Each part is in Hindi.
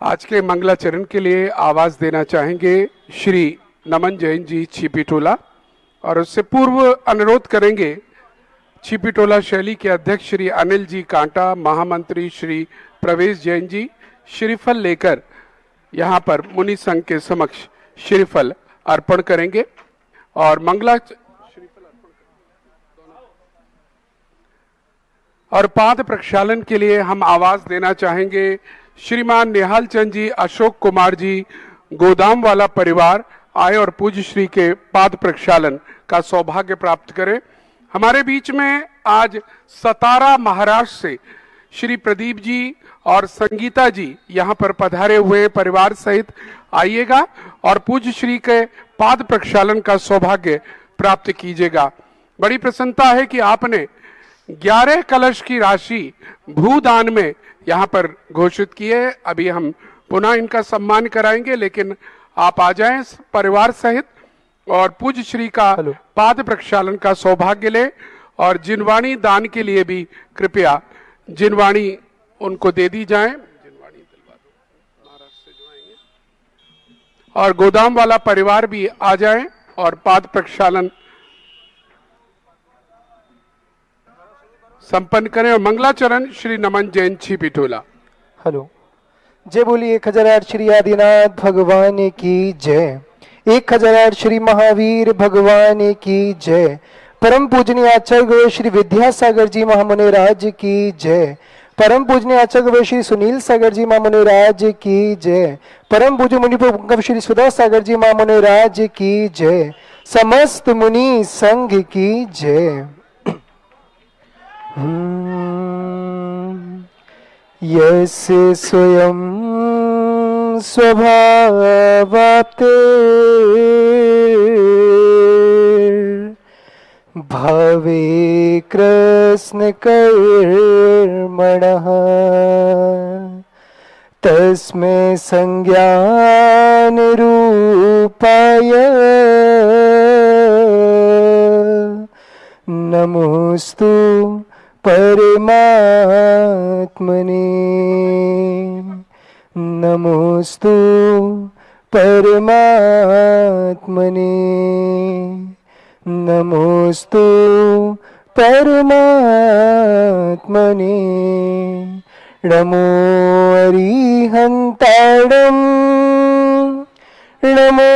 आज के मंगलाचरण के लिए आवाज देना चाहेंगे श्री नमन जैन जी छिपीटोला, और उससे पूर्व अनुरोध करेंगे छिपीटोला शैली के अध्यक्ष श्री अनिल जी कांटा, महामंत्री श्री प्रवेश जैन जी श्रीफल लेकर यहाँ पर मुनि संघ के समक्ष श्रीफल अर्पण करेंगे। और और पाद प्रक्षालन के लिए हम आवाज देना चाहेंगे श्रीमान निहाल चंद जी, अशोक कुमार जी, गोदाम वाला परिवार आए और पूज्य श्री के पाद प्रक्षालन का सौभाग्य प्राप्त करें। हमारे बीच में आज सतारा महाराष्ट्र से श्री प्रदीप जी और संगीता जी यहाँ पर पधारे हुए परिवार सहित आइएगा और पूज्य श्री के पाद प्रक्षालन का सौभाग्य प्राप्त कीजिएगा। बड़ी प्रसन्नता है कि आपने 11 कलश की राशि भूदान में यहाँ पर घोषित की है। अभी हम पुनः इनका सम्मान कराएंगे, लेकिन आप आ जाएं परिवार सहित और पूज्य श्री का पाद प्रक्षालन का सौभाग्य ले। और जिनवाणी दान के लिए भी कृपया जिनवाणी उनको दे दी जाए। जिनवाणी दिलवा दो, महाराष्ट्र से जो आएंगे। और गोदाम वाला परिवार भी आ जाए और पाद प्रक्षालन संपन्न करें। और मंगलाचरण श्री नमन जैन छिपीटोला। हेलो, जय बोलिए 1008 श्री आदिनाथ भगवान की जय। 1008 श्री महावीर भगवान की जय। परम पूजनीय आचार्य श्री विद्यासागर जी महामुनि राज की जय। परम पूजनीय आचार्य श्री सुनील सागर जी महामुनि राज की जय। परम पूज्य मुनि पुंगव श्री सुधा सागर जी महामुनि राज की जय। समस्त मुनि संघ की जय। यस्य स्वयं स्वभावाप्ते भावे कृष्ण कर्मणः तस्मै संज्ञान रूपाय नमोस्तु परमात्मने। नमोस्तु परमात्मने। नमोस्तु परमात्मने। नमो अरिहन्ताडं नमो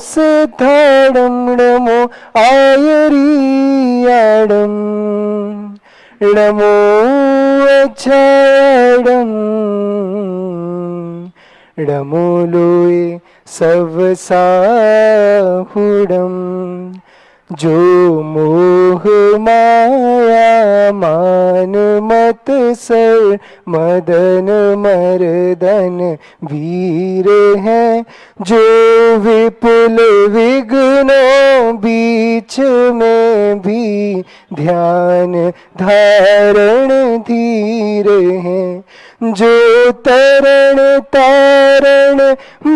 सिद्धाडं नमो आयरियाडं नमो अक्षयडं नमो लोये सवसाहुडं जो मोह माया मान मत सर मदन मर्दन वीर हैं, जो विपुल विघ्नों बीच में भी ध्यान धारण धीर हैं, जो तरण तारण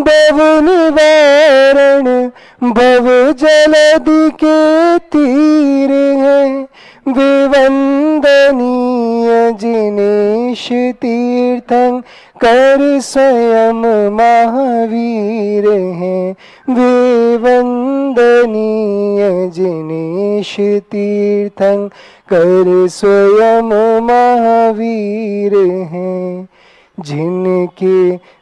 भव निवारण भव जलधि के तीर हैं, विवंदनीय जिनेश तीर्थं कर स्वयं महावीर हैं, विवंदनीय जिनेश तीर्थं कर स्वयं महावीर हैं, जिनके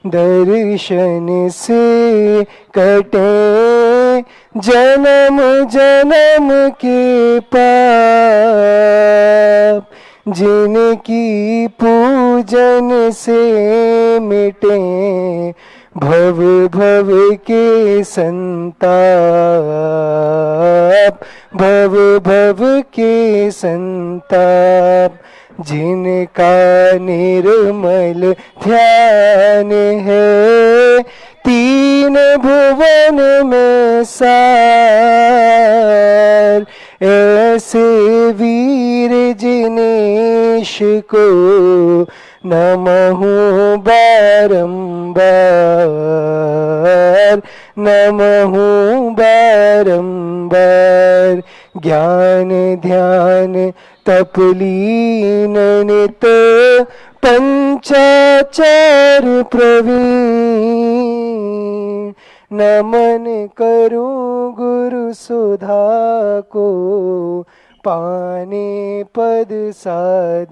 दर्शन से कटे जन्म जन्म के पाप, जिनकी पूजन से मिटे भव भव के संताप, भव भव के संताप, जिनका निर्मल ध्यान है तीन भुवन में सार, ऐसे वीर जिनेश को नमहु बारंबार, नमहु बारंबार। ज्ञान ध्यान तपलीन नित पंचाचार प्रवीण नमन करूं गुरु सुधा को पाने पद सादीन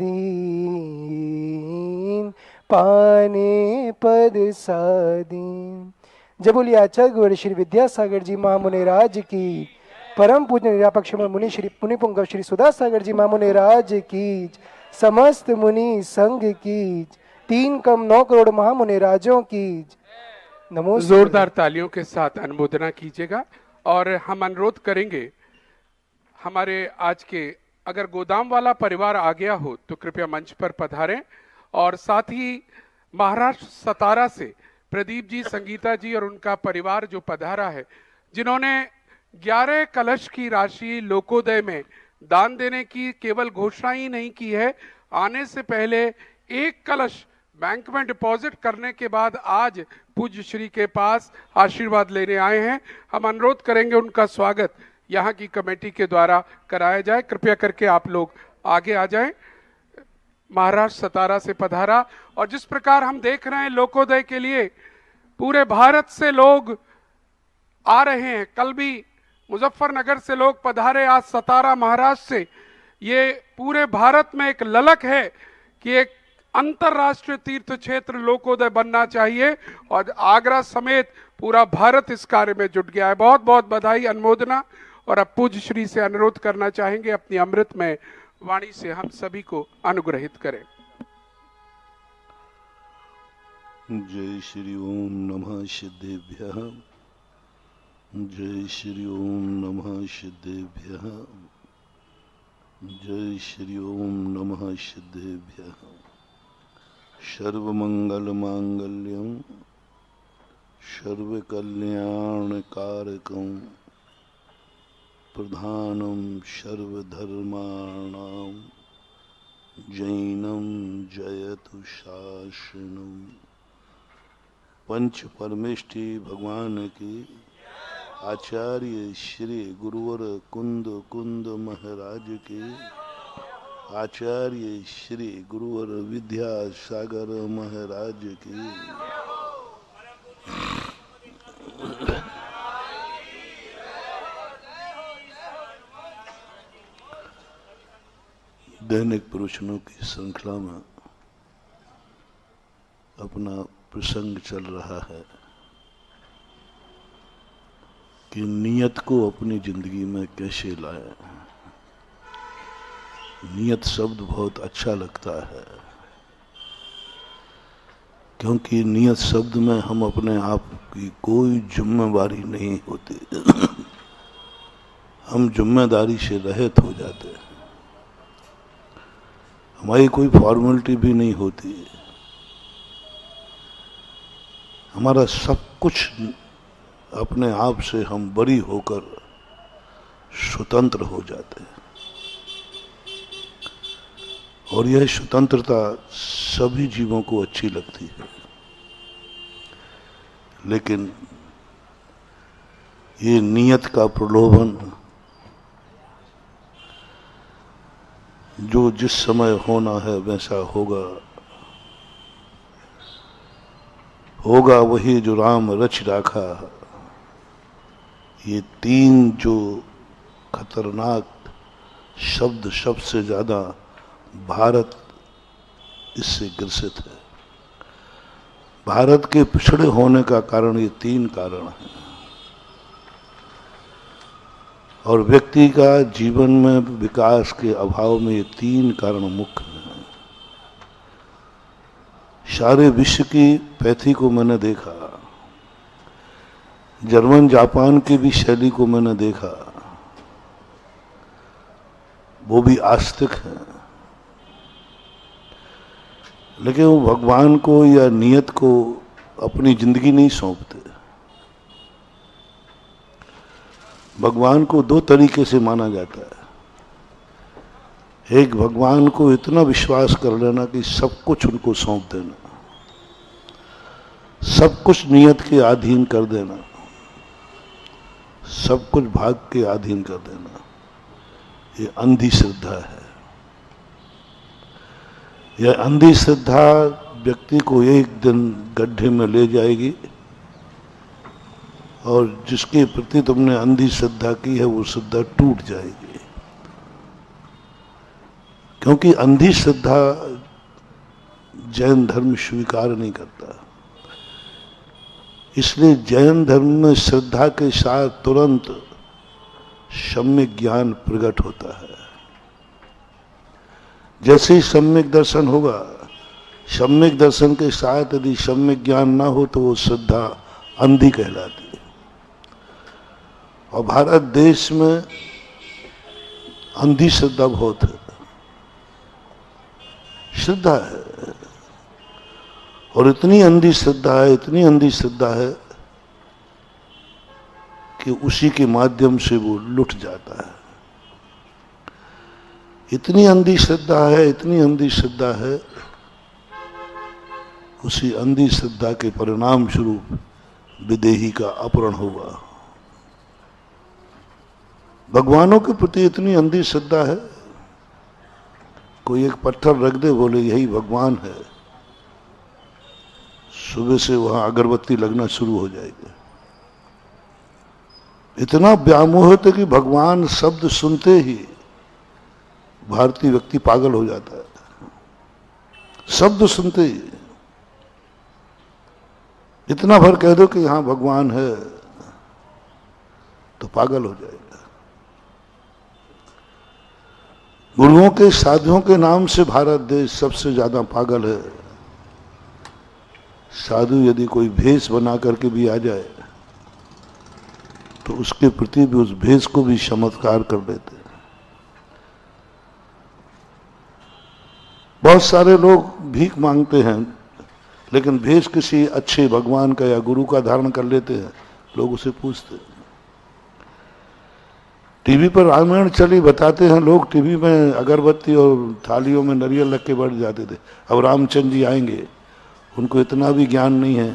पाने पद सादीन। जय बोलिए आचार्य गुरु श्री विद्यासागर जी महामुनि राज की, परम पूज्य निरापक्ष मुनि श्री पुनि पुंगव श्री सुधा सागर जी महामुनि राज की, समस्त मुनि संघ की, 3 कम 9 करोड़ महामुनि राजों की नमो। जोरदार तालियों के साथ अनुमोदना कीजिएगा। और हम अनुरोध करेंगे हमारे आज के, अगर गोदाम वाला परिवार आ गया हो तो कृपया मंच पर पधारें। और साथ ही महाराष्ट्र सतारा से प्रदीप जी, संगीता जी और उनका परिवार जो पधारा है, जिन्होंने 11 कलश की राशि लोकोदय में दान देने की केवल घोषणा ही नहीं की है, आने से पहले 1 कलश बैंक में डिपॉजिट करने के बाद आज पूज्य श्री के पास आशीर्वाद लेने आए हैं। हम अनुरोध करेंगे उनका स्वागत यहाँ की कमेटी के द्वारा कराया जाए। कृपया करके आप लोग आगे आ जाएं। महाराष्ट्र सतारा से पधारा, और जिस प्रकार हम देख रहे हैं लोकोदय के लिए पूरे भारत से लोग आ रहे हैं। कल भी मुजफ्फरनगर से लोग पधारे, आज सतारा महाराष्ट्र से। ये पूरे भारत में एक ललक है कि एक अंतरराष्ट्रीय तीर्थ क्षेत्र लोकोदय बनना चाहिए, और आगरा समेत पूरा भारत इस कार्य में जुट गया है। बहुत बहुत बधाई, अनुमोदना। और अब पूज्य श्री से अनुरोध करना चाहेंगे अपनी अमृत में वाणी से हम सभी को अनुग्रहित करें। जय श्री ओम नमः सिद्धेभ्यः। जय श्री ओम नमः सिद्धेभ्यः। जय श्री ओम नमः सिद्धेभ्यः। सर्वमंगल मांगल्यं सर्वकल्याणकारकं प्रधानं सर्वधर्माणां जैनं जयतु शासनं। पंच परमेष्ठी भगवान की, आचार्य श्री गुरुवर कुंद कुंद महाराज की, आचार्य श्री गुरुवर विद्यासागर महाराज की। दैनिक प्रवचनों की श्रृंखला में अपना प्रसंग चल रहा है कि नियत को अपनी जिंदगी में कैसे लाए। नियत शब्द बहुत अच्छा लगता है, क्योंकि नियत शब्द में हम अपने आप की कोई जिम्मेवारी नहीं होती। हम जिम्मेदारी से रहित हो जाते हैं। हमारी कोई फॉर्मेलिटी भी नहीं होती। हमारा सब कुछ अपने आप से हम बरी होकर स्वतंत्र हो जाते हैं। और यह स्वतंत्रता सभी जीवों को अच्छी लगती है, लेकिन ये नियत का प्रलोभन जो जिस समय होना है वैसा होगा, होगा वही जो राम रच राखा। ये 3 जो खतरनाक शब्द, सबसे ज्यादा भारत इससे ग्रसित है। भारत के पिछड़े होने का कारण ये 3 कारण है। और व्यक्ति का जीवन में विकास के अभाव में ये 3 कारण मुख्य हैं। सारे विश्व की पैथी को मैंने देखा, जर्मन जापान की भी शैली को मैंने देखा, वो भी आस्तिक हैं, लेकिन वो भगवान को या नियत को अपनी जिंदगी नहीं सौंपते। भगवान को 2 तरीके से माना जाता है। एक, भगवान को इतना विश्वास कर लेना कि सब कुछ उनको सौंप देना, सब कुछ नियत के अधीन कर देना, सब कुछ भाग के अधीन कर देना। ये अंधी श्रद्धा है। यह अंधी श्रद्धा व्यक्ति को एक दिन गड्ढे में ले जाएगी और जिसके प्रति तुमने अंधी श्रद्धा की है वो श्रद्धा टूट जाएगी, क्योंकि अंधी श्रद्धा जैन धर्म स्वीकार नहीं करता। इसलिए जैन धर्म में श्रद्धा के साथ तुरंत सम्यक ज्ञान प्रकट होता है। जैसे ही सम्यक दर्शन होगा, सम्यक दर्शन के साथ यदि सम्यक ज्ञान ना हो तो वो श्रद्धा अंधी कहलाती है। और भारत देश में अंधी श्रद्धा बहुत है, श्रद्धा है, और इतनी अंधी श्रद्धा है, इतनी अंधी श्रद्धा है कि उसी के माध्यम से वो लुट जाता है। इतनी अंधी श्रद्धा है, इतनी अंधी श्रद्धा है, उसी अंधी श्रद्धा के परिणाम स्वरूप विदेही का अपहरण हुआ। भगवानों के प्रति इतनी अंधी श्रद्धा है, कोई एक पत्थर रख दे, बोले यही भगवान है, सुबह से वहां अगरबत्ती लगना शुरू हो जाएगी। इतना व्यामोहित है कि भगवान शब्द सुनते ही भारतीय व्यक्ति पागल हो जाता है। शब्द सुनते ही इतना भर कह दो कि यहां भगवान है तो पागल हो जाएगा। गुरुओं के, साधुओं के नाम से भारत देश सबसे ज्यादा पागल है। साधु यदि कोई भेष बना करके भी आ जाए तो उसके प्रति भी, उस भेष को भी चमत्कार कर देते हैं। बहुत सारे लोग भीख मांगते हैं, लेकिन भेष किसी अच्छे भगवान का या गुरु का धारण कर लेते हैं। लोग उसे पूछते हैं। टीवी पर रामायण चली, बताते हैं लोग, टीवी में अगरबत्ती और थालियों में नारियल रख के बैठ जाते थे। अब रामचंद्र जी आएंगे, उनको इतना भी ज्ञान नहीं है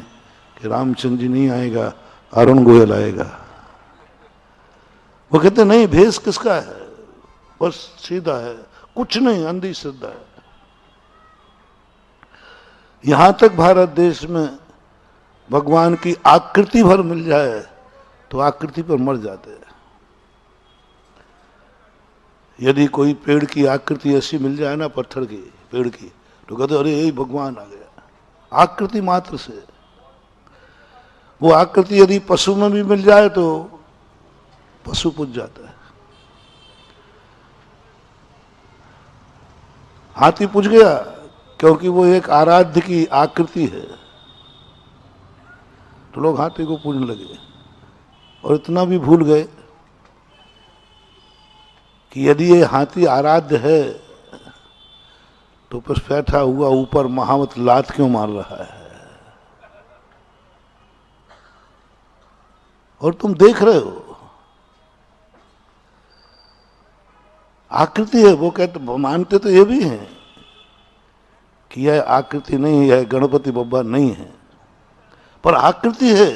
कि रामचंद्र जी नहीं आएगा, अरुण गोयल आएगा। वो कहते नहीं, भेष किसका है, बस सीधा है, कुछ नहीं, अंधी श्रद्धा है। यहां तक भारत देश में भगवान की आकृति भर मिल जाए तो आकृति पर मर जाते हैं। यदि कोई पेड़ की आकृति ऐसी मिल जाए ना, पत्थर की, पेड़ की, तो कहते अरे यही भगवान आ गया, आकृति मात्र से। वो आकृति यदि पशु में भी मिल जाए तो पशु पूज जाता है। हाथी पूज गया क्योंकि वो एक आराध्य की आकृति है, तो लोग हाथी को पूजने लगे। और इतना भी भूल गए कि यदि ये हाथी आराध्य है तो बस बैठा हुआ ऊपर महावत लात क्यों मार रहा है? और तुम देख रहे हो आकृति है। वो कहते, मानते तो ये भी हैं कि यह आकृति नहीं है, गणपति बब्बा नहीं है, पर आकृति है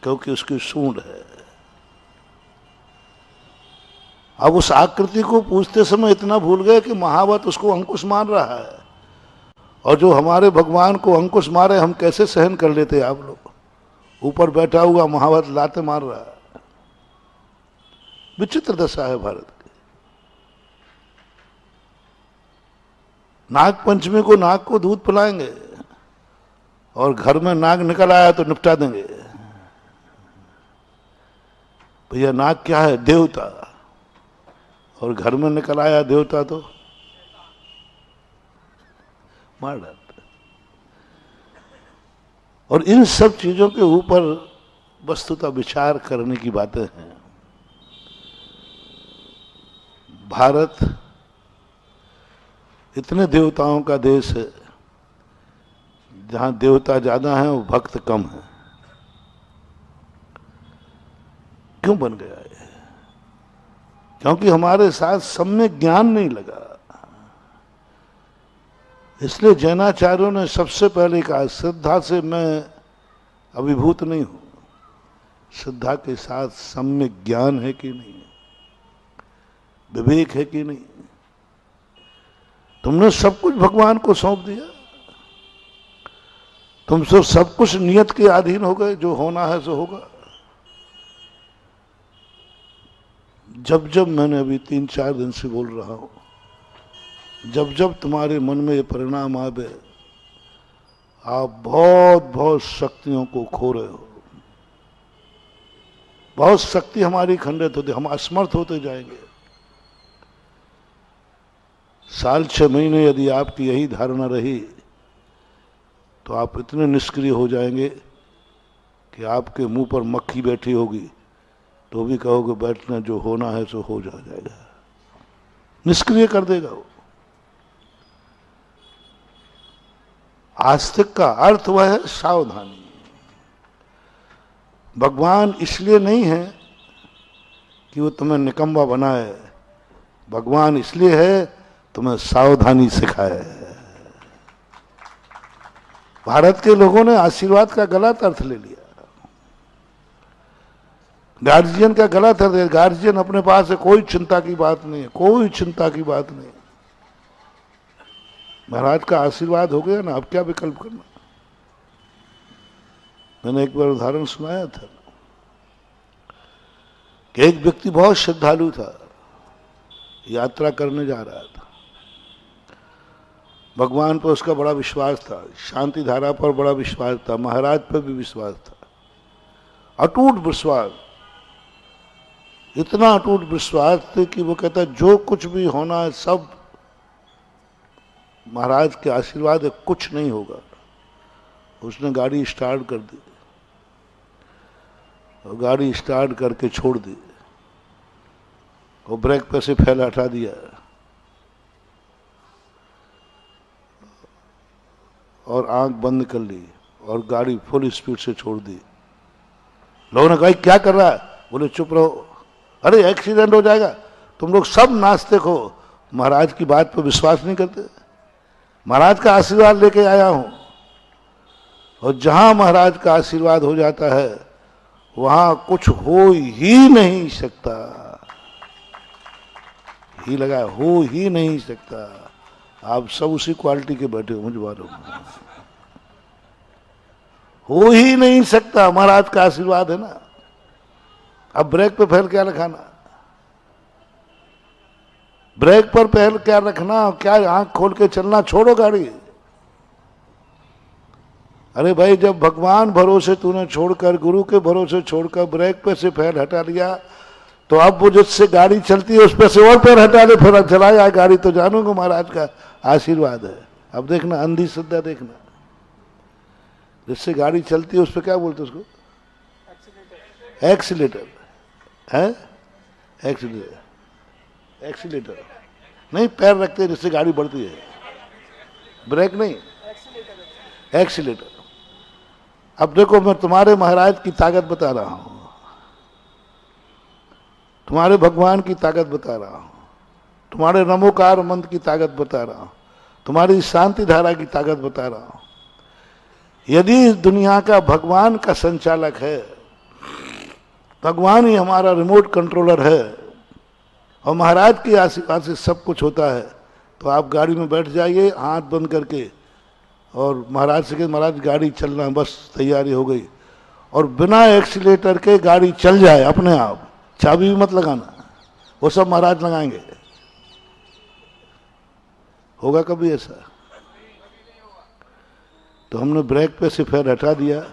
क्योंकि उसकी सूंड है। अब उस आकृति को पूछते समय इतना भूल गए कि महावत उसको अंकुश मार रहा है। और जो हमारे भगवान को अंकुश मारे हम कैसे सहन कर लेते? आप लोग, ऊपर बैठा हुआ महावत लाते मार रहा है। विचित्र दशा है भारत की। नाग पंचमी को नाग को दूध पिलाएंगे और घर में नाग निकल आया तो निपटा देंगे। भैया नाग क्या है? देवता। और घर में निकल आया देवता तो मार डालते। और इन सब चीजों के ऊपर वस्तुतः विचार करने की बातें हैं। भारत इतने देवताओं का देश है, जहां देवता ज्यादा हैं और भक्त कम हैं। क्यों बन गया है? क्योंकि हमारे साथ सम्यक ज्ञान नहीं लगा। इसलिए जैनाचार्यों ने सबसे पहले कहा, श्रद्धा से मैं अभिभूत नहीं हूं, श्रद्धा के साथ सम्यक ज्ञान है कि नहीं, विवेक है कि नहीं। तुमने सब कुछ भगवान को सौंप दिया, तुम सब कुछ नियत के अधीन हो गए, जो होना है सो होगा। जब जब मैंने अभी 3-4 दिन से बोल रहा हूं, जब जब तुम्हारे मन में ये परिणाम आवे, आप बहुत बहुत शक्तियों को खो रहे हो, बहुत शक्ति हमारी खंडित होती, हम असमर्थ होते जाएंगे। 6 महीने यदि आपकी यही धारणा रही तो आप इतने निष्क्रिय हो जाएंगे कि आपके मुंह पर मक्खी बैठी होगी तो भी कहोगे बैठना, जो होना है सो हो जाएगा। निष्क्रिय कर देगा वो। आस्तिक का अर्थ वह है सावधानी। भगवान इसलिए नहीं है कि वो तुम्हें निकम्मा बनाए, भगवान इसलिए है तुम्हें सावधानी सिखाए। भारत के लोगों ने आशीर्वाद का गलत अर्थ ले लिया, गार्जियन का गलत अर्थ है। गार्जियन अपने पास है, कोई चिंता की बात नहीं है, कोई चिंता की बात नहीं। महाराज का आशीर्वाद हो गया ना, अब क्या विकल्प करना। मैंने एक बार उदाहरण सुनाया था कि एक व्यक्ति बहुत श्रद्धालु था, यात्रा करने जा रहा था, भगवान पर उसका बड़ा विश्वास था, शांति धारा पर बड़ा विश्वास था, महाराज पर भी विश्वास था, अटूट विश्वास, इतना अटूट विश्वास थे कि वो कहता जो कुछ भी होना है सब महाराज के आशीर्वाद है, कुछ नहीं होगा। उसने गाड़ी स्टार्ट कर दी और गाड़ी स्टार्ट करके छोड़ दी और ब्रेक पे से फैल हटा दिया और आंख बंद कर ली और गाड़ी फुल स्पीड से छोड़ दी। लोगों ने कहा क्या कर रहा है? बोले चुप रहो, अरे एक्सीडेंट हो जाएगा। तुम लोग सब नास्तिक हो, महाराज की बात पर विश्वास नहीं करते। महाराज का आशीर्वाद लेके आया हूं और जहां महाराज का आशीर्वाद हो जाता है वहां कुछ हो ही नहीं सकता। ही लगा, हो ही नहीं सकता। आप सब उसी क्वालिटी के बैठे हो, मुझे मालूम, हो ही नहीं सकता। महाराज का आशीर्वाद है ना। अब ब्रेक पे पैर क्या रखाना, ब्रेक पर पैर क्या रखना, क्या आंख खोल के चलना, छोड़ो गाड़ी। अरे भाई, जब भगवान भरोसे तूने छोड़कर, गुरु के भरोसे छोड़कर ब्रेक पे से पैर हटा लिया, तो अब वो जिससे गाड़ी चलती है उस पे से और पैर हटा ले, फिर चलाया गाड़ी, तो जानूंगा महाराज का आशीर्वाद है। अब देखना, अंधी श्रद्धा देखना, जिससे गाड़ी चलती है उस पर क्या बोलते उसको? एक्सीलेटर है, एक्सीलेटर नहीं, पैर रखते हैं जिससे गाड़ी बढ़ती है, ब्रेक नहीं, एक्सीलेटर। अब देखो, मैं तुम्हारे महाराज की ताकत बता रहा हूं, तुम्हारे भगवान की ताकत बता रहा हूं, तुम्हारे नमोकार मंत्र की ताकत बता रहा हूं, तुम्हारी शांति धारा की ताकत बता रहा हूं। यदि इस दुनिया का भगवान का संचालक है, भगवान ही हमारा रिमोट कंट्रोलर है और महाराज के आशीर्वाद से सब कुछ होता है, तो आप गाड़ी में बैठ जाइए हाथ बंद करके और महाराज से कहे महाराज गाड़ी चलना, बस तैयारी हो गई, और बिना एक्सीलेटर के गाड़ी चल जाए अपने आप, चाबी भी मत लगाना, वो सब महाराज लगाएंगे। होगा कभी ऐसा? तो हमने ब्रेक पे से पैर हटा दिया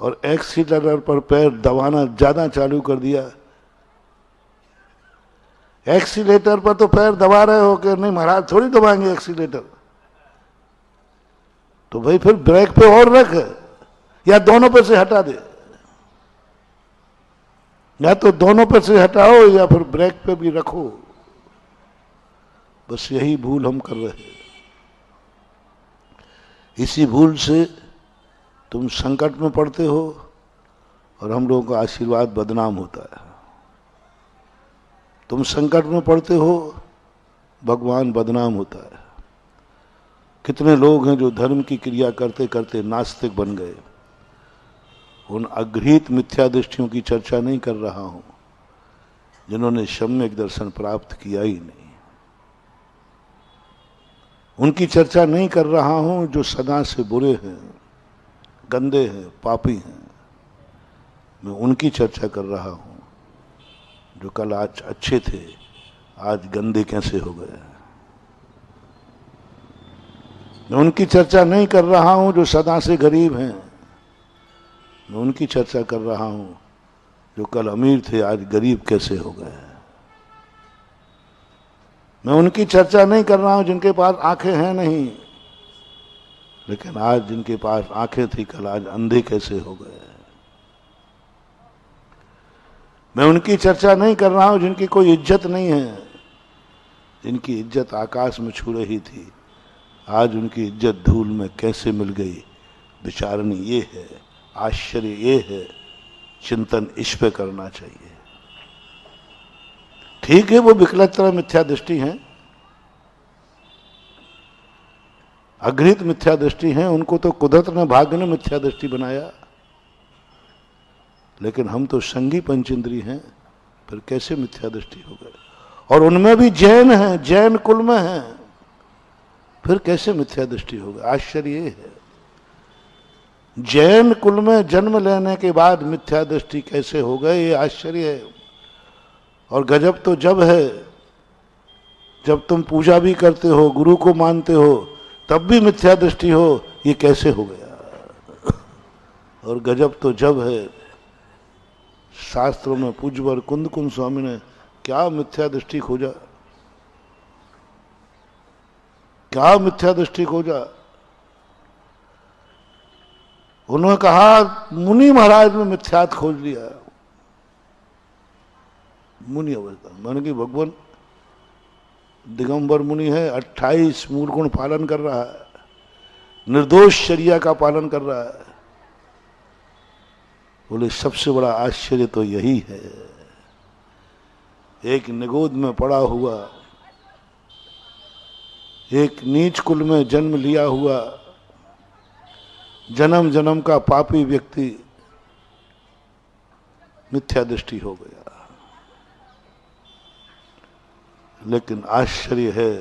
और एक्सीलेटर पर पैर दबाना ज्यादा चालू कर दिया। एक्सीलेटर पर तो पैर दबा रहे हो कि नहीं, महाराज थोड़ी दबाएंगे एक्सीलेटर, तो भाई फिर ब्रेक पे और रख, या दोनों पे से हटा दे, या तो दोनों पे से हटाओ या फिर ब्रेक पे भी रखो। बस यही भूल हम कर रहे हैं। इसी भूल से तुम संकट में पड़ते हो और हम लोगों का आशीर्वाद बदनाम होता है। तुम संकट में पड़ते हो, भगवान बदनाम होता है। कितने लोग हैं जो धर्म की क्रिया करते करते नास्तिक बन गए। उन अगृहीत मिथ्या दृष्टियों की चर्चा नहीं कर रहा हूं जिन्होंने सम्यक दर्शन प्राप्त किया ही नहीं। उनकी चर्चा नहीं कर रहा हूं जो सदा से बुरे हैं, गंदे हैं, पापी हैं। मैं उनकी चर्चा कर रहा हूं जो कल आज अच्छे थे, आज गंदे कैसे हो गए। मैं उनकी चर्चा नहीं कर रहा हूं जो सदा से गरीब हैं। मैं उनकी चर्चा कर रहा हूं जो कल अमीर थे, आज गरीब कैसे हो गए। मैं उनकी चर्चा नहीं कर रहा हूं जिनके पास आंखें हैं नहीं, लेकिन आज जिनके पास आंखें थी कल आज अंधे कैसे हो गए। मैं उनकी चर्चा नहीं कर रहा हूं जिनकी कोई इज्जत नहीं है, जिनकी इज्जत आकाश में छू रही थी, आज उनकी इज्जत धूल में कैसे मिल गई। विचारणी ये है, आश्चर्य ये है, चिंतन इस पे करना चाहिए। ठीक है, वो विकलता मिथ्या दृष्टि है, अघृत मिथ्या दृष्टि है, उनको तो कुदरत ने, भाग्य ने मिथ्या दृष्टि बनाया। लेकिन हम तो संगी पंचेंद्री हैं, फिर कैसे मिथ्या दृष्टि हो गए। और उनमें भी जैन हैं, जैन कुल में हैं, फिर कैसे मिथ्या दृष्टि हो गई। आश्चर्य ये है, जैन कुल में जन्म लेने के बाद मिथ्या दृष्टि कैसे हो गए, ये आश्चर्य है। और गजब तो जब है जब तुम पूजा भी करते हो, गुरु को मानते हो, तब भी मिथ्या दृष्टि हो, ये कैसे हो गया। और गजब तो जब है, शास्त्रों में पूज्यवर कुंद कुंद स्वामी ने क्या मिथ्या दृष्टि खोजा, क्या मिथ्या दृष्टि खोजा। उन्होंने कहा मुनि महाराज ने मिथ्यात खोज लिया। मुनि अवस्था मैंने कि भगवान दिगंबर मुनि है, 28 मूल गुण पालन कर रहा है, निर्दोष शरिया का पालन कर रहा है। बोले सबसे बड़ा आश्चर्य तो यही है, एक निगोद में पड़ा हुआ, एक नीच कुल में जन्म लिया हुआ, जन्म जन्म का पापी व्यक्ति मिथ्या दृष्टि हो गया। लेकिन आश्चर्य है,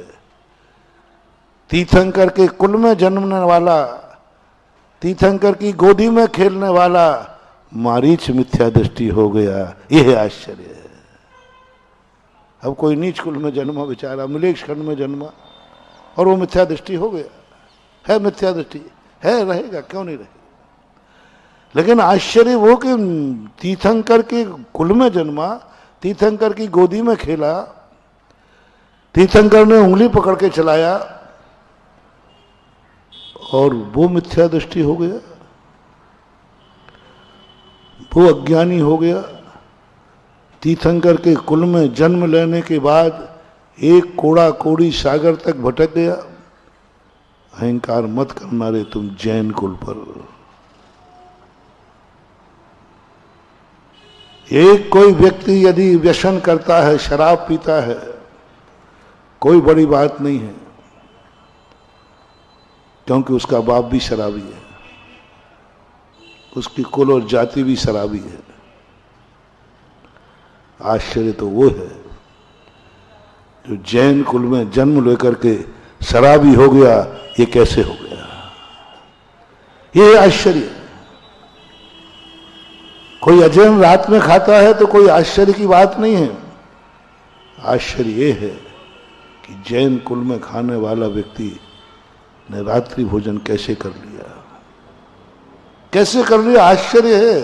तीर्थंकर के कुल में जन्मने वाला, तीर्थंकर की गोदी में खेलने वाला मारीच मिथ्या दृष्टि हो गया। यह आश्चर्य है। अब कोई नीच कुल में जन्मा बेचारा, मिलेक्ष खंड में जन्मा, और वो मिथ्या दृष्टि हो गया। है मिथ्या दृष्टि है, रहेगा, क्यों नहीं रहेगा। लेकिन आश्चर्य वो कि तीर्थंकर के कुल में जन्मा, तीर्थंकर की गोदी में खेला, तीर्थंकर ने उंगली पकड़ के चलाया, और वो मिथ्या दृष्टि हो गया, वो अज्ञानी हो गया। तीर्थंकर के कुल में जन्म लेने के बाद एक कोड़ा कोड़ी सागर तक भटक गया। अहंकार मत करना रे तुम जैन कुल पर। एक कोई व्यक्ति यदि व्यसन करता है, शराब पीता है, कोई बड़ी बात नहीं है, क्योंकि उसका बाप भी शराबी है, उसकी कुल और जाति भी शराबी है। आश्चर्य तो वो है जो जैन कुल में जन्म लेकर के शराबी हो गया। ये कैसे हो गया, ये आश्चर्य। कोई अजैन रात में खाता है तो कोई आश्चर्य की बात नहीं है। आश्चर्य ये है कि जैन कुल में खाने वाला व्यक्ति ने रात्रि भोजन कैसे कर लिया, कैसे कर लिया। आश्चर्य है,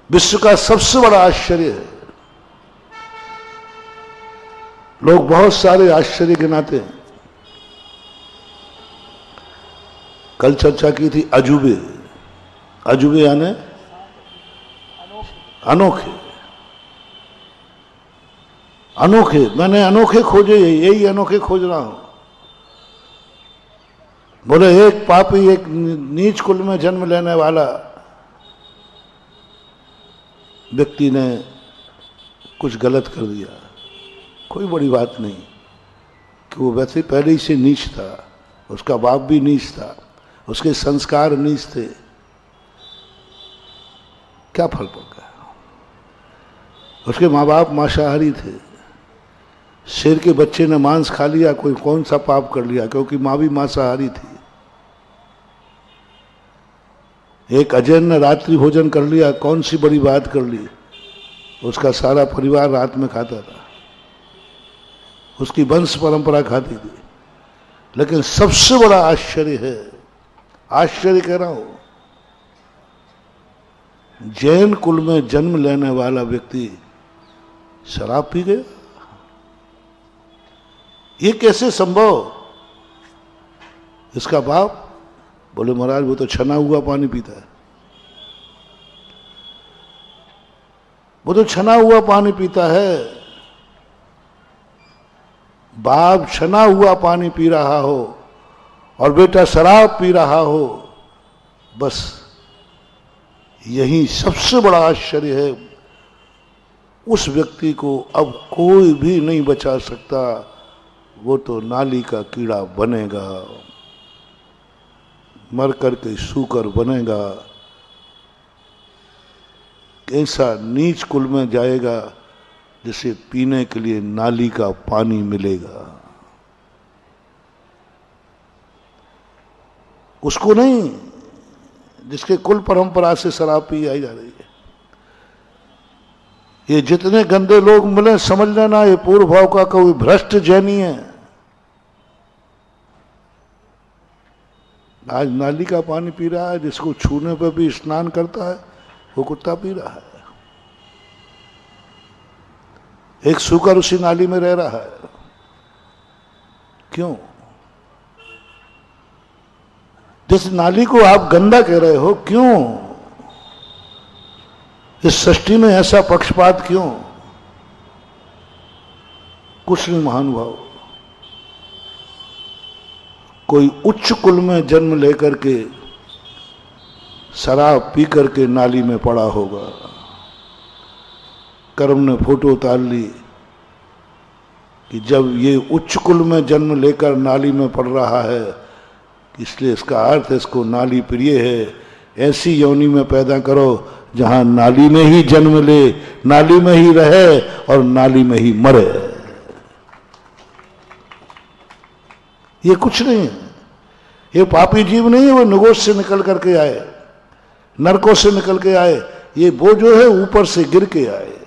विश्व का सबसे बड़ा आश्चर्य है। लोग बहुत सारे आश्चर्य गिनाते हैं। कल चर्चा की थी अजूबे। अजूबे यानी अनोखे, अनोखे। मैंने अनोखे खोजे, यही अनोखे खोज रहा हूं। बोले एक पापी, एक नीच कुल में जन्म लेने वाला व्यक्ति ने कुछ गलत कर दिया, कोई बड़ी बात नहीं, कि वो वैसे पहले ही से नीच था, उसका बाप भी नीच था, उसके संस्कार नीच थे। क्या फर्क पड़ गया। उसके माँ बाप मांसाहारी थे, शेर के बच्चे ने मांस खा लिया, कोई कौन सा पाप कर लिया, क्योंकि मां भी मांसाहारी थी। एक अजय ने रात्रि भोजन कर लिया, कौन सी बड़ी बात कर ली, उसका सारा परिवार रात में खाता था, उसकी वंश परंपरा खाती थी। लेकिन सबसे बड़ा आश्चर्य है, आश्चर्य कह रहा हूं, जैन कुल में जन्म लेने वाला व्यक्ति शराब पी गया। ये कैसे संभव? इसका बाप बोले महाराज वो तो छना हुआ पानी पीता है, वो तो छना हुआ पानी पीता है। बाप छना हुआ पानी पी रहा हो और बेटा शराब पी रहा हो, बस यही सबसे बड़ा आश्चर्य है। उस व्यक्ति को अब कोई भी नहीं बचा सकता, वो तो नाली का कीड़ा बनेगा, मर करके सूकर बनेगा, ऐसा नीच कुल में जाएगा जिसे पीने के लिए नाली का पानी मिलेगा। उसको नहीं जिसके कुल परंपरा से शराब पी आई जा रही है। ये जितने गंदे लोग मिले समझ लेना ये पूर्व भाव का कोई भ्रष्ट जैनी है। आज नाली का पानी पी रहा है, जिसको छूने पर भी स्नान करता है वो कुत्ता पी रहा है। एक सूकर उसी नाली में रह रहा है। क्यों? जिस नाली को आप गंदा कह रहे हो, क्यों? इस सृष्टि में ऐसा पक्षपात क्यों? कुछ नहीं महानुभाव, कोई उच्च कुल में जन्म लेकर के शराब पी करके नाली में पड़ा होगा। कर्म ने फोटो उतार ली कि जब ये उच्च कुल में जन्म लेकर नाली में पड़ रहा है, इसलिए इसका अर्थ इसको नाली प्रिय है। ऐसी योनि में पैदा करो जहां नाली में ही जन्म ले, नाली में ही रहे और नाली में ही मरे। ये कुछ नहीं है, ये पापी जीव नहीं है, वो निगोश से निकल करके आए, नरकों से निकल के आए। ये वो जो है ऊपर से गिर के आए,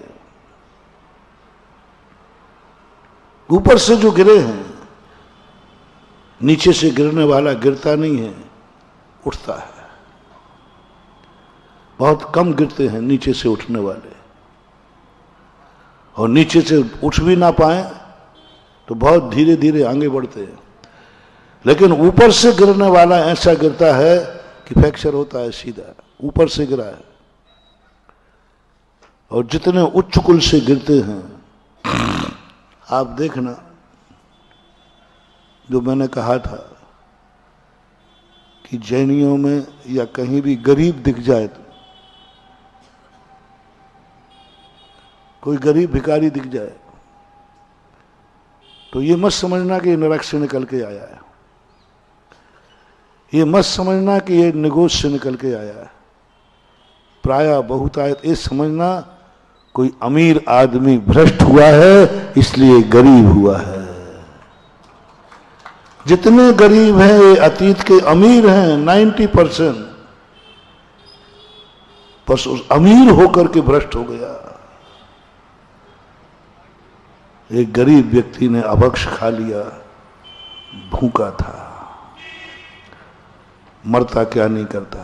ऊपर से जो गिरे हैं। नीचे से गिरने वाला गिरता नहीं है, उठता है। बहुत कम गिरते हैं नीचे से उठने वाले, और नीचे से उठ भी ना पाए तो बहुत धीरे धीरे आगे बढ़ते हैं। लेकिन ऊपर से गिरने वाला ऐसा गिरता है कि फ्रैक्चर होता है, सीधा ऊपर से गिरा है। और जितने उच्च कुल से गिरते हैं, आप देखना, जो मैंने कहा था कि जैनियों में या कहीं भी गरीब दिख जाए, तो कोई गरीब भिखारी दिख जाए तो ये मत समझना कि ये नरक से निकल के आया है, ये मत समझना कि ये निगोश से निकल के आया है। प्रायः बहुतायत ये समझना कोई अमीर आदमी भ्रष्ट हुआ है इसलिए गरीब हुआ है। जितने गरीब हैं ये अतीत के अमीर हैं 90%, बस उस अमीर होकर के भ्रष्ट हो गया। एक गरीब व्यक्ति ने अभक्ष खा लिया, भूखा था, मरता क्या नहीं करता।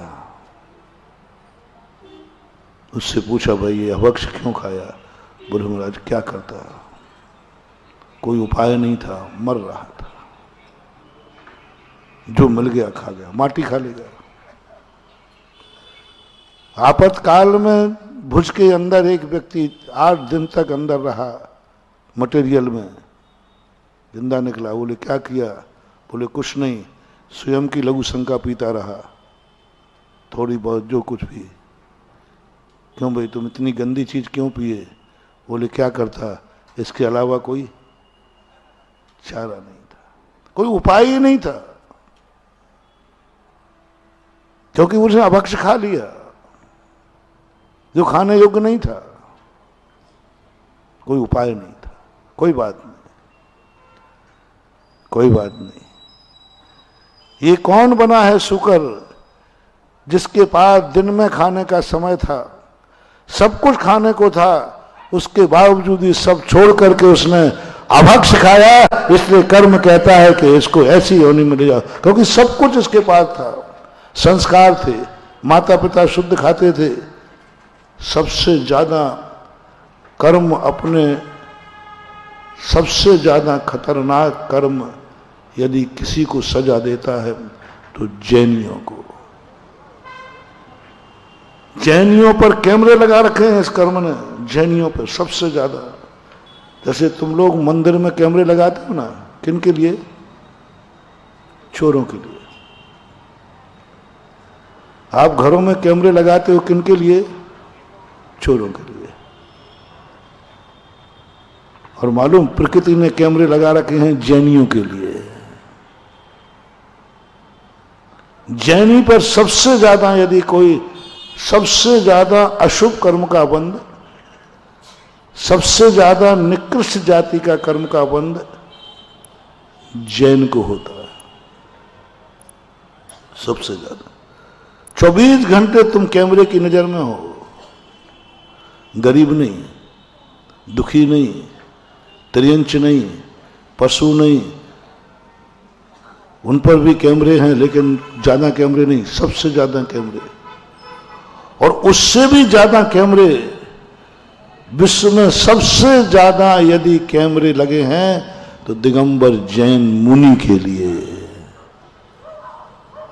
उससे पूछा भाई ये अभक्ष क्यों खाया? बोले महाराज क्या करता, कोई उपाय नहीं था, मर रहा था, जो मिल गया खा गया, माटी खा लेगा। आपातकाल में भुज के अंदर एक व्यक्ति 8 दिन तक अंदर रहा, मटेरियल में, जिंदा निकला। बोले क्या किया? बोले कुछ नहीं, स्वयं की लघु शंका पीता रहा, थोड़ी बहुत जो कुछ भी। क्यों भाई तुम इतनी गंदी चीज क्यों पिए? बोले क्या करता, इसके अलावा कोई चारा नहीं था, कोई उपाय ही नहीं था, क्योंकि उसने अभक्ष खा लिया जो खाने योग्य नहीं था। कोई उपाय नहीं था, कोई बात नहीं, कोई बात नहीं। ये कौन बना है शुकर जिसके पास दिन में खाने का समय था, सब कुछ खाने को था, उसके बावजूद ये सब छोड़ करके उसने अभक्ष खाया। इसलिए कर्म कहता है कि इसको ऐसी होनी मिलेगा, क्योंकि सब कुछ इसके पास था। संस्कार थे, माता पिता शुद्ध खाते थे। सबसे ज्यादा कर्म, अपने सबसे ज्यादा खतरनाक कर्म यदि किसी को सजा देता है तो जैनियों को। जैनियों पर कैमरे लगा रखे हैं इस कर्म ने, जैनियों पर सबसे ज्यादा। जैसे तुम लोग मंदिर में कैमरे लगाते हो ना, किन के लिए? चोरों के लिए। आप घरों में कैमरे लगाते हो किन के लिए? चोरों के लिए। और मालूम प्रकृति ने कैमरे लगा रखे हैं जैनियों के लिए। जैनी पर सबसे ज्यादा यदि कोई सबसे ज्यादा अशुभ कर्म का बंध, सबसे ज्यादा निकृष्ट जाति का कर्म का बंध जैन को होता है। सबसे ज्यादा 24 घंटे तुम कैमरे की नजर में हो। गरीब नहीं, दुखी नहीं, त्रियंच नहीं, पशु नहीं, उन पर भी कैमरे हैं, लेकिन ज्यादा कैमरे नहीं, सबसे ज्यादा कैमरे। और उससे भी ज्यादा कैमरे विश्व में सबसे ज्यादा यदि कैमरे लगे हैं तो दिगंबर जैन मुनि के लिए।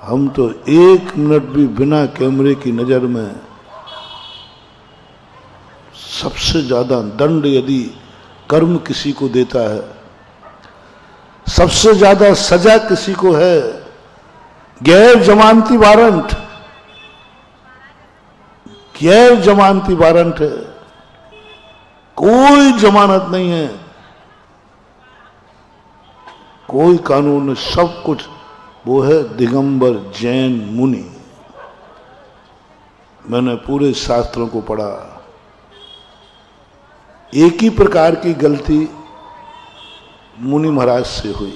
हम तो 1 मिनट भी बिना कैमरे की नजर में, सबसे ज्यादा दंड यदि कर्म किसी को देता है, सबसे ज्यादा सजा किसी को है, गैर जमानती वारंट, गैर जमानती वारंट है, कोई जमानत नहीं है, कोई कानून नहीं, सब कुछ वो है दिगंबर जैन मुनि। मैंने पूरे शास्त्रों को पढ़ा। एक ही प्रकार की गलती मुनि महाराज से हुई,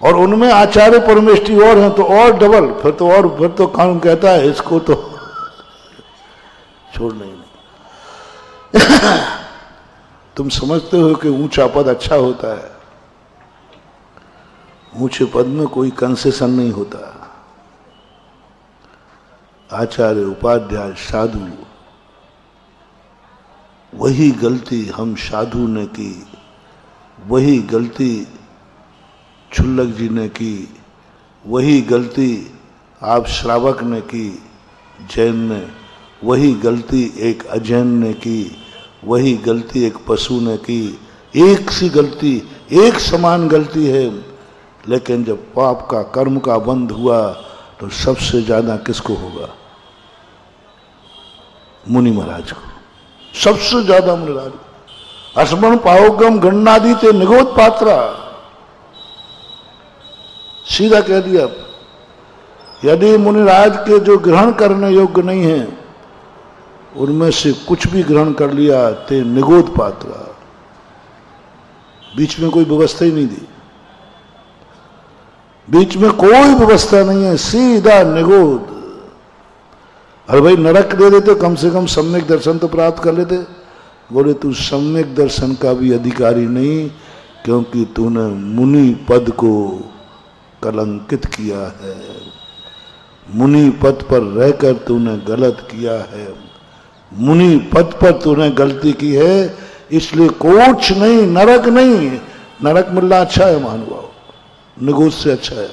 और उनमें आचार्य परमेष्ठी और हैं तो और डबल, फिर तो कानून कहता है इसको तो छोड़ना ही नहीं। तुम समझते हो कि ऊंचा पद अच्छा होता है, ऊंचे पद में कोई कंसेशन नहीं होता। आचार्य, उपाध्याय, साधु, वही गलती हम साधु ने की, वही गलती छुल्लक जी ने की, वही गलती आप श्रावक ने की जैन ने, वही गलती एक अजैन ने की, वही गलती एक पशु ने की। एक सी गलती, एक समान गलती है, लेकिन जब पाप का कर्म का बंध हुआ तो सबसे ज्यादा किसको होगा? मुनि महाराज को, सबसे ज्यादा मुनि महाराज। अस्मण पावगम गणनादि ते निगोद पात्रा, सीधा कह दिया। यदि मुनिराज के जो ग्रहण करने योग्य नहीं है उनमें से कुछ भी ग्रहण कर लिया ते निगोद पात्रा, बीच में कोई व्यवस्था ही नहीं दी, बीच में कोई व्यवस्था नहीं है, सीधा निगोद। अरे भाई नरक दे देते, कम से कम सम्यक दर्शन तो प्राप्त कर लेते। बोले तू सम्यक दर्शन का भी अधिकारी नहीं, क्योंकि तूने मुनि पद को कलंकित किया है, मुनि पद पर रहकर तूने गलत किया है, मुनि पद पर तूने गलती की है, इसलिए कुछ नहीं, नरक नहीं। नरक मिलना अच्छा है महानुभाव, निगोद से अच्छा है,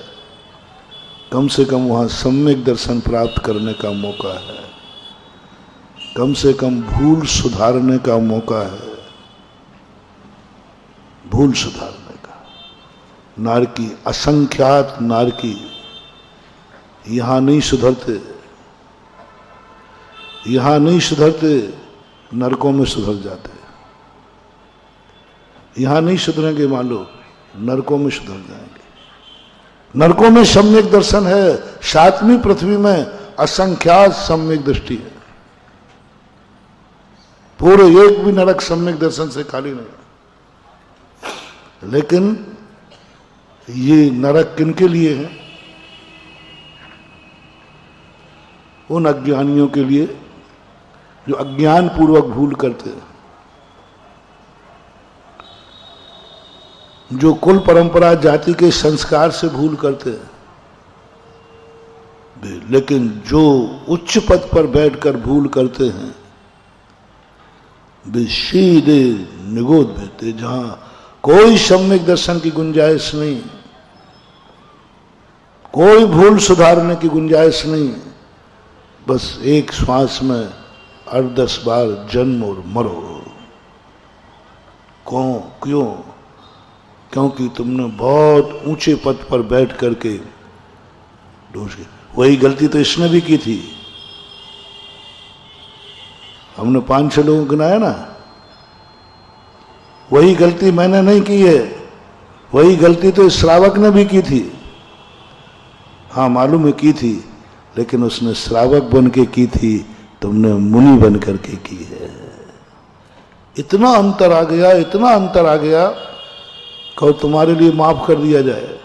कम से कम वहां सम्यक दर्शन प्राप्त करने का मौका है, कम से कम भूल सुधारने का मौका है, भूल सुधारने का। नारकी, असंख्यात नारकी यहां नहीं सुधरते, यहां नहीं सुधरते, नरकों में सुधर जाते। यहां नहीं सुधरेंगे, मान लो नरकों में सुधर जाएंगे। नरकों में सम्यक दर्शन है, 7वीं पृथ्वी में असंख्यात सम्यक दृष्टि है, पूरे एक भी नरक सम्यक दर्शन से खाली नहीं। लेकिन ये नरक किनके लिए है? उन अज्ञानियों के लिए जो अज्ञान पूर्वक भूल करते हैं, जो कुल परंपरा जाति के संस्कार से भूल करते हैं, लेकिन जो उच्च पद पर बैठकर भूल करते हैं वे सीधे निगोद भेते, जहां कोई सम्यक दर्शन की गुंजाइश नहीं, कोई भूल सुधारने की गुंजाइश नहीं, बस एक श्वास में 8-10 बार जन्म और मरो। क्यों? क्योंकि तुमने बहुत ऊंचे पद पर बैठ करके दोष किया। वही गलती तो इसने भी की थी। हमने 5-6 लोगों को गिनाया ना, वही गलती मैंने नहीं की है, वही गलती तो इस श्रावक ने भी की थी। हाँ मालूम है की थी, लेकिन उसने श्रावक बन के की थी, तुमने मुनि बन करके की है। इतना अंतर आ गया, इतना अंतर आ गया, कहो तुम्हारे लिए माफ कर दिया जाए।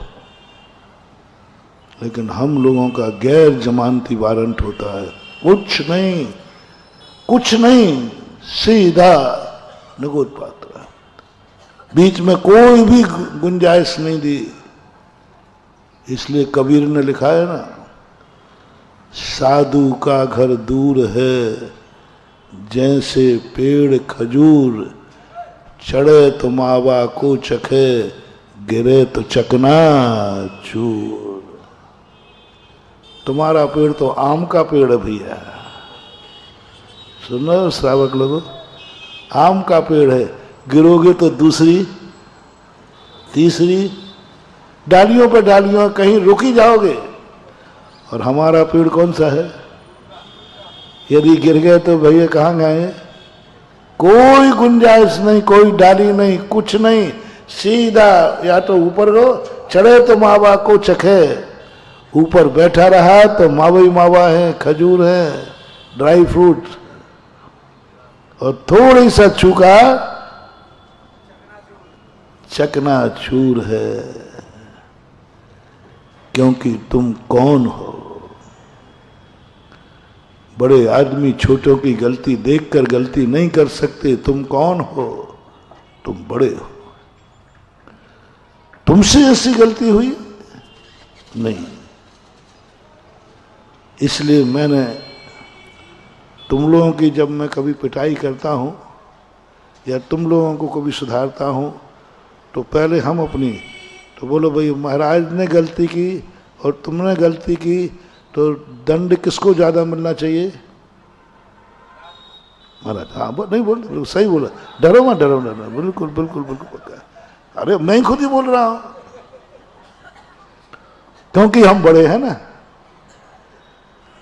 लेकिन हम लोगों का गैर जमानती वारंट होता है, कुछ नहीं, सीधा निगोद पात्र, बीच में कोई भी गुंजाइश नहीं दी। इसलिए कबीर ने लिखा है ना, साधु का घर दूर है जैसे पेड़ खजूर, चढ़े तो मावा को चखे, गिरे तो चकना चूर। तुम्हारा पेड़ तो आम का पेड़ है भैया, सुनो श्रावक लोगों, आम का पेड़ है, गिरोगे तो दूसरी तीसरी, डालियों पर डालियों, कहीं रुक ही जाओगे। और हमारा पेड़ कौन सा है? यदि गिर गए तो भैया कहाँ गए? कोई गुंजाइश नहीं, कोई डाली नहीं, कुछ नहीं, सीधा या तो ऊपर गो, चढ़े तो मावा को चखे, ऊपर बैठा रहा तो मावा ही मावा है, खजूर है, ड्राई फ्रूट, और थोड़ी सा चूका चकनाचूर है। क्योंकि तुम कौन हो? बड़े आदमी छोटों की गलती देखकर गलती नहीं कर सकते। तुम कौन हो? तुम बड़े हो। तुमसे ऐसी गलती हुई नहीं। इसलिए मैंने तुम लोगों की जब मैं कभी पिटाई करता हूं या तुम लोगों को कभी सुधारता हूं, तो पहले हम अपनी, तो बोलो भाई महाराज ने गलती की और तुमने गलती की, तो दंड किसको ज्यादा मिलना चाहिए? महाराज हाँ नहीं बोल, सही बोला, डरो मत, डरो डरो, बिल्कुल बिल्कुल बिल्कुल पक्का। अरे मैं ही खुद ही बोल रहा हूं, क्योंकि हम बड़े हैं ना,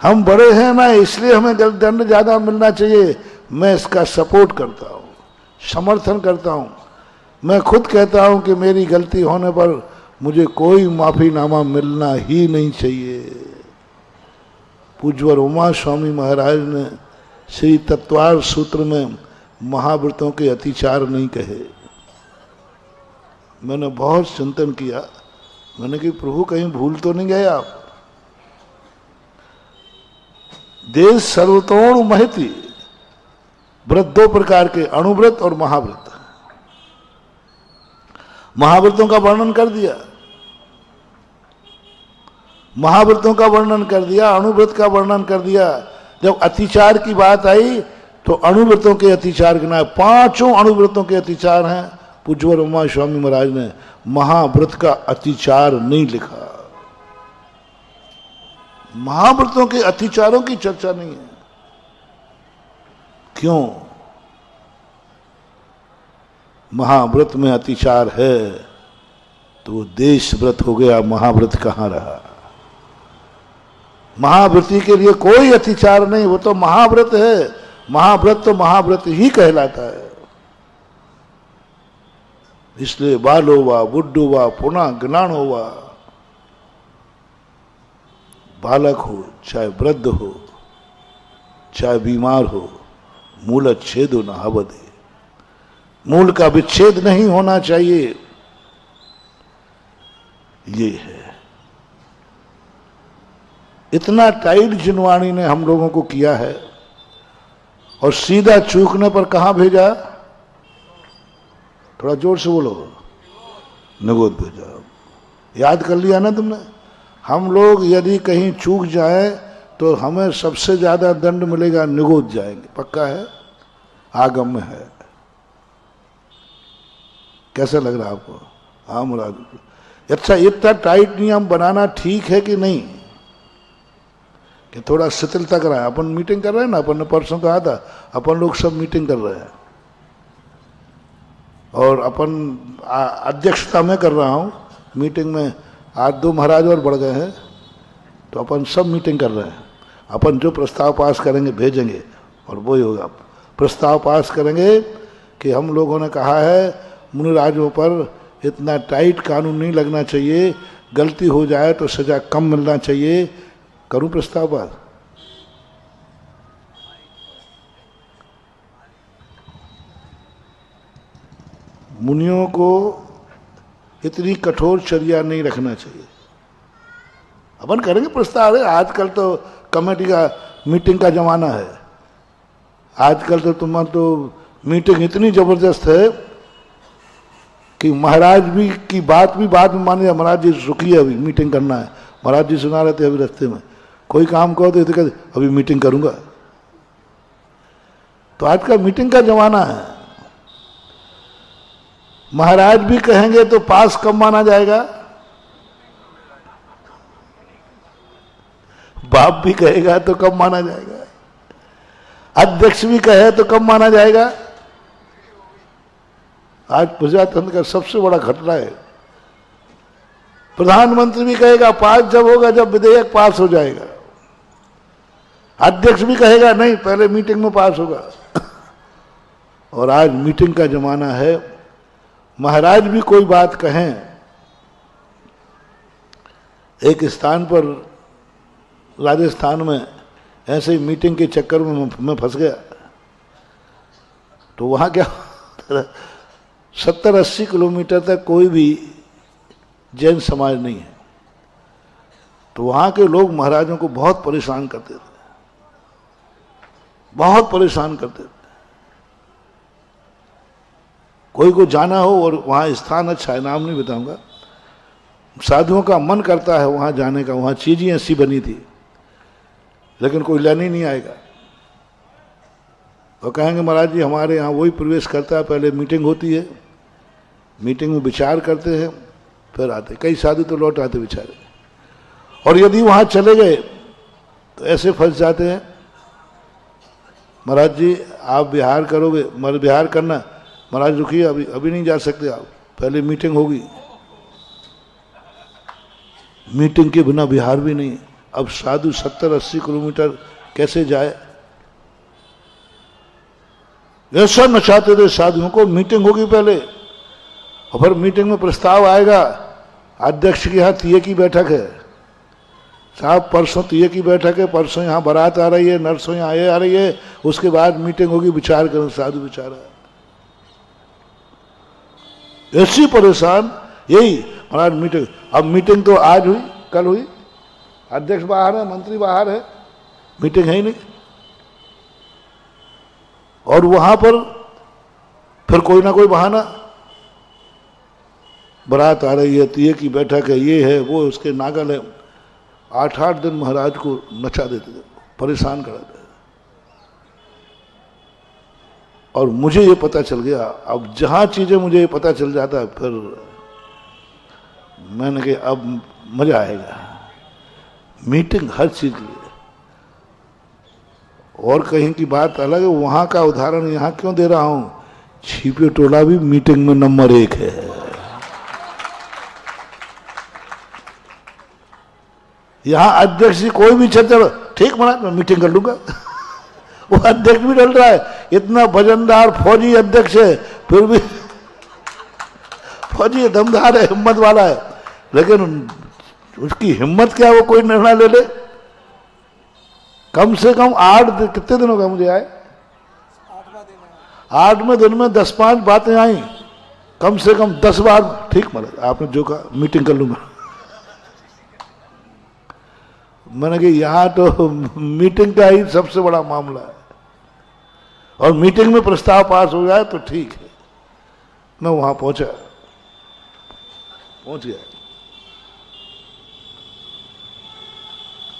हम बड़े हैं ना, इसलिए हमें दंड ज्यादा मिलना चाहिए। मैं इसका सपोर्ट करता हूं, समर्थन करता हूं। मैं खुद कहता हूं कि मेरी गलती होने पर मुझे कोई माफीनामा मिलना ही नहीं चाहिए। पूज्यवर उमा स्वामी महाराज ने श्री तत्वार सूत्र में महाव्रतों के अतिचार नहीं कहे। मैंने बहुत चिंतन किया, मैंने कि प्रभु कहीं भूल तो नहीं गए आप? देश सर्वतोण महति, व्रत 2 प्रकार के, अणुव्रत और महाव्रत। महाव्रतों का वर्णन कर दिया, महाव्रतों का वर्णन कर दिया, अणुव्रत का वर्णन कर दिया। जब अतिचार की बात आई तो अणुव्रतों के अतिचार गिनाए। 5 अणुव्रतों के अतिचार हैं। पूज्यवर उमा स्वामी महाराज ने महाव्रत का अतिचार नहीं लिखा। महाव्रतों के अतिचारों की चर्चा नहीं है। क्यों? महाव्रत में अतिचार है तो वो देश व्रत हो गया, महाव्रत कहां रहा? महाव्रती के लिए कोई अतिचार नहीं, वो तो महाव्रत है। महाव्रत तो महाव्रत ही कहलाता है। इसलिए बालो वा बुड्ढो वा पुनः ज्ञान हो वा, बालक हो चाहे वृद्ध हो चाहे बीमार हो, मूल अच्छेदो न हवदे, मूल का विच्छेद नहीं होना चाहिए। ये है। इतना टाइट जिनवाणी ने हम लोगों को किया है और सीधा चूकने पर कहां भेजा? थोड़ा जोर से बोलो। निगोद भेजा। याद कर लिया ना तुमने? हम लोग यदि कहीं चूक जाए तो हमें सबसे ज्यादा दंड मिलेगा, निगोद जाएंगे। पक्का है, आगम में है। कैसा लग रहा है आपको? हाँ मुराद। अच्छा, इतना टाइट नियम बनाना ठीक है कि नहीं, कि थोड़ा शिथिलता कराएं? अपन मीटिंग कर रहे हैं ना, अपन ने परसों कहा था, अपन लोग सब मीटिंग कर रहे हैं और अपन अध्यक्षता में कर रहा हूं मीटिंग में। आज 2 महाराज और बढ़ गए हैं, तो अपन सब मीटिंग कर रहे हैं। अपन जो प्रस्ताव पास करेंगे भेजेंगे और वो ही होगा। प्रस्ताव पास करेंगे कि हम लोगों ने कहा है मुनिराजों पर इतना टाइट कानून नहीं लगना चाहिए, गलती हो जाए तो सजा कम मिलना चाहिए। करूं प्रस्ताव पास? मुनियों को इतनी कठोर चर्या नहीं रखना चाहिए। अपन करेंगे प्रस्ताव है। आजकल तो कमेटी का मीटिंग का जमाना है। आजकल तो तुम तो मीटिंग इतनी जबरदस्त है कि महाराज भी की बात भी बाद में माने। महाराज जी रुकिए, अभी मीटिंग करना है। महाराज जी सुना रहे थे अभी रास्ते में, कोई काम कहो तो कहते अभी मीटिंग करूंगा। तो आज का मीटिंग का जमाना है। महाराज भी कहेंगे तो पास कम माना जाएगा, बाप भी कहेगा तो कम माना जाएगा, अध्यक्ष भी कहे तो कम माना जाएगा। आज प्रजातंत्र का सबसे बड़ा खतरा है। प्रधानमंत्री भी कहेगा पास जब होगा जब विधेयक पास हो जाएगा। अध्यक्ष भी कहेगा नहीं, पहले मीटिंग में पास होगा। और आज मीटिंग का जमाना है। महाराज भी कोई बात कहें। एक स्थान पर राजस्थान में ऐसे ही मीटिंग के चक्कर में मैं फंस गया। तो वहां क्या 70-80 किलोमीटर तक कोई भी जैन समाज नहीं है। तो वहां के लोग महाराजों को बहुत परेशान करते थे, बहुत परेशान करते थे। कोई को जाना हो और वहां स्थान अच्छा है, नाम नहीं बताऊंगा, साधुओं का मन करता है वहां जाने का। वहां चीजें ऐसी बनी थी, लेकिन कोई लेने नहीं आएगा। और कहेंगे महाराज जी हमारे यहाँ वही प्रवेश करता है, पहले मीटिंग होती है, मीटिंग में विचार करते हैं, फिर आते। कई साधु तो लौट आते बेचारे। और यदि वहां चले गए तो ऐसे फंस जाते हैं, महाराज जी आप बिहार करोगे, मतलब बिहार करना, महाराज रुकिए अभी नहीं जा सकते आप, पहले मीटिंग होगी। मीटिंग के बिना बिहार भी नहीं। अब साधु 70-80 किलोमीटर कैसे जाए? ऐसा नचाते थे साधुओं को। मीटिंग होगी पहले और फिर मीटिंग में प्रस्ताव आएगा, अध्यक्ष के यहाँ तीये की बैठक है, साहब परसों तीये की बैठक है, परसों यहाँ बारात आ रही है, नरसों यहाँ ये आ रही है, उसके बाद मीटिंग होगी, विचार करो। साधु बेचारा ऐसी परेशान। यही महाराज मीटिंग, अब मीटिंग तो आज हुई, कल हुई, अध्यक्ष बाहर है, मंत्री बाहर है, मीटिंग है ही नहीं। और वहां पर फिर कोई ना कोई बहाना, बारात आ रही है, तीये की बैठक है, ये है वो, उसके नागल है। 8-8 दिन महाराज को नचा देते थे, परेशान करा देते। और मुझे ये पता चल गया, अब जहां चीजें मुझे ये पता चल जाता है, फिर मैंने कहा अब मजा आएगा। मीटिंग हर चीज के लिए। और कहीं की बात अलग है, वहां का उदाहरण यहां क्यों दे रहा हूं? छिपे टोला भी मीटिंग में नंबर 1 है। यहां अध्यक्ष जी कोई भी चलो ठीक महाराज मैं मीटिंग कर लूंगा। वो अध्यक्ष भी डल रहा है, इतना वजनदार फौजी अध्यक्ष है, फिर भी फौजी दमदार है, हिम्मत वाला है, लेकिन उसकी हिम्मत क्या वो कोई निर्णय ले ले। कम से कम 8 कितने दिनों का मुझे आए, 8वें दिन में 10-5 बातें आई, कम से कम 10 बार ठीक महाराज आपने जो कहा मीटिंग कर लूंगा। मैंने कि यहाँ तो मीटिंग का ही सबसे बड़ा मामला है, और मीटिंग में प्रस्ताव पास हो जाए तो ठीक है। मैं वहां पहुंच गया,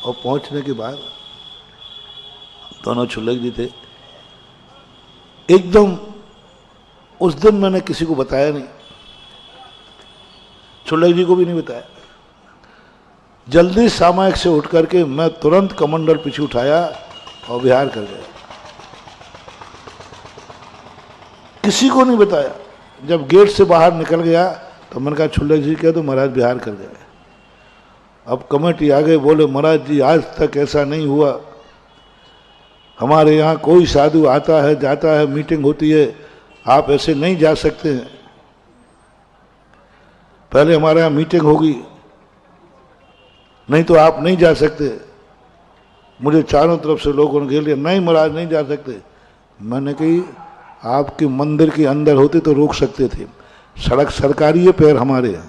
और पहुंचने के बाद दोनों छुल्लक जी थे। एकदम उस दिन मैंने किसी को बताया नहीं, छुल्लक जी को भी नहीं बताया। जल्दी सामायिक से उठ करके मैं तुरंत कमंडल पीछे उठाया और बिहार कर गया, किसी को नहीं बताया। जब गेट से बाहर निकल गया तो मैंने कहा छुल्लक जी कह तो महाराज बिहार कर गए। अब कमेटी आ गए, बोले महाराज जी आज तक ऐसा नहीं हुआ, हमारे यहाँ कोई साधु आता है जाता है, मीटिंग होती है, आप ऐसे नहीं जा सकते हैं। पहले हमारे यहाँ मीटिंग होगी, नहीं तो आप नहीं जा सकते। मुझे चारों तरफ से लोगों ने घेर लिया, नहीं महाराज नहीं जा सकते। मैंने कही आपके मंदिर के अंदर होते तो रोक सकते थे, सड़क सरकारी है, पैर हमारे हैं।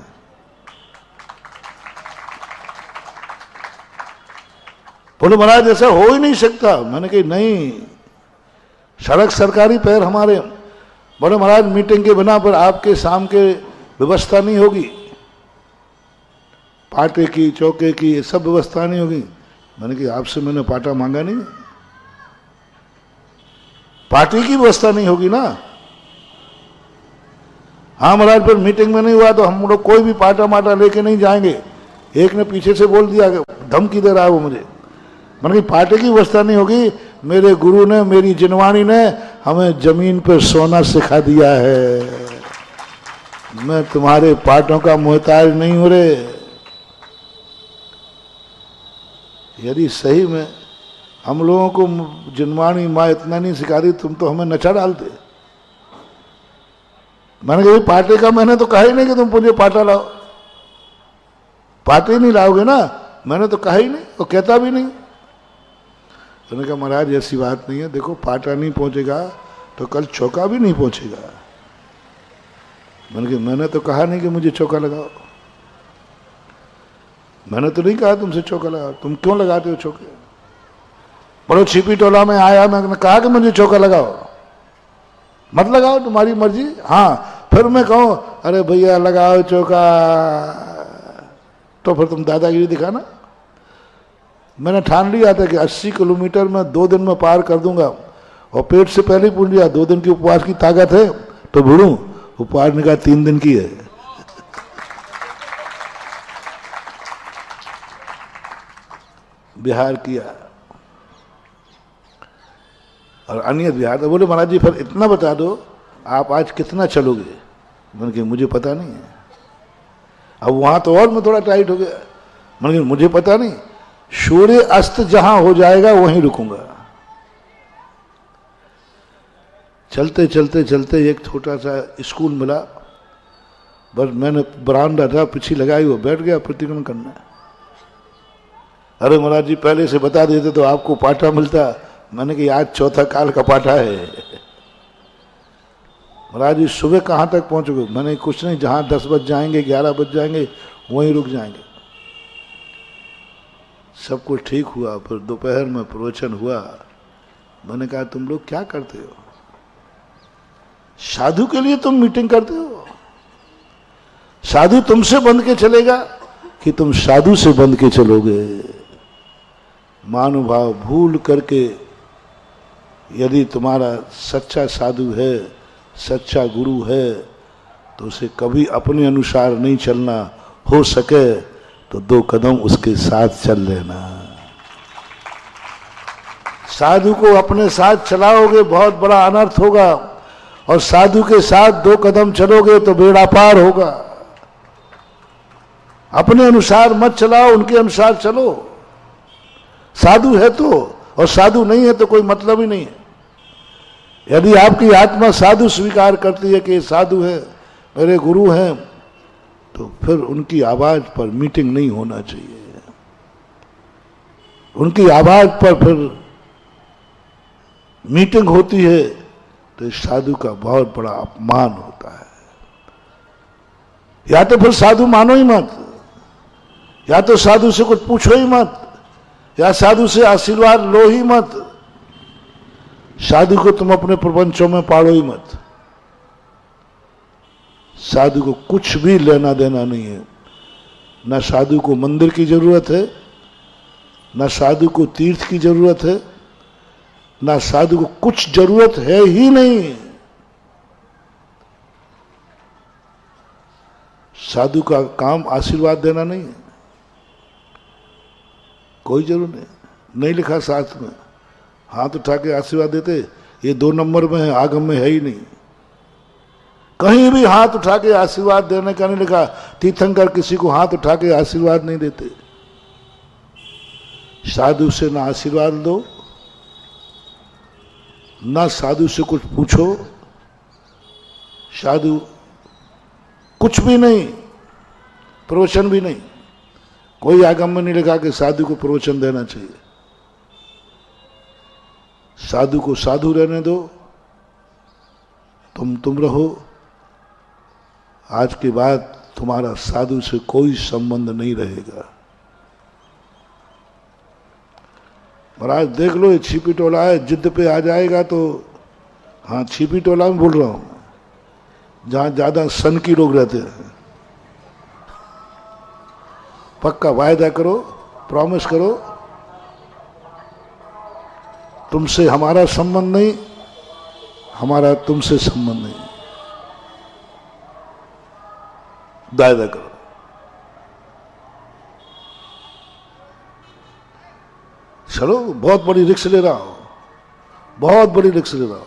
बोले महाराज ऐसा हो ही नहीं सकता। मैंने कही नहीं, सड़क सरकारी, पैर हमारे। बोले महाराज मीटिंग के बिना पर आपके शाम के व्यवस्था नहीं होगी, पाटे की चौके की ये सब व्यवस्था नहीं होगी। मैंने कहा आपसे मैंने पाटा मांगा नहीं, पार्टी की व्यवस्था नहीं होगी ना। हाँ महाराज पर मीटिंग में नहीं हुआ तो हम लोग कोई भी पाटा माटा लेके नहीं जाएंगे। एक ने पीछे से बोल दिया, धमकी दे रहा है वो मुझे। मैंने कहा पाटे की व्यवस्था नहीं होगी, मेरे गुरु ने, मेरी जिनवानी ने हमें जमीन पर सोना सिखा दिया है, मैं तुम्हारे पाटों का मोहताज नहीं हूं रे। यदि सही में हम लोगों को जिनवानी माँ इतना नहीं सिखा रही, तुम तो हमें नचा डालते। मैंने कहा पाटे का मैंने तो कहा ही नहीं कि तुम मुझे पाटा लाओ, पाटे नहीं लाओगे ना, मैंने तो कहा ही नहीं और कहता भी नहीं। मैंने कहा महाराज ऐसी बात नहीं है, देखो पाटा नहीं पहुंचेगा तो कल चौका भी नहीं पहुंचेगा। मैंने तो कहा नहीं कि मुझे चौका लगाओ, मैंने तो नहीं कहा तुमसे चौका लगाओ, तुम क्यों लगाते हो चौके? बड़ो छिपी टोला में आया, मैंने कहा कि मुझे चौका लगाओ, मत लगाओ तुम्हारी मर्जी। हाँ फिर मैं कहूं अरे भैया लगाओ चौका, तो फिर तुम दादागिरी दिखाना। मैंने ठान लिया था कि 80 किलोमीटर में 2 दिन में पार कर दूंगा, और पेट से पहले ही पूछ लिया 2 दिन की उपवास की ताकत है तो भिड़ू। उपवास ने कहा 3 दिन की है। बिहार किया और अनियत बिहार। तो बोले महाराज जी फिर इतना बता दो आप आज कितना चलोगे? मैंने कहा मुझे पता नहीं है। अब वहां तो और मैं थोड़ा टाइट हो गया। मैंने कहा मुझे पता नहीं, सूर्य अस्त जहां हो जाएगा वहीं रुकूंगा। चलते चलते चलते एक छोटा सा स्कूल मिला, बस मैंने बरामदा था पीछे लगाई, वो बैठ गया प्रतिक्रमण करना। अरे महाराज जी पहले से बता देते तो आपको पाटा मिलता। मैंने कहा आज चौथा काल का पाटा है। महाराज जी सुबह कहाँ तक पहुंचोगे? मैंने कुछ नहीं, जहां 10 बज जाएंगे 11 बज जाएंगे वहीं रुक जाएंगे। सब कुछ ठीक हुआ। फिर दोपहर में प्रवचन हुआ। मैंने कहा तुम लोग क्या करते हो? साधु के लिए तुम मीटिंग करते हो? साधु तुमसे बंध के चलेगा कि तुम साधु से बंध के चलोगे? मानुभाव भूल करके यदि तुम्हारा सच्चा साधु है, सच्चा गुरु है, तो उसे कभी अपने अनुसार नहीं चलना। हो सके तो 2 कदम उसके साथ चल लेना। साधु को अपने साथ चलाओगे बहुत बड़ा अनर्थ होगा, और साधु के साथ 2 कदम चलोगे तो बेड़ा पार होगा। अपने अनुसार मत चलाओ, उनके अनुसार चलो। साधु है तो, और साधु नहीं है तो कोई मतलब ही नहीं है। यदि आपकी आत्मा साधु स्वीकार करती है कि साधु है, मेरे गुरु हैं, तो फिर उनकी आवाज पर मीटिंग नहीं होना चाहिए। उनकी आवाज पर फिर मीटिंग होती है तो इस साधु का बहुत बड़ा अपमान होता है। या तो फिर साधु मानो ही मत, या तो साधु से कुछ पूछो ही मत, या साधु से आशीर्वाद लो ही मत। साधु को तुम अपने प्रपंचों में पाड़ो ही मत। साधु को कुछ भी लेना देना नहीं है। ना साधु को मंदिर की जरूरत है, ना साधु को तीर्थ की जरूरत है, ना साधु को कुछ जरूरत है ही नहीं। साधु का काम आशीर्वाद देना नहीं है, कोई जरूरत नहीं। नहीं लिखा शास्त्र में, हाथ उठा के आशीर्वाद देते, ये 2 नंबर में है, आगम में है ही नहीं। कहीं भी हाथ उठा के आशीर्वाद देने का नहीं लिखा। तीर्थंकर किसी को हाथ उठा के आशीर्वाद नहीं देते। साधु से ना आशीर्वाद दो, ना साधु से कुछ पूछो। साधु कुछ भी नहीं, प्रवचन भी नहीं। कोई आगम में नहीं लिखा कि साधु को प्रवचन देना चाहिए। साधु को साधु रहने दो, तुम रहो। आज के बाद तुम्हारा साधु से कोई संबंध नहीं रहेगा। महाराज देख लो, ये छिपी टोला है, जिद पे आ जाएगा तो, हाँ छिपी टोला में बोल रहा हूं, जहां ज्यादा सन की लोग रहते हैं। पक्का वायदा करो, प्रॉमिस करो, तुमसे हमारा संबंध नहीं, हमारा तुमसे संबंध नहीं। वायदा करो। चलो, बहुत बड़ी रिस्क ले रहा हूं, बहुत बड़ी रिस्क ले रहा हूं।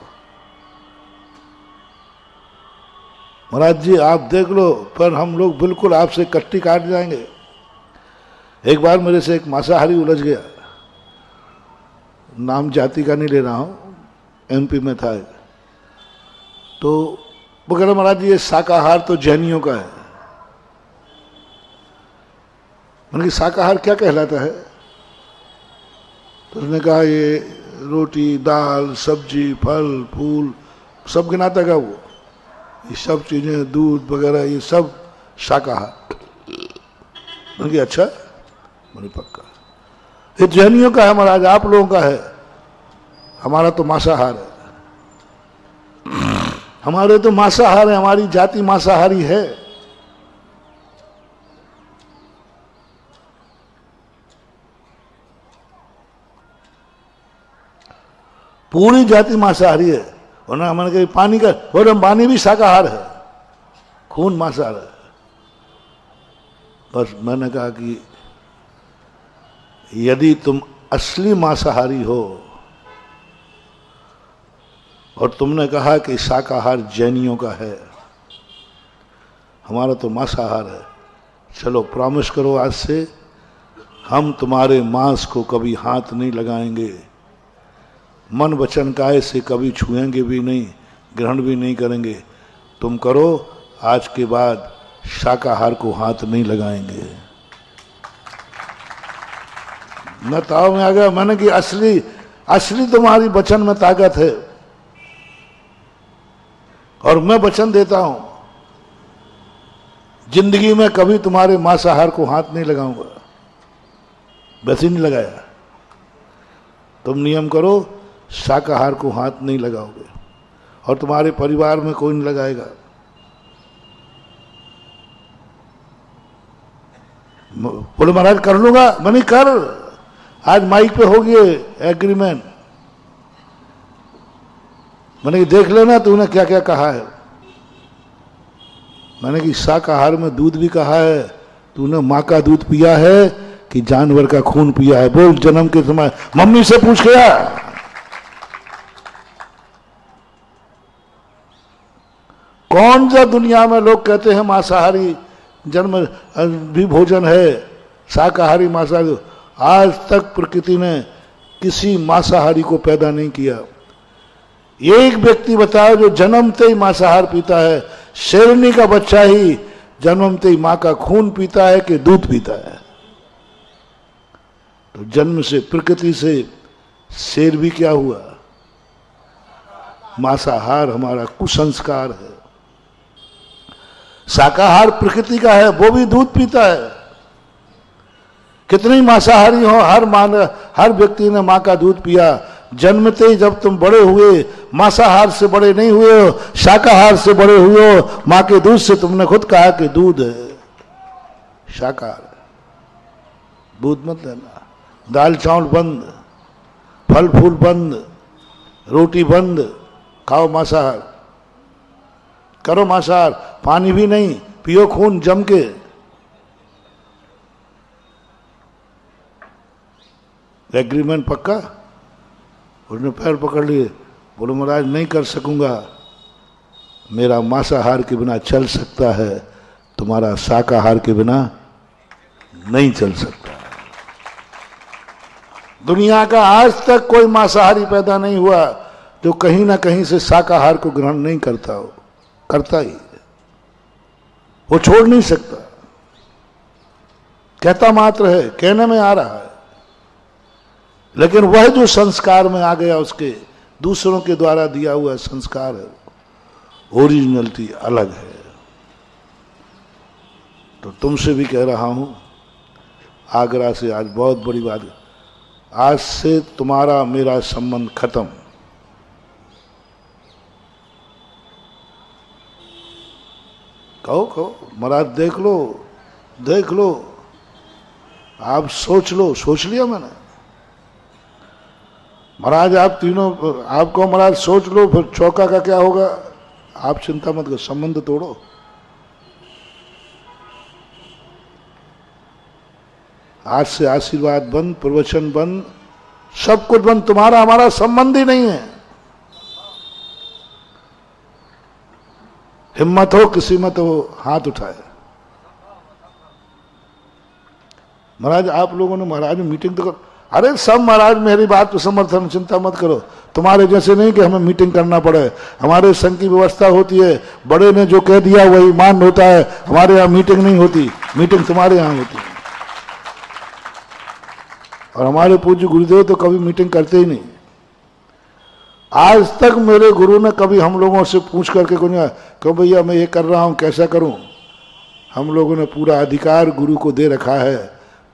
महाराज जी आप देख लो, पर हम लोग बिल्कुल आपसे कट्टी काट जाएंगे। एक बार मेरे से एक मांसाहारी उलझ गया, नाम जाति का नहीं ले रहा हूं, एमपी में था। तो वो कह रहा महाराज जी ये शाकाहार तो जैनियों का है। मैंने कहा शाकाहार क्या कहलाता है? तो उसने कहा ये रोटी, दाल, सब्जी, फल, फूल सब गिनाता का वो, ये सब चीजें, दूध वगैरह, ये सब शाकाहार। मैंने कहा अच्छा, मैंने पक्का। ये जैनियों का है महाराज, आप लोगों का है, हमारा तो मांसाहार है। हमारे तो मांसाहार है, हमारी जाति मांसाहारी है। पूरी जाति मांसाहारी है। और ना मैंने कहा पानी का, और पानी भी शाकाहार है, खून मांसाहार है। बस मैंने कहा कि यदि तुम असली मांसाहारी हो और तुमने कहा कि शाकाहार जैनियों का है, हमारा तो मांसाहार है, चलो प्रॉमिस करो आज से हम तुम्हारे मांस को कभी हाथ नहीं लगाएंगे, मन वचन काय से कभी छुएंगे भी नहीं, ग्रहण भी नहीं करेंगे। तुम करो, आज के बाद शाकाहार को हाथ नहीं लगाएंगे। मैं ताव में आ गया। मैंने कि असली तुम्हारी वचन में ताकत है, और मैं वचन देता हूं जिंदगी में कभी तुम्हारे मांसाहार को हाथ नहीं लगाऊंगा। वैसे नहीं लगाया। तुम नियम करो, शाकाहार को हाथ नहीं लगाओगे, और तुम्हारे परिवार में कोई नहीं लगाएगा। बोले महाराज कर लूंगा। मैंने कर, आज माइक पे हो गए एग्रीमेंट। मैंने कि देख लेना तूने क्या क्या कहा है। मैंने कि शाकाहार में दूध भी कहा है, तूने माँ का दूध पिया है कि जानवर का खून पिया है? बोल, जन्म के समय मम्मी से पूछ गया। कौन सा दुनिया में लोग कहते हैं मांसाहारी जन्म भी भोजन है, शाकाहारी मांसाहारी? आज तक प्रकृति ने किसी मांसाहारी को पैदा नहीं किया। एक व्यक्ति बताओ जो जन्मते ही मांसाहार पीता है। शेरनी का बच्चा ही जन्मते ही मां का खून पीता है कि दूध पीता है? तो जन्म से, प्रकृति से शेर भी क्या हुआ? मांसाहार हमारा कुसंस्कार है। शाकाहार प्रकृति का है, वो भी दूध पीता है। कितने ही मांसाहारी हो, हर व्यक्ति ने मां का दूध पिया। जन्मते ही जब तुम बड़े हुए मांसाहार से बड़े नहीं हुए हो, शाकाहार से बड़े हुए हो। मां के दूध से तुमने खुद कहा कि दूध है, शाकाहार, दूध मत लेना। दाल चावल बंद, फल फूल बंद, रोटी बंद, खाओ मांसाहार, करो मांसाहार। पानी भी नहीं, पियो खून जम के। एग्रीमेंट पक्का? उसने पैर पकड़ लिए, बोले महाराज नहीं कर सकूंगा, मेरा मांसाहार के बिना चल सकता है, तुम्हारा शाकाहार के बिना नहीं चल सकता। दुनिया का आज तक कोई मांसाहारी पैदा नहीं हुआ जो कहीं ना कहीं से शाकाहार को ग्रहण नहीं करता हो, करता ही है। वो छोड़ नहीं सकता, कहता मात्र है, कहने में आ रहा है, लेकिन वह जो संस्कार में आ गया, उसके दूसरों के द्वारा दिया हुआ संस्कार है, ओरिजिनलिटी अलग है। तो तुमसे भी कह रहा हूं, आगरा से आज बहुत बड़ी बात है, आज से तुम्हारा मेरा संबंध खत्म। कहो महाराज देख लो, देख लो, आप सोच लो। सोच लिया मैंने महाराज, आप तीनों, आपको महाराज सोच लो, फिर चौका का क्या होगा, आप चिंता मत करो, संबंध तोड़ो। आज से आशीर्वाद बंद, प्रवचन बंद, सब कुछ बंद, तुम्हारा हमारा संबंध ही नहीं है। हिम्मत हो, किसी मत हो, हाथ उठाए। महाराज आप लोगों ने महाराज मीटिंग तो कर, अरे सब महाराज मेरी बात पर समर्थन, चिंता मत करो। तुम्हारे जैसे नहीं कि हमें मीटिंग करना पड़े, हमारे संघ की व्यवस्था होती है, बड़े ने जो कह दिया वही मान होता है। हमारे यहाँ मीटिंग नहीं होती, मीटिंग तुम्हारे यहाँ होती है। और हमारे पूज्य गुरुदेव तो कभी मीटिंग करते ही नहीं। आज तक मेरे गुरु ने कभी हम लोगों से पूछ करके क्यों भैया मैं ये कर रहा हूं, कैसा करूं। हम लोगों ने पूरा अधिकार गुरु को दे रखा है,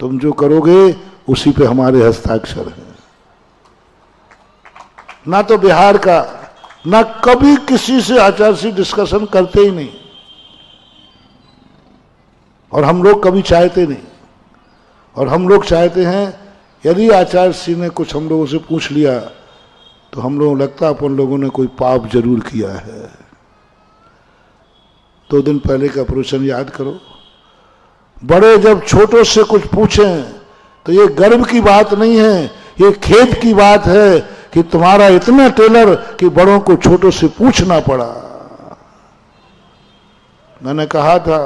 तुम जो करोगे उसी पे हमारे हस्ताक्षर है। ना तो बिहार का, ना कभी किसी से आचार्य डिस्कशन करते ही नहीं, और हम लोग कभी चाहते नहीं। और हम लोग चाहते हैं यदि आचार्य सिंह ने कुछ हम लोगों से पूछ लिया तो हम लोगों को लगता अपन लोगों ने कोई पाप जरूर किया है। 2 दिन पहले का प्रवचन याद करो, बड़े जब छोटों से कुछ पूछें तो ये गर्व की बात नहीं है, ये खेद की बात है कि तुम्हारा इतना टेलर कि बड़ों को छोटों से पूछना पड़ा। मैंने कहा था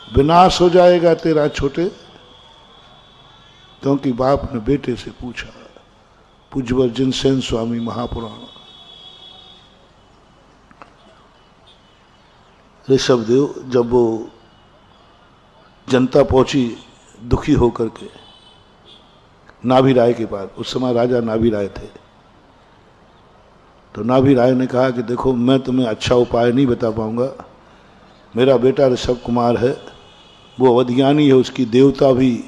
विनाश हो जाएगा तेरा छोटे, क्योंकि बाप ने बेटे से पूछा। पूज्यवर जिनसेन स्वामी महापुराण। ऋषभदेव जब वो जनता पहुंची दुखी होकर के नाभि राय के पास, उस समय राजा नाभि राय थे, तो नाभि राय ने कहा कि देखो मैं तुम्हें अच्छा उपाय नहीं बता पाऊंगा, मेरा बेटा ऋषभ कुमार है, वो अवधिज्ञानी है, उसकी देवता भी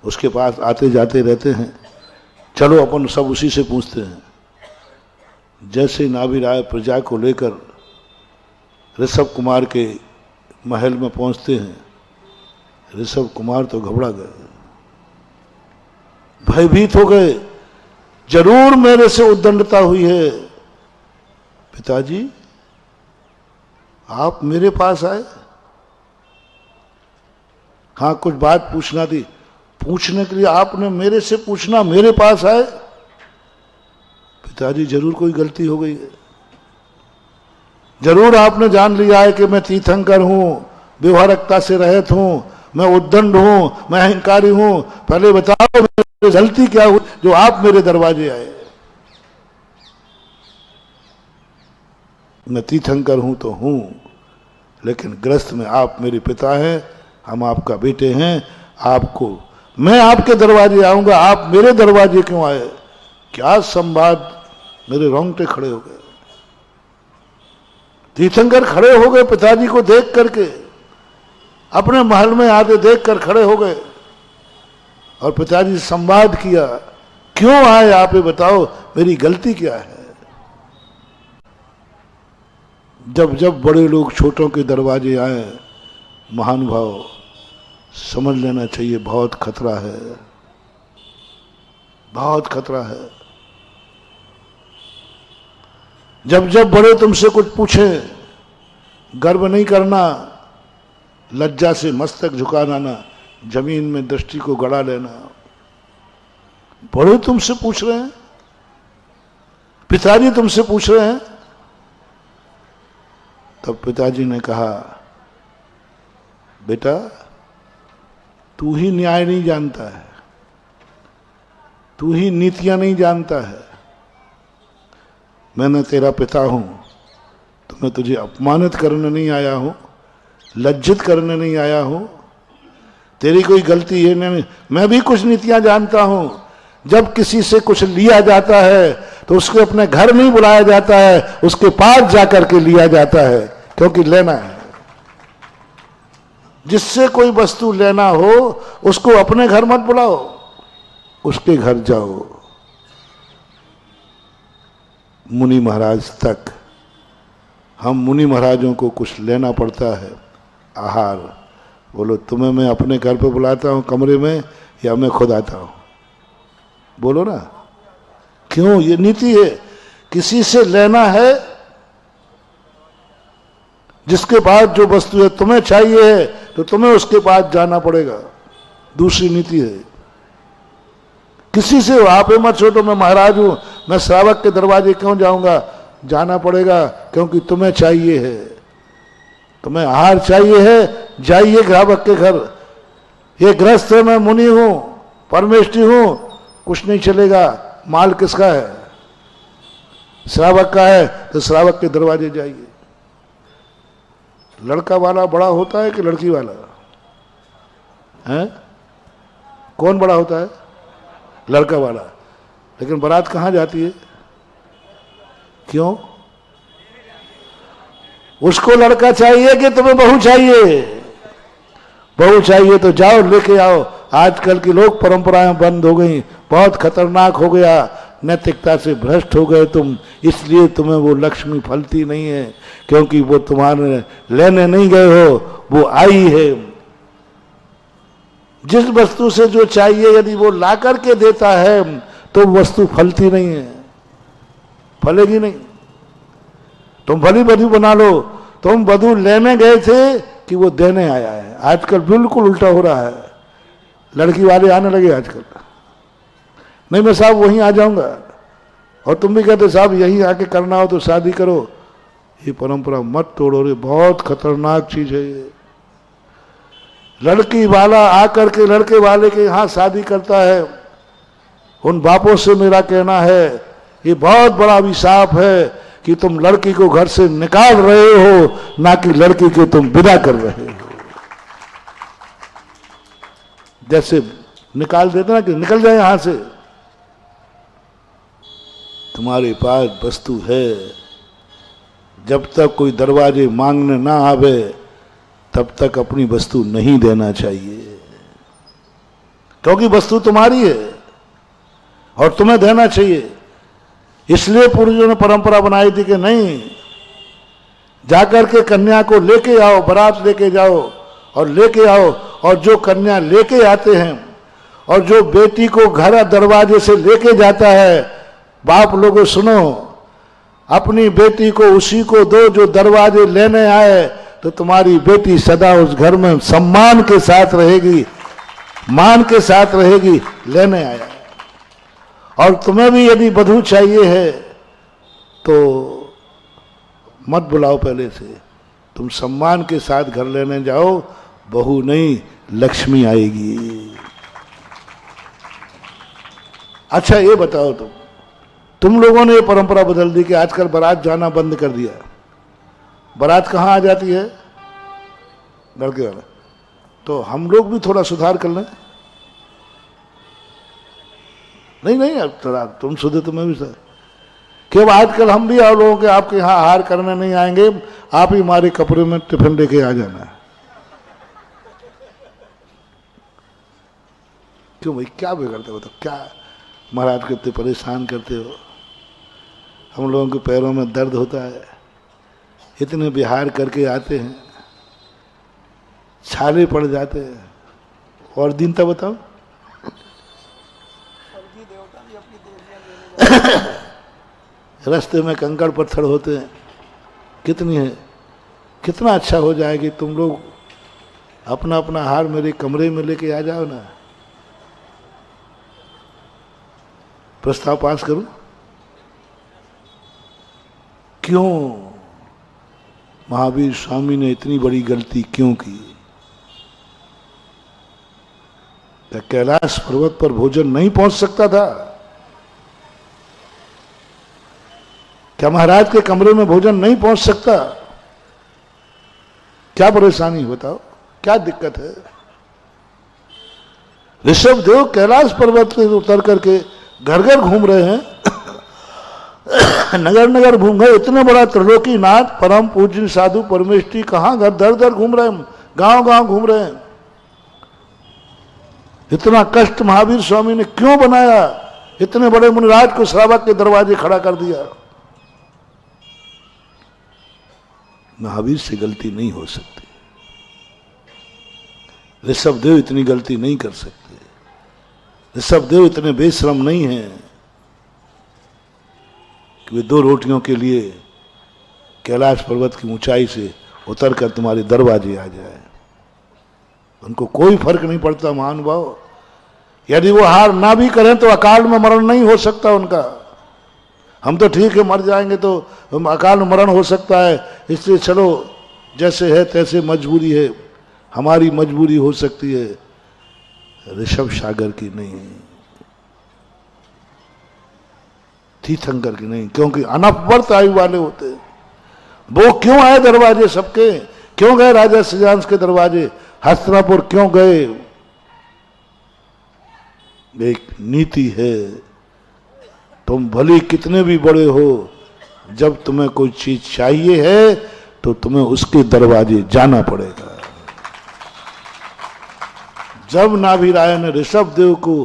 उसके पास आते जाते रहते हैं, चलो अपन सब उसी से पूछते हैं। जैसे नाभि राय प्रजा को लेकर ऋषभ कुमार के महल में पहुंचते हैं, ऋषभ कुमार तो घबरा गए, भयभीत हो गए, जरूर मेरे से उद्दंडता हुई है। पिताजी आप मेरे पास आए? हाँ कुछ बात पूछना थी। पूछने के लिए आपने मेरे से पूछना, मेरे पास आए? पिताजी जरूर कोई गलती हो गई है, जरूर आपने जान लिया है कि मैं तीर्थंकर हूं, व्यवहारकता से रहित हूं, मैं उद्दंड हूं, मैं अहंकारी हूं। पहले बताओ मेरी गलती क्या हुई जो आप मेरे दरवाजे आए? मैं तीर्थंकर हूं तो हूं, लेकिन ग्रस्त में आप मेरे पिता हैं, हम आपका बेटे हैं। आपको मैं आपके दरवाजे आऊंगा, आप मेरे दरवाजे क्यों आए? क्या संवाद, मेरे रोंगटे खड़े हो गए। तीर्थंकर खड़े हो गए पिताजी को देख करके, अपने महल में आते देख कर खड़े हो गए। और पिताजी से संवाद किया, क्यों आए आप ये बताओ, मेरी गलती क्या है। जब जब बड़े लोग छोटों के दरवाजे आए, महानुभाव समझ लेना चाहिए बहुत खतरा है, बहुत खतरा है। जब जब बड़े तुमसे कुछ पूछें, गर्व नहीं करना, लज्जा से मस्तक झुकाना ना, जमीन में दृष्टि को गड़ा लेना। बड़े तुमसे पूछ रहे हैं, पिताजी तुमसे पूछ रहे हैं। तब पिताजी ने कहा, बेटा तू ही न्याय नहीं जानता है, तू ही नीतियां नहीं जानता है। मैंने तेरा पिता हूं, तो मैं तुझे अपमानित करने नहीं आया हूं, लज्जित करने नहीं आया हूं। तेरी कोई गलती है नहीं, मैं भी कुछ नीतियां जानता हूं। जब किसी से कुछ लिया जाता है तो उसको अपने घर नहीं बुलाया जाता है, उसके पास जाकर के लिया जाता है, क्योंकि लेना है। जिससे कोई वस्तु लेना हो उसको अपने घर मत बुलाओ, उसके घर जाओ। मुनि महाराज तक, हम मुनि महाराजों को कुछ लेना पड़ता है, आहार, बोलो तुम्हें मैं अपने घर पे बुलाता हूं कमरे में, या मैं खुद आता हूं, बोलो ना। क्यों? ये नीति है। किसी से लेना है, जिसके पास जो वस्तु है तुम्हें चाहिए है तो तुम्हें उसके पास जाना पड़ेगा, दूसरी नीति है। किसी से आप मत छोड़ो, मैं महाराज हूं, मैं श्रावक के दरवाजे क्यों जाऊंगा, जाना पड़ेगा, क्योंकि तुम्हें चाहिए है, तुम्हें आहार चाहिए है, जाइए ग्राहक के घर। ये गृहस्थ है, मैं मुनि हूं, परमेष्ठी हूं, कुछ नहीं चलेगा। माल किसका है? श्रावक का है, तो श्रावक के दरवाजे जाइए। लड़का वाला बड़ा होता है कि लड़की वाला है? कौन बड़ा होता है? लड़का वाला। लेकिन बारात कहां जाती है? क्यों? उसको लड़का चाहिए कि तुम्हें बहू चाहिए? बहू चाहिए तो जाओ लेके आओ। आजकल की लोग परंपराएं बंद हो गई, बहुत खतरनाक हो गया, नैतिकता से भ्रष्ट हो गए तुम, इसलिए तुम्हें वो लक्ष्मी फलती नहीं है, क्योंकि वो तुम्हारे लेने नहीं गए हो, वो आई है। जिस वस्तु से जो चाहिए यदि वो ला करके देता है तो वस्तु फलती नहीं है, फलेगी नहीं। तुम भली वधू बना लो, तुम वधू लेने गए थे कि वो देने आया है। आजकल बिल्कुल उल्टा हो रहा है, लड़की वाले आने लगे आजकल। नहीं मैं साहब वहीं आ जाऊंगा, और तुम भी कहते साहब यहीं आके करना हो तो शादी करो। ये परंपरा मत तोड़ो रे, बहुत खतरनाक चीज है ये। लड़की वाला आकर के लड़के वाले के यहां शादी करता है, उन बापों से मेरा कहना है ये बहुत बड़ा अभिशाप है कि तुम लड़की को घर से निकाल रहे हो, ना कि लड़की को तुम विदा कर रहे हो। जैसे निकाल देते ना कि निकल जाए यहां से। तुम्हारे पास वस्तु है, जब तक कोई दरवाजे मांगने ना आवे तब तक अपनी वस्तु नहीं देना चाहिए, क्योंकि वस्तु तुम्हारी है और तुम्हें देना चाहिए। इसलिए पूर्वजों ने परंपरा बनाई थी कि नहीं, जाकर के कन्या को लेके आओ, बारात लेके जाओ और लेके आओ, और जो कन्या लेके आते हैं और जो बेटी को घर दरवाजे से लेके जाता है, बाप लोगों सुनो, अपनी बेटी को उसी को दो जो दरवाजे लेने आए, तो तुम्हारी बेटी सदा उस घर में सम्मान के साथ रहेगी, मान के साथ रहेगी, लेने आया। और तुम्हें भी यदि वधू चाहिए है तो मत बुलाओ पहले से, तुम सम्मान के साथ घर लेने जाओ, बहू नहीं लक्ष्मी आएगी। अच्छा ये बताओ, तुम लोगों ने ये परंपरा बदल दी कि आजकल बारात जाना बंद कर दिया। बारात कहाँ आ जाती है? लड़के वाला। तो हम लोग भी थोड़ा सुधार कर लें। नहीं अब थोड़ा तुम सुधे तो मैं भी सुधर, कि अब आजकल हम भी आप लोगों के आपके यहाँ आहार करने नहीं आएंगे, आप ही हमारे कपड़े में टिफिन लेके आ जाना है। क्यों भाई, क्या बिगड़ते हो? तो क्या महाराज को इतने परेशान करते हो? हम लोगों के पैरों में दर्द होता है, इतने विहार करके आते हैं, छाले पड़ जाते हैं, और दीनता बताओ। रास्ते में कंकड़ पत्थर होते हैं, कितनी है, कितना अच्छा हो जाए कि तुम लोग अपना अपना हार मेरे कमरे में लेके आ जाओ ना। प्रस्ताव पास करूं? क्यों महावीर स्वामी ने इतनी बड़ी गलती क्यों की? क्या कैलाश पर्वत पर भोजन नहीं पहुंच सकता था? क्या महाराज के कमरे में भोजन नहीं पहुंच सकता? क्या परेशानी बताओ, क्या दिक्कत है? ऋषभ देव कैलाश पर्वत से उतर करके घर घर घूम रहे हैं, नगर नगर घूम गए। इतने बड़ा त्रिलोकी नाथ परम पूज्य साधु परमेष्ठी कहां घर दर दर घूम रहे हैं, गांव गांव घूम रहे हैं। इतना कष्ट महावीर स्वामी ने क्यों बनाया? इतने बड़े मुनिराज को श्रावक के दरवाजे खड़ा कर दिया। महावीर से गलती नहीं हो सकती, ऋषभ देव इतनी गलती नहीं कर सकते, ऋषभ देव इतने बेशरम नहीं हैं कि वे 2 रोटियों के लिए कैलाश पर्वत की ऊंचाई से उतर कर तुम्हारे दरवाजे आ जाए। उनको कोई फर्क नहीं पड़ता महानुभाव। यदि वो हार ना भी करें तो अकाल में मरण नहीं हो सकता उनका। हम तो ठीक है, मर जाएंगे तो अकाल में मरण हो सकता है, इसलिए चलो जैसे है तैसे मजबूरी है, हमारी मजबूरी हो सकती है, ऋषभ सागर की नहीं, तीर्थंकर की नहीं, क्योंकि अनपवर्त आयु वाले होते हैं। वो क्यों आए दरवाजे सबके? क्यों गए राजा सिजांश के दरवाजे? हस्तिनापुर क्यों गए? एक नीति है, तुम भले कितने भी बड़े हो, जब तुम्हें कोई चीज चाहिए है तो तुम्हें उसके दरवाजे जाना पड़ेगा। जब नाभि राय ने ऋषभ देव को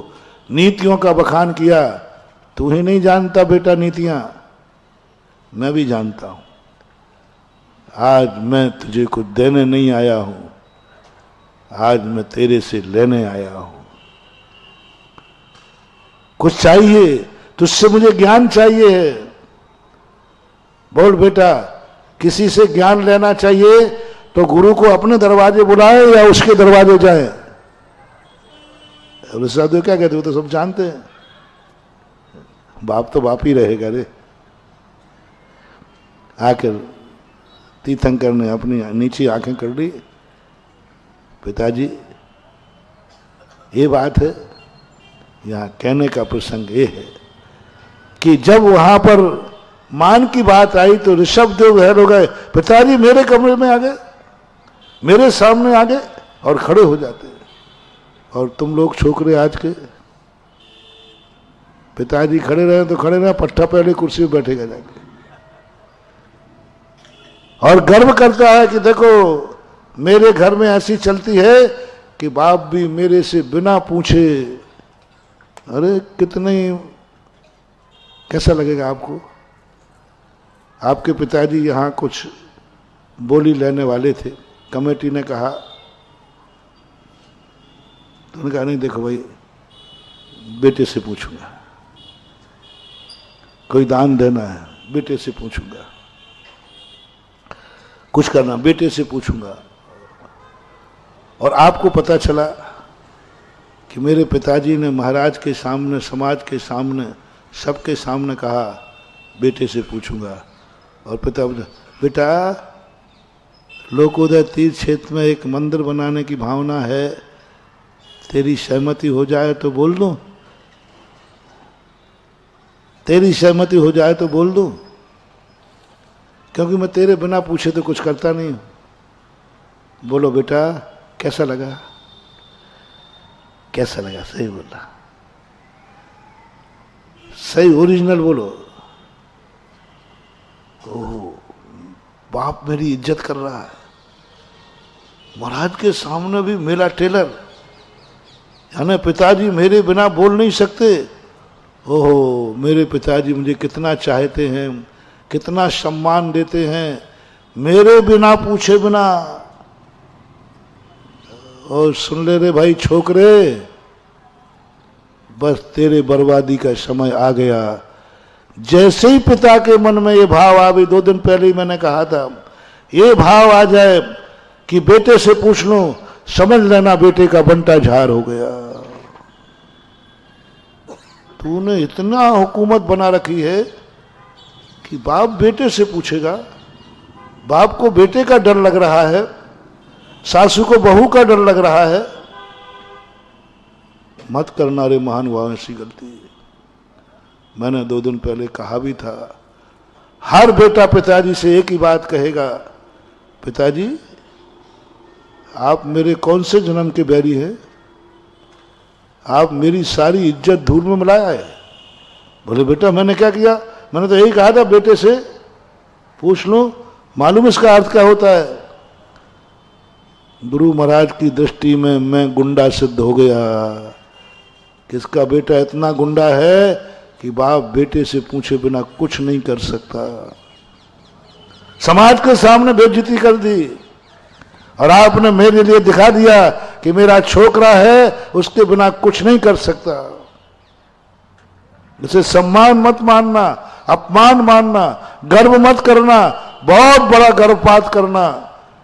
नीतियों का बखान किया, तू ही नहीं जानता बेटा नीतियां, मैं भी जानता हूं। आज मैं तुझे कुछ देने नहीं आया हूं, आज मैं तेरे से लेने आया हूं। कुछ चाहिए तुझसे, मुझे ज्ञान चाहिए है। बोल बेटा, किसी से ज्ञान लेना चाहिए तो गुरु को अपने दरवाजे बुलाए या उसके दरवाजे जाए? ऋषभ देव क्या कहते हो तो सब जानते हैं, बाप तो बाप ही रहेगा रे। आकर तीर्थंकर ने अपनी नीची आंखें कर ली। पिताजी ये बात है, यहां कहने का प्रसंग ये है कि जब वहां पर मान की बात आई तो ऋषभ देव हैरान हो गए। पिताजी मेरे कमरे में आ गए, मेरे सामने आ गए और खड़े हो जाते। और तुम लोग छोकरे आज के, पिताजी खड़े रहे तो खड़े रहे, पट्टा पहले कुर्सी पे बैठेगा जाके, और गर्व करता है कि देखो मेरे घर में ऐसी चलती है कि बाप भी मेरे से बिना पूछे। अरे कितने, कैसा लगेगा आपको? आपके पिताजी यहाँ कुछ बोली लेने वाले थे, कमेटी ने कहा, तो उन्होंने कहा नहीं देखो भाई, बेटे से पूछूंगा, कोई दान देना है बेटे से पूछूंगा, कुछ करना बेटे से पूछूंगा। और आपको पता चला कि मेरे पिताजी ने महाराज के सामने, समाज के सामने, सबके सामने कहा बेटे से पूछूंगा। और पिता बेटा, लोकोदय तीर्थ क्षेत्र में एक मंदिर बनाने की भावना है, तेरी सहमति हो जाए तो बोल दूं, तेरी सहमति हो जाए तो बोल दूं, क्योंकि मैं तेरे बिना पूछे तो कुछ करता नहीं हूं। बोलो बेटा कैसा लगा? कैसा लगा? सही बोला, सही ओरिजिनल बोलो। ओह, बाप मेरी इज्जत कर रहा है, महाराज के सामने भी मेरा टेलर, यानी पिताजी मेरे बिना बोल नहीं सकते। ओहो, मेरे पिताजी मुझे कितना चाहते हैं, कितना सम्मान देते हैं, मेरे बिना पूछे बिना। और सुन ले रे भाई छोकरे, बस तेरे बर्बादी का समय आ गया। जैसे ही पिता के मन में ये भाव आ गई, 2 दिन पहले ही मैंने कहा था, ये भाव आ जाए कि बेटे से पूछ लो, समझ लेना बेटे का बंटा झार हो गया। तूने इतना हुकूमत बना रखी है कि बाप बेटे से पूछेगा। बाप को बेटे का डर लग रहा है, सासू को बहू का डर लग रहा है। मत करना रे महानुभाव ऐसी गलती। मैंने 2 दिन पहले कहा भी था, हर बेटा पिताजी से एक ही बात कहेगा, पिताजी आप मेरे कौन से जन्म के बैरी हैं? आप मेरी सारी इज्जत धूल में मिलाया है। बोले बेटा मैंने क्या किया? मैंने तो यही कहा था बेटे से पूछ लो, मालूम इसका अर्थ क्या होता है? गुरु महाराज की दृष्टि में मैं गुंडा सिद्ध हो गया। किसका बेटा इतना गुंडा है कि बाप बेटे से पूछे बिना कुछ नहीं कर सकता। समाज के सामने बेइज्जती कर दी और आपने मेरे लिए दिखा दिया कि मेरा छोकरा है, उसके बिना कुछ नहीं कर सकता। इसे सम्मान मत मानना, अपमान मानना, गर्व मत करना, बहुत बड़ा गर्भपात करना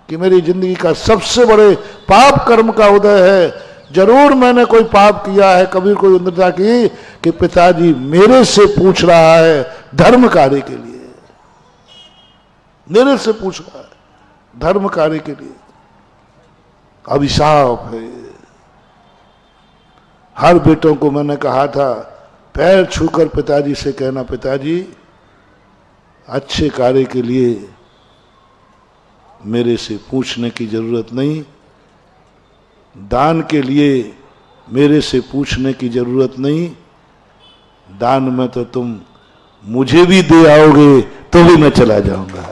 कि मेरी जिंदगी का सबसे बड़े पाप कर्म का उदय है। जरूर मैंने कोई पाप किया है, कभी कोई उन्नता की कि पिताजी मेरे से पूछ रहा है धर्म कार्य के लिए, मेरे से पूछ रहा है धर्म कार्य के लिए। अभिशाप है। हर बेटों को मैंने कहा था, पैर छूकर पिताजी से कहना, पिताजी अच्छे कार्य के लिए मेरे से पूछने की जरूरत नहीं, दान के लिए मेरे से पूछने की जरूरत नहीं, दान में तो तुम मुझे भी दे आओगे तो भी मैं चला जाऊंगा।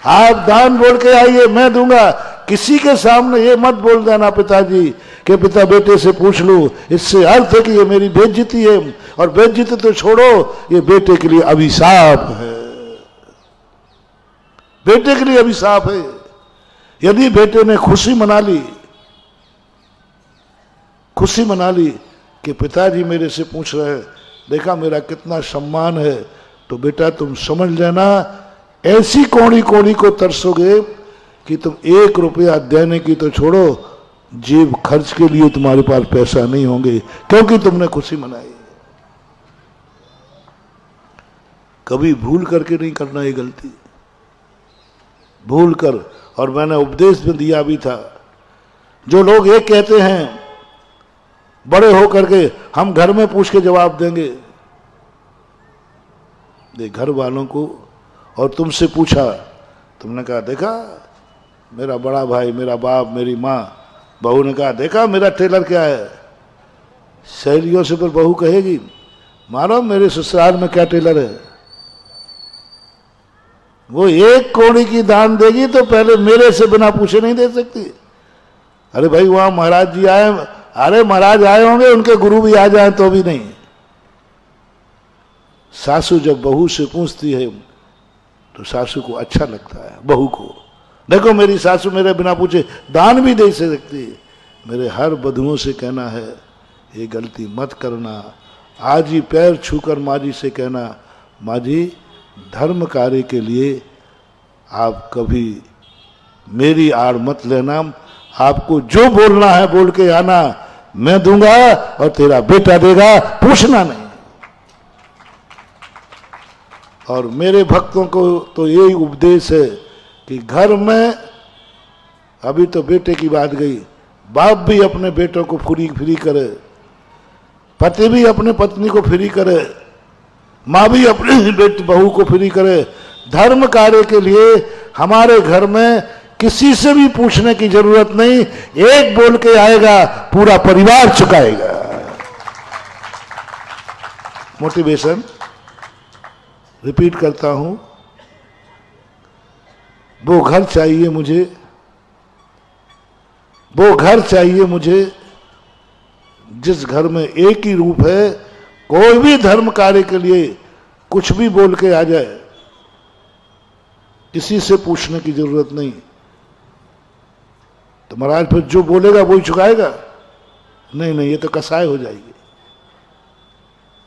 आप दान बोल के आइए, मैं दूंगा। किसी के सामने ये मत बोल देना पिताजी कि पिता बेटे से पूछ लो, इससे अर्थ है कि ये मेरी बेइज्जती है। और बेइज्जती तो छोड़ो, ये बेटे के लिए अभिशाप है, बेटे के लिए अभिशाप है। यदि बेटे ने खुशी मना ली कि पिताजी मेरे से पूछ रहे हैं, देखा मेरा कितना सम्मान है, तो बेटा तुम समझ लेना ऐसी कोड़ी कोड़ी को तरसोगे कि तुम 1 रुपया देने की तो छोड़ो, जेब खर्च के लिए तुम्हारे पास पैसा नहीं होंगे, क्योंकि तुमने खुशी मनाई। कभी भूल करके नहीं करना ये गलती, भूल कर। और मैंने उपदेश में दिया भी था, जो लोग ये कहते हैं बड़े हो करके हम घर में पूछ के जवाब देंगे, दे घर वालों को और तुमसे पूछा, तुमने कहा देखा मेरा बड़ा भाई, मेरा बाप, मेरी माँ, बहू ने कहा देखा मेरा टेलर क्या है। सहेलियों से पर बहू कहेगी, मानो मेरे ससुराल में क्या टेलर है। वो 1 कौड़ी की दान देगी तो पहले मेरे से बिना पूछे नहीं दे सकती। अरे भाई वहां महाराज जी आए, अरे महाराज आए होंगे, उनके गुरु भी आ जाए तो भी नहीं। सासू जब बहू से पूछती है तो सासू को अच्छा लगता है, बहू को, देखो मेरी सासू मेरे बिना पूछे दान भी दे सकती है। मेरे हर बधुओं से कहना है ये गलती मत करना। आज ही पैर छूकर माँ जी से कहना, माँ जी धर्म कार्य के लिए आप कभी मेरी आड़ मत लेना, आपको जो बोलना है बोल के आना, मैं दूंगा और तेरा बेटा देगा, पूछना नहीं। और मेरे भक्तों को तो यही उपदेश है कि घर में, अभी तो बेटे की बात गई, बाप भी अपने बेटों को फ्री करे, पति भी अपने पत्नी को फ्री करे, माँ भी अपने बेटी बहू को फ्री करे। धर्म कार्य के लिए हमारे घर में किसी से भी पूछने की जरूरत नहीं, एक बोल के आएगा, पूरा परिवार चुकाएगा। मोटिवेशन रिपीट करता हूं, वो घर चाहिए मुझे, वो घर चाहिए मुझे जिस घर में एक ही रूप है, कोई भी धर्म कार्य के लिए कुछ भी बोल के आ जाए, किसी से पूछने की जरूरत नहीं। तो महाराज फिर जो बोलेगा वही चुकाएगा? नहीं नहीं, ये तो कसाय हो जाएगी,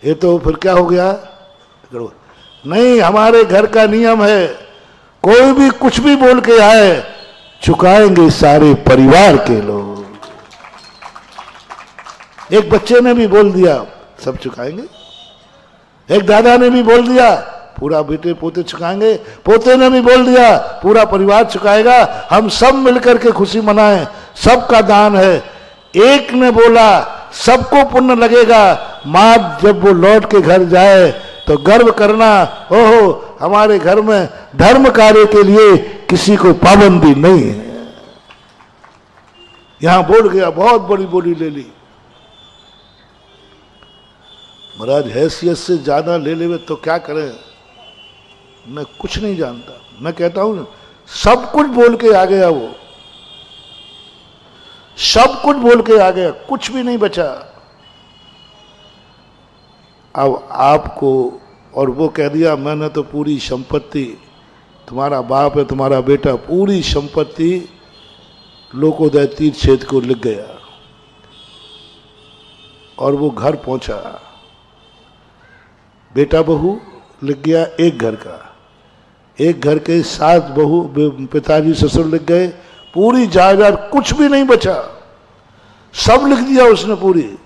ये तो फिर क्या हो गया? नहीं, हमारे घर का नियम है, कोई भी कुछ भी बोल के आए, चुकाएंगे सारे परिवार के लोग। एक बच्चे ने भी बोल दिया, सब चुकाएंगे। एक दादा ने भी बोल दिया, पूरा बेटे पोते चुकाएंगे। पोते ने भी बोल दिया, पूरा परिवार चुकाएगा। हम सब मिलकर के खुशी मनाएं, सबका दान है। एक ने बोला, सबको पुण्य लगेगा। मां जब वो लौट के घर जाए तो गर्व करना, ओहो हमारे घर में धर्म कार्य के लिए किसी को पाबंदी नहीं है। यहां बोल गया, बहुत बड़ी बोली ले ली। महाराज हैसियत से ज्यादा ले लेवे तो क्या करें? मैं कुछ नहीं जानता। मैं कहता हूं सब कुछ बोल के आ गया, वो सब कुछ बोल के आ गया, कुछ भी नहीं बचा। अब आपको, और वो कह दिया मैंने तो पूरी संपत्ति, तुम्हारा बाप है तुम्हारा बेटा, पूरी संपत्ति लोकोदय तीर्थ क्षेत्र को लिख गया। और वो घर पहुंचा, बेटा बहू लिख गया एक घर का, एक घर के 7 बहू, पिताजी ससुर लिख गए, पूरी जायदाद कुछ भी नहीं बचा, सब लिख दिया उसने पूरी।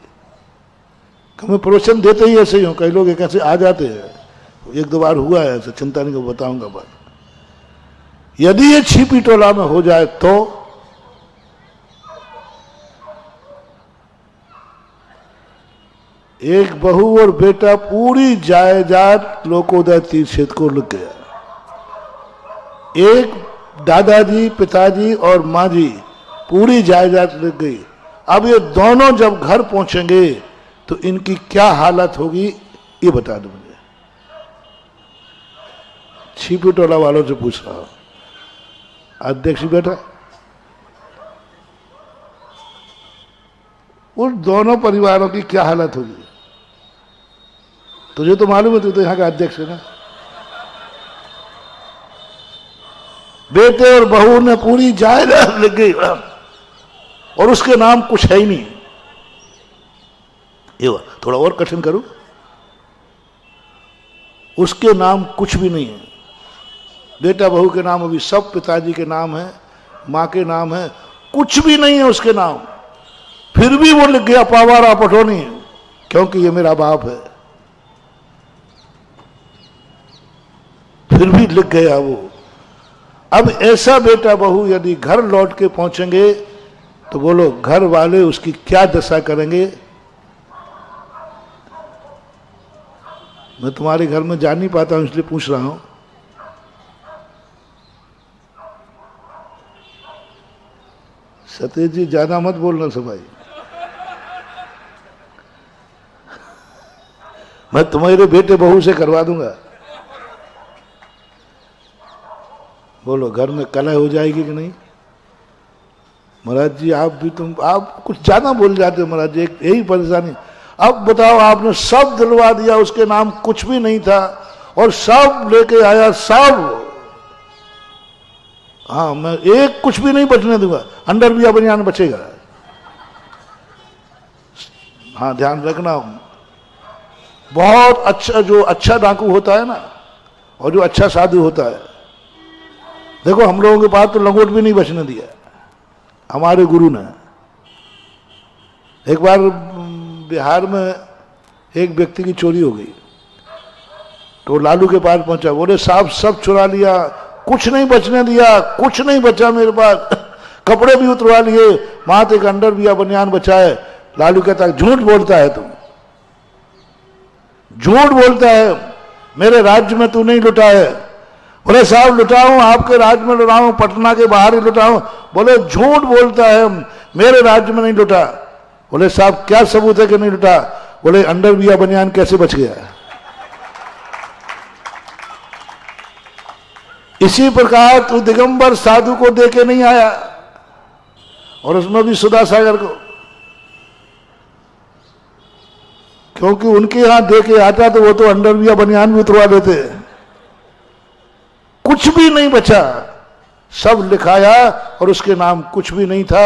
हमें प्रवचन देते ही ऐसे ही हो, कई लोग एक ऐसे आ जाते हैं, 1-2 बार हुआ है ऐसे, चिंता नहीं को बताऊंगा बात। यदि ये छिपी टोला में हो जाए तो एक बहू और बेटा पूरी जायदाद लोकोदय तीर्थ क्षेत्र को लिख गया। एक दादाजी, पिताजी और माँ जी पूरी जायदाद लिख गई। अब ये दोनों जब घर पहुंचेंगे तो इनकी क्या हालत होगी, ये बता दो मुझे। छिपी टोला वालों से पूछ रहा हूं, अध्यक्ष बैठा, उन दोनों परिवारों की क्या हालत होगी? तुझे तो मालूम है, तू तो यहां का अध्यक्ष है ना। बेटे और बहू ने पूरी जायदाद लिख गई और उसके नाम कुछ है ही नहीं। ये थोड़ा और कठिन करूं, उसके नाम कुछ भी नहीं है। बेटा बहू के नाम अभी सब पिताजी के नाम है, मां के नाम है, कुछ भी नहीं है उसके नाम। फिर भी वो लिख गया पावारा पटोनी, क्योंकि ये मेरा बाप है। फिर भी लिख गया वो। अब ऐसा बेटा बहू यदि घर लौट के पहुंचेंगे तो बोलो घर वाले उसकी क्या दशा करेंगे? मैं तुम्हारे घर में जा नहीं पाता हूं, इसलिए पूछ रहा हूं। सतेज जी ज्यादा मत बोलना सभाई, मैं तुम्हारे बेटे बहू से करवा दूंगा। बोलो घर में कलह हो जाएगी कि नहीं? महाराज जी आप कुछ ज्यादा बोल जाते हो महाराज जी, यही परेशानी। अब बताओ, आपने सब दिलवा दिया, उसके नाम कुछ भी नहीं था और सब लेके आया, सब। हाँ, मैं एक कुछ भी नहीं बचने दूंगा, अंडर भी बनियान बचेगा। हाँ ध्यान रखना, बहुत अच्छा, जो अच्छा डाकू होता है ना और जो अच्छा साधु होता है, देखो हम लोगों के पास तो लंगोट भी नहीं बचने दिया हमारे गुरु ने। एक बार बिहार में एक व्यक्ति की चोरी हो गई, तो लालू के पास पहुंचा, बोले साहब सब चुरा लिया, कुछ नहीं बचने दिया, कुछ नहीं बचा मेरे पास, कपड़े भी उतरवा लिए, माथ एक अंडर भी बनियान बचा है। लालू कहता है झूठ बोलता है, तुम झूठ बोलता है, मेरे राज्य में तू नहीं लुटा है। बोले साहब लुटाऊं, आपके राज्य में लुटाऊं, पटना के बाहर ही लुटाऊं। बोले झूठ बोलता है, मेरे राज्य में नहीं लुटा। बोले साहब क्या सबूत है कि नहीं लुटा? बोले अंडर बिया बनियान कैसे बच गया? इसी प्रकार तू दिगंबर साधु को देके नहीं आया, और उसमें भी सुधा सागर को। क्योंकि उनके यहां दे के आता तो वो तो अंडरवियर बनियान भी उतरवा देते। कुछ भी नहीं बचा, सब लिखाया और उसके नाम कुछ भी नहीं था।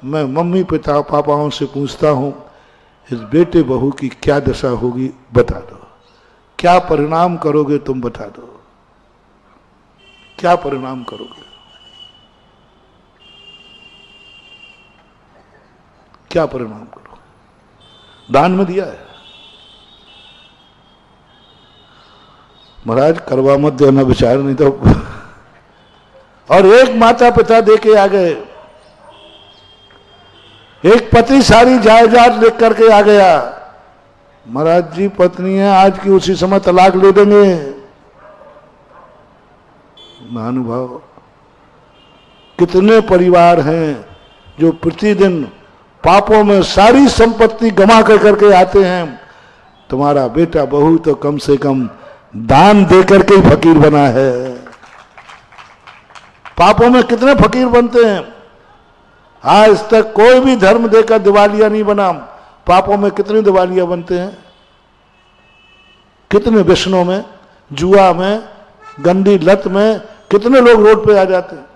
मैं मम्मी पिता पापाओं से पूछता हूं, इस बेटे बहू की क्या दशा होगी बता दो, क्या परिणाम करोगे तुम बता दो, क्या परिणाम करोगे, क्या परिणाम करोगे। दान में दिया है महाराज, करवा मत देना विचार, नहीं तो। और एक माता पिता दे के आ गए, एक पति सारी जायदाद लिख करके आ गया। महाराज जी पत्नी है आज की उसी समय तलाक ले देंगे। महानुभाव, कितने परिवार हैं जो प्रतिदिन पापों में सारी संपत्ति गमा कर करके आते हैं। तुम्हारा बेटा बहू तो कम से कम दान दे करके ही फकीर बना है। पापों में कितने फकीर बनते हैं, आज तक कोई भी धर्म देकर दिवालिया नहीं बना। पापों में कितने दिवालिया बनते हैं, कितने व्यसनों में, जुआ में, गंदी लत में कितने लोग रोड पे आ जाते हैं,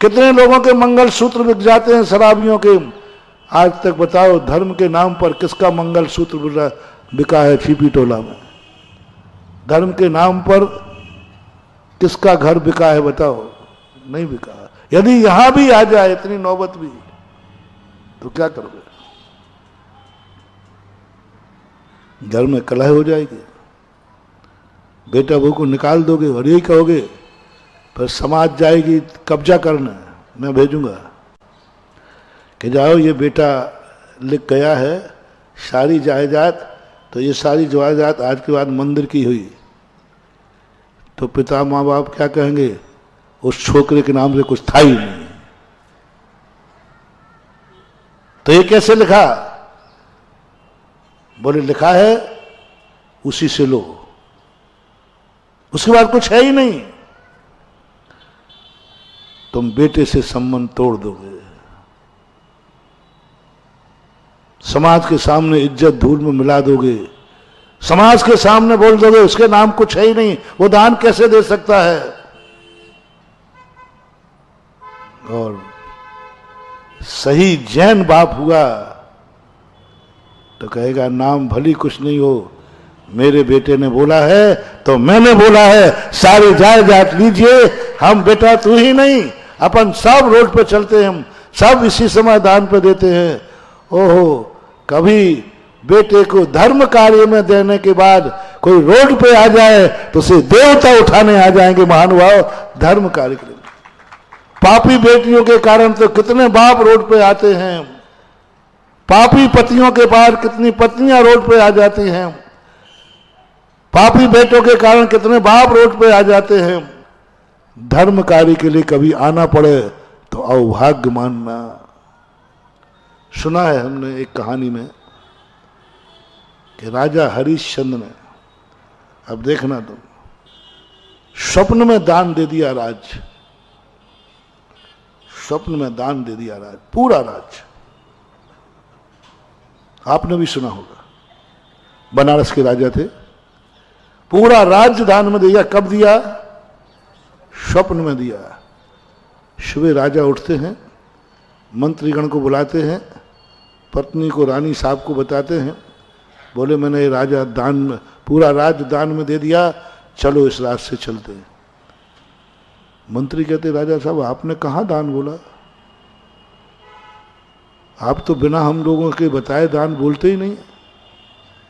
कितने लोगों के मंगल सूत्र बिक जाते हैं शराबियों के। आज तक बताओ धर्म के नाम पर किसका मंगल सूत्र बिका है छिपी टोला में, धर्म के नाम पर किसका घर बिका है बताओ, नहीं बिका। यदि यहां भी आ जाए इतनी नौबत भी, तो क्या करोगे, घर में कलह हो जाएगी, बेटा बहू को निकाल दोगे और यही कहोगे फिर समाज जाएगी कब्जा करना, मैं भेजूंगा कि जाओ ये बेटा लिख गया है सारी जायदाद, तो ये सारी जायदाद आज के बाद मंदिर की हुई, तो पिता माँ बाप क्या कहेंगे, उस छोकरे के नाम से कुछ था ही नहीं। तो ये कैसे लिखा, बोले लिखा है उसी से लो, उसके बाद कुछ है ही नहीं। तुम बेटे से संबंध तोड़ दोगे, समाज के सामने इज्जत धूल में मिला दोगे, समाज के सामने बोल दोगे उसके नाम कुछ है ही नहीं, वो दान कैसे दे सकता है। और सही जैन बाप हुआ तो कहेगा नाम भली कुछ नहीं हो, मेरे बेटे ने बोला है तो मैंने बोला है, सारी जायदाद लीजिए, हम बेटा तू ही नहीं अपन सब रोड पे चलते हैं, हम सब इसी समय दान पे देते हैं। ओहो, कभी बेटे को धर्म कार्य में देने के बाद कोई रोड पे आ जाए तो उसे देवता उठाने आ जाएंगे महानुभाव धर्म कार्य के लिए। पापी बेटियों के कारण तो कितने बाप रोड पे आते हैं, पापी पतियों के पार कितनी पत्नियां रोड पे आ जाती हैं, पापी बेटों के कारण कितने बाप रोड पे आ जाते हैं। धर्म कार्य के लिए कभी आना पड़े तो अभाग्य मानना। सुना है हमने एक कहानी में कि राजा हरिश्चंद्र ने, अब देखना तुम, स्वप्न में दान दे दिया राज्य, स्वप्न में दान दे दिया राज्य, पूरा राज्य। आपने भी सुना होगा, बनारस के राजा थे, पूरा राज्य दान में दिया। कब दिया, स्वप्न में दिया। सुबह राजा उठते हैं, मंत्रीगण को बुलाते हैं, पत्नी को रानी साहब को बताते हैं, बोले मैंने ये राजा दान में, पूरा राज्य दान में दे दिया, चलो इस राज से चलते हैं। मंत्री कहते राजा साहब आपने कहाँ दान बोला, आप तो बिना हम लोगों के बताए दान बोलते ही नहीं,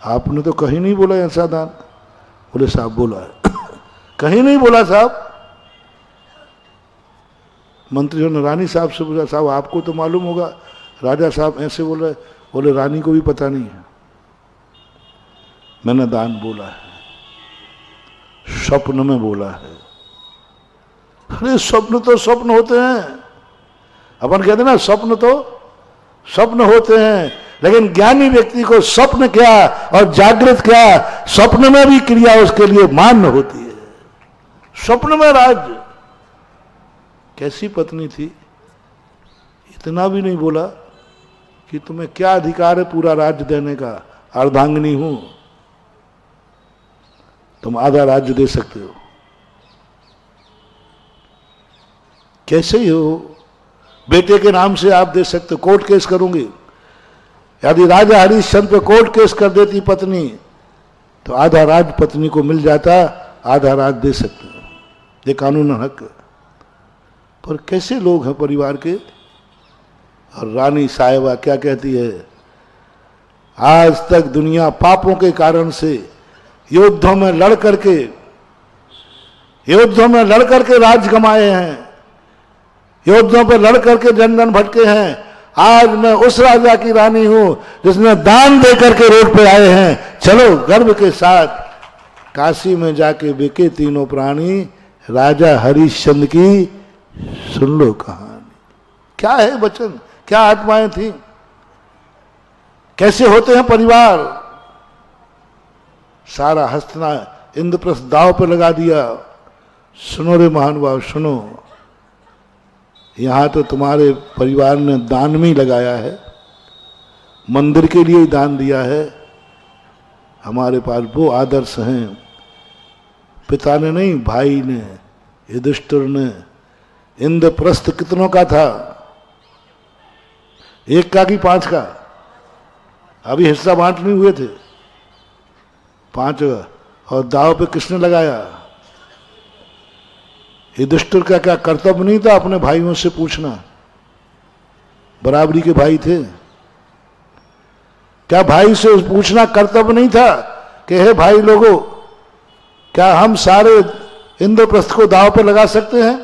आपने तो कहीं नहीं बोला ऐसा दान। बोले साहब बोला है कहीं नहीं बोला साहब। मंत्री ने रानी साहब से पूछा साहब आपको तो मालूम होगा, राजा साहब ऐसे बोल रहे, बोले रानी को भी पता नहीं है, मैंने दान बोला है, स्वप्न में बोला है। अरे स्वप्न तो स्वप्न होते हैं, अपन कहते ना स्वप्न तो स्वप्न होते हैं, लेकिन ज्ञानी व्यक्ति को स्वप्न क्या और जागृत क्या, स्वप्न में भी क्रिया उसके लिए मान्य होती है। स्वप्न में राज्य, कैसी पत्नी थी, इतना भी नहीं बोला कि तुम्हें क्या अधिकार है पूरा राज्य देने का, अर्धांगिनी हूं, तुम आधा राज्य दे सकते हो। कैसे ही हो? बेटे के नाम से आप दे सकते हो, कोर्ट केस करूंगी। यदि राजा हरिश्चंद्र पे कोर्ट केस कर देती पत्नी तो आधा राज पत्नी को मिल जाता, आधा राज दे सकते हो, ये कानूनन हक है। पर कैसे लोग हैं परिवार के। और रानी साहिबा क्या कहती है, आज तक दुनिया पापों के कारण से युद्धों में लड़ करके राज गंवाए हैं, युद्धों पर लड़ करके जन जन भटके हैं। आज मैं उस राजा की रानी हूं जिसने दान दे करके रोड पे आए हैं। चलो गर्व के साथ काशी में जाके बिके तीनों प्राणी, राजा हरिश्चंद्र की सुन लो कहानी। क्या है वचन, क्या आत्माएं थी, कैसे होते हैं परिवार। सारा हस्तना इंद्रप्रस्थ दाव पे लगा दिया। सुनो रे महानुभाव सुनो, यहां तो तुम्हारे परिवार ने दान में ही लगाया है, मंदिर के लिए ही दान दिया है। हमारे पास वो आदर्श हैं, पिता ने नहीं, भाई ने, युधिष्ठिर ने। इंद्रप्रस्थ कितनों का था, 1 का कि 5 का? अभी हिस्सा बांट नहीं हुए थे, 5 का। और दाव पे किसने लगाया? युधिष्ठिर का क्या कर्तव्य नहीं था अपने भाइयों से पूछना? बराबरी के भाई थे, क्या भाई से पूछना कर्तव्य नहीं था कि हे भाई लोगों, क्या हम सारे इंद्रप्रस्थ को दाव पर लगा सकते हैं?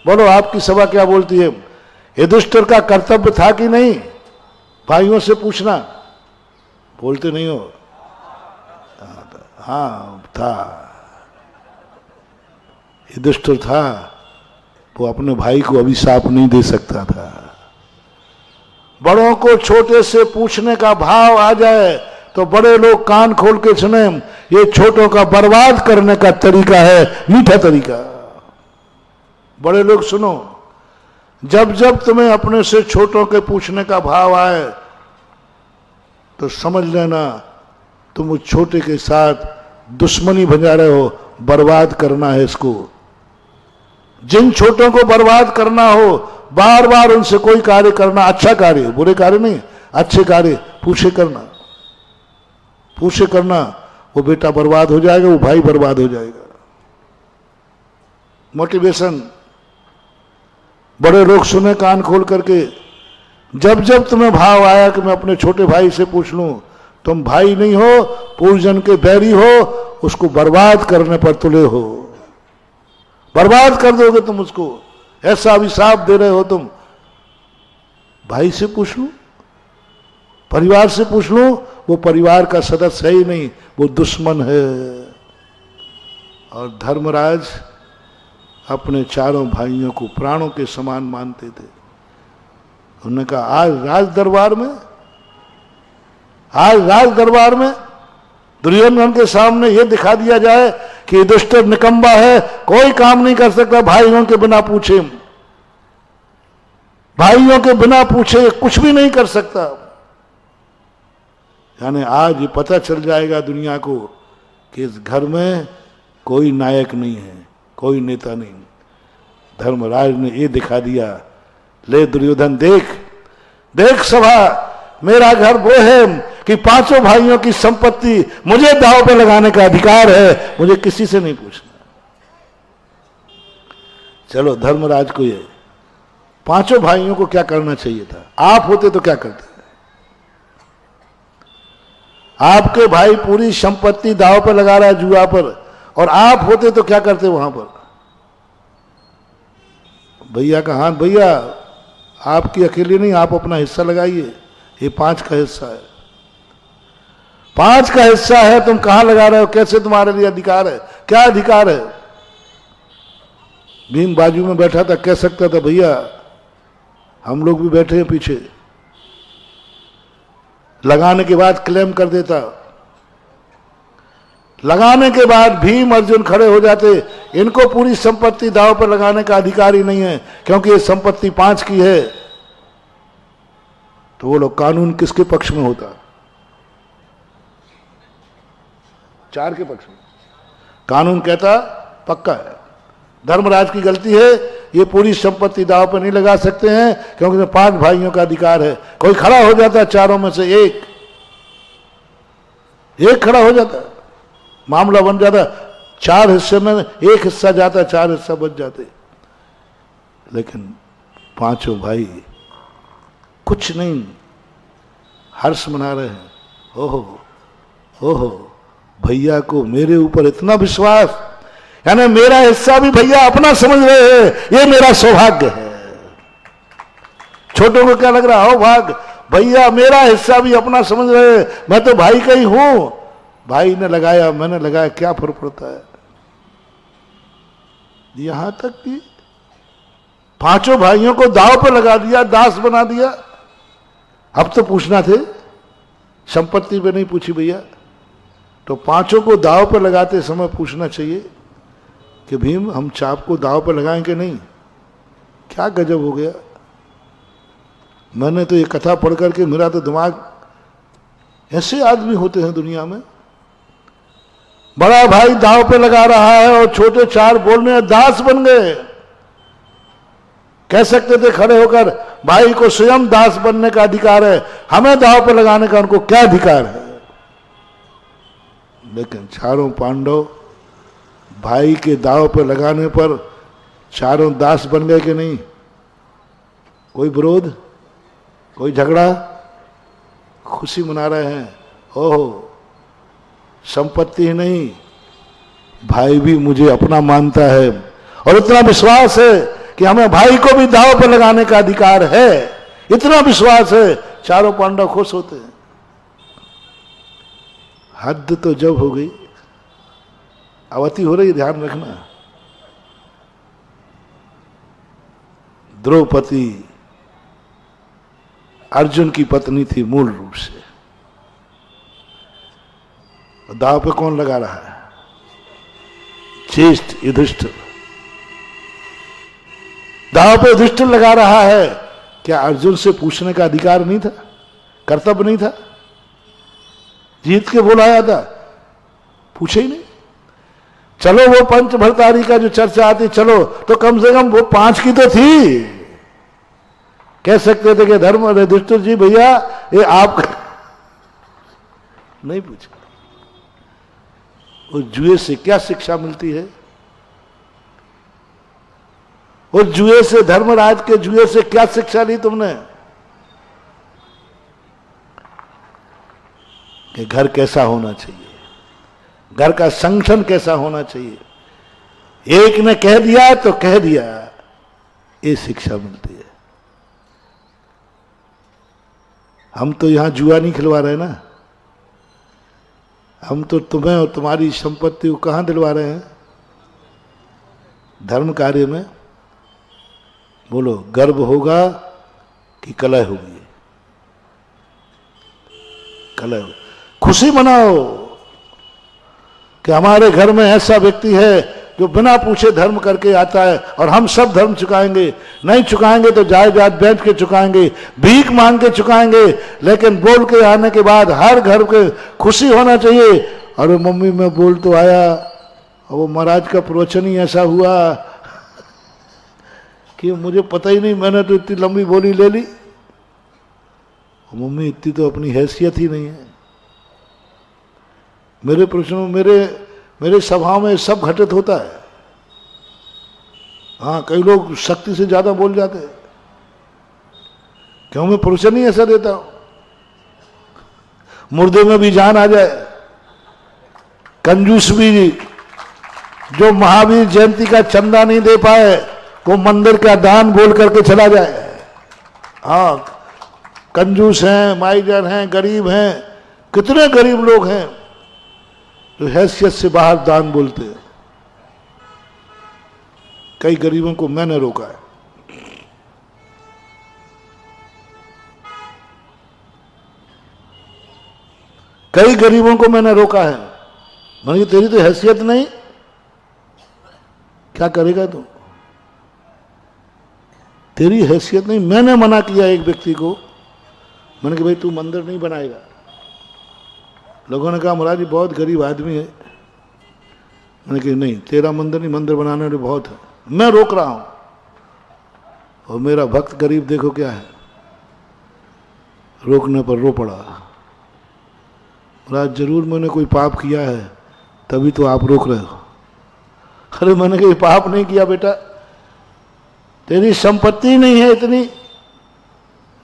बोलो आपकी सभा क्या बोलती है? युधिष्ठिर का कर्तव्य था कि नहीं भाइयों से पूछना? बोलते नहीं हो? हाँ था, युधिष्ठिर था, वो अपने भाई को अभिशाप नहीं दे सकता था। बड़ों को छोटे से पूछने का भाव आ जाए तो बड़े लोग कान खोल के सुने। ये छोटों का बर्बाद करने का तरीका है, मीठा तरीका। बड़े लोग सुनो, जब जब तुम्हें अपने से छोटों के पूछने का भाव आए तो समझ लेना तुम उस छोटे के साथ दुश्मनी बजा रहे हो, बर्बाद करना है इसको। जिन छोटों को बर्बाद करना हो, बार बार उनसे कोई कार्य करना, अच्छा कार्य, बुरे कार्य नहीं, अच्छे कार्य पूछे करना, पूछे करना। वो बेटा बर्बाद हो जाएगा, वो भाई बर्बाद हो जाएगा। मोटिवेशन। बड़े लोग सुने कान खोल करके। जब जब तुम्हें भाव आया कि मैं अपने छोटे भाई से पूछ लूं, तुम भाई नहीं हो, पूर्वजन के बैरी हो, उसको बर्बाद करने पर तुले हो। बर्बाद कर दोगे तुम उसको, ऐसा अभिशाप दे रहे हो तुम। भाई से पूछ लूं, परिवार से पूछ लूं, वो परिवार का सदस्य है ही नहीं, वो दुश्मन है। और धर्मराज अपने चारों भाइयों को प्राणों के समान मानते थे। उन्होंने कहा आज राज दरबार में दुर्योधन के सामने ये दिखा दिया जाए कि युधिष्ठिर निकम्बा है, कोई काम नहीं कर सकता भाइयों के बिना पूछे, भाइयों के बिना पूछे कुछ भी नहीं कर सकता। यानी आज ये पता चल जाएगा दुनिया को कि इस घर में कोई नायक नहीं है, कोई नेता नहीं। धर्मराज ने ये दिखा दिया, ले दुर्योधन देख सभा, मेरा घर वो है कि 5 भाइयों की संपत्ति मुझे दांव पे लगाने का अधिकार है, मुझे किसी से नहीं पूछना। चलो धर्मराज को ये 5 भाइयों को क्या करना चाहिए था? आप होते तो क्या करते? आपके भाई पूरी संपत्ति दांव पर लगा रहा है, जुआ पर, और आप होते तो क्या करते वहां पर? भैया का हाथ, भैया आपकी अकेले नहीं, आप अपना हिस्सा लगाइए, ये 5 का हिस्सा है, 5 का हिस्सा है, तुम कहां लगा रहे हो? कैसे तुम्हारे लिए अधिकार है? क्या अधिकार है? भीम बाजू में बैठा था, कह सकता था भैया हम लोग भी बैठे हैं पीछे, लगाने के बाद क्लेम कर देता। लगाने के बाद भीम अर्जुन खड़े हो जाते, इनको पूरी संपत्ति दांव पर लगाने का अधिकार ही नहीं है क्योंकि ये संपत्ति 5 की है। तो वो लोग कानून किसके पक्ष में होता? 4 के पक्ष में। कानून कहता पक्का है, धर्मराज की गलती है, ये पूरी संपत्ति दांव पर नहीं लगा सकते हैं क्योंकि इसमें 5 भाइयों का अधिकार है। कोई खड़ा हो जाता, चारों में से एक खड़ा हो जाता, मामला बन जाता, 4 हिस्से में 1 हिस्सा जाता, 4 हिस्सा बच जाते। लेकिन 5 भाई कुछ नहीं, हर्ष मना रहे हैं। ओहो भैया को मेरे ऊपर इतना विश्वास, यानी मेरा हिस्सा भी भैया अपना समझ रहे हैं, ये मेरा सौभाग्य है। छोटों को क्या लग रहा हो भाग, भैया मेरा हिस्सा भी अपना समझ रहे हैं, मैं तो भाई का ही हूं, भाई ने लगाया मैंने लगाया, क्या फर्क पड़ता है। यहां तक कि 5 भाइयों को दांव पे लगा दिया, दास बना दिया। अब तो पूछना थे, संपत्ति पे नहीं पूछी भैया, तो 5 को दांव पे लगाते समय पूछना चाहिए कि भीम हम चाप को दांव पे लगाएं कि नहीं। क्या गजब हो गया। मैंने तो ये कथा पढ़ करके मेरा तो दिमाग, ऐसे आदमी होते हैं दुनिया में। बड़ा भाई दांव पे लगा रहा है और छोटे 4 बोलने दास बन गए। कह सकते थे खड़े होकर, भाई को स्वयं दास बनने का अधिकार है, हमें दांव पे लगाने का उनको क्या अधिकार है। लेकिन 4 पांडव भाई के दांव पे लगाने पर 4 दास बन गए कि नहीं। कोई विरोध, कोई झगड़ा, खुशी मना रहे हैं। ओहो, संपत्ति ही नहीं, भाई भी मुझे अपना मानता है और इतना विश्वास है कि हमें भाई को भी दांव पर लगाने का अधिकार है, इतना विश्वास है। 4 पांडव खुश होते हैं। हद तो जब हो गई, अवति हो रही, ध्यान रखना। द्रौपदी अर्जुन की पत्नी थी मूल रूप से, दांव पे कौन लगा रहा है? ज्येष्ठ युधिष्ठिर। दांव पे युधिष्ठिर लगा रहा है। क्या अर्जुन से पूछने का अधिकार नहीं था, कर्तव्य नहीं था? जीत के बोलाया था, पूछे ही नहीं। चलो वो पंच भरतारी का जो चर्चा आती, चलो तो कम से कम वो 5 की तो थी। कह सकते थे कि धर्म युधिष्ठिर जी भैया ये आप नहीं पूछा। उस जुए से क्या शिक्षा मिलती है? उस जुए से, धर्मराज के जुए से क्या शिक्षा ली तुमने? कि घर कैसा होना चाहिए, घर का संगठन कैसा होना चाहिए। एक ने कह दिया तो कह दिया, ये शिक्षा मिलती है। हम तो यहां जुआ नहीं खिलवा रहे ना, हम तो तुम्हें और तुम्हारी संपत्ति को कहां दिलवा रहे हैं? धर्म कार्य में। बोलो, गर्व होगा कि कलह होगी? कलह। खुशी मनाओ कि हमारे घर में ऐसा व्यक्ति है जो बिना पूछे धर्म करके आता है, और हम सब धर्म चुकाएंगे। नहीं चुकाएंगे तो जायदाद बेच के चुकाएंगे, भीख मांग के चुकाएंगे, लेकिन बोल के आने के बाद हर घर के खुशी होना चाहिए। और मम्मी मैं बोल तो आया, और वो महाराज का प्रवचन ही ऐसा हुआ कि मुझे पता ही नहीं, मैंने तो इतनी लंबी बोली ले ली। मम्मी इतनी तो अपनी हैसियत ही नहीं है। मेरे प्रश्नों, मेरे सभा में सब घटित होता है। हाँ, कई लोग शक्ति से ज्यादा बोल जाते हैं, क्यों? मैं प्रवचन ही ऐसा देता हूं, मुर्दे में भी जान आ जाए। कंजूस भी जो महावीर जयंती का चंदा नहीं दे पाए, वो मंदिर का दान बोल करके चला जाए। हाँ, कंजूस हैं, माईजन हैं, गरीब हैं, कितने गरीब लोग हैं जो हैसियत से बाहर दान बोलते हैं। कई गरीबों को मैंने रोका है। कई गरीबों को मैंने रोका है। मैंने तेरी तो हैसियत नहीं, क्या करेगा तू? तेरी हैसियत नहीं। मैंने मना किया एक व्यक्ति को, मैंने कहा भाई तू मंदिर नहीं बनाएगा। लोगों ने कहा महाराज जी बहुत गरीब आदमी है, मैंने कहा नहीं, तेरा मंदिर नहीं, मंदिर बनाने वाले बहुत है, मैं रोक रहा हूं। और मेरा भक्त गरीब देखो क्या है, रोकने पर रो पड़ा। महाराज जरूर मैंने कोई पाप किया है तभी तो आप रोक रहे हो। अरे मैंने कहा पाप नहीं किया बेटा, तेरी संपत्ति नहीं है इतनी,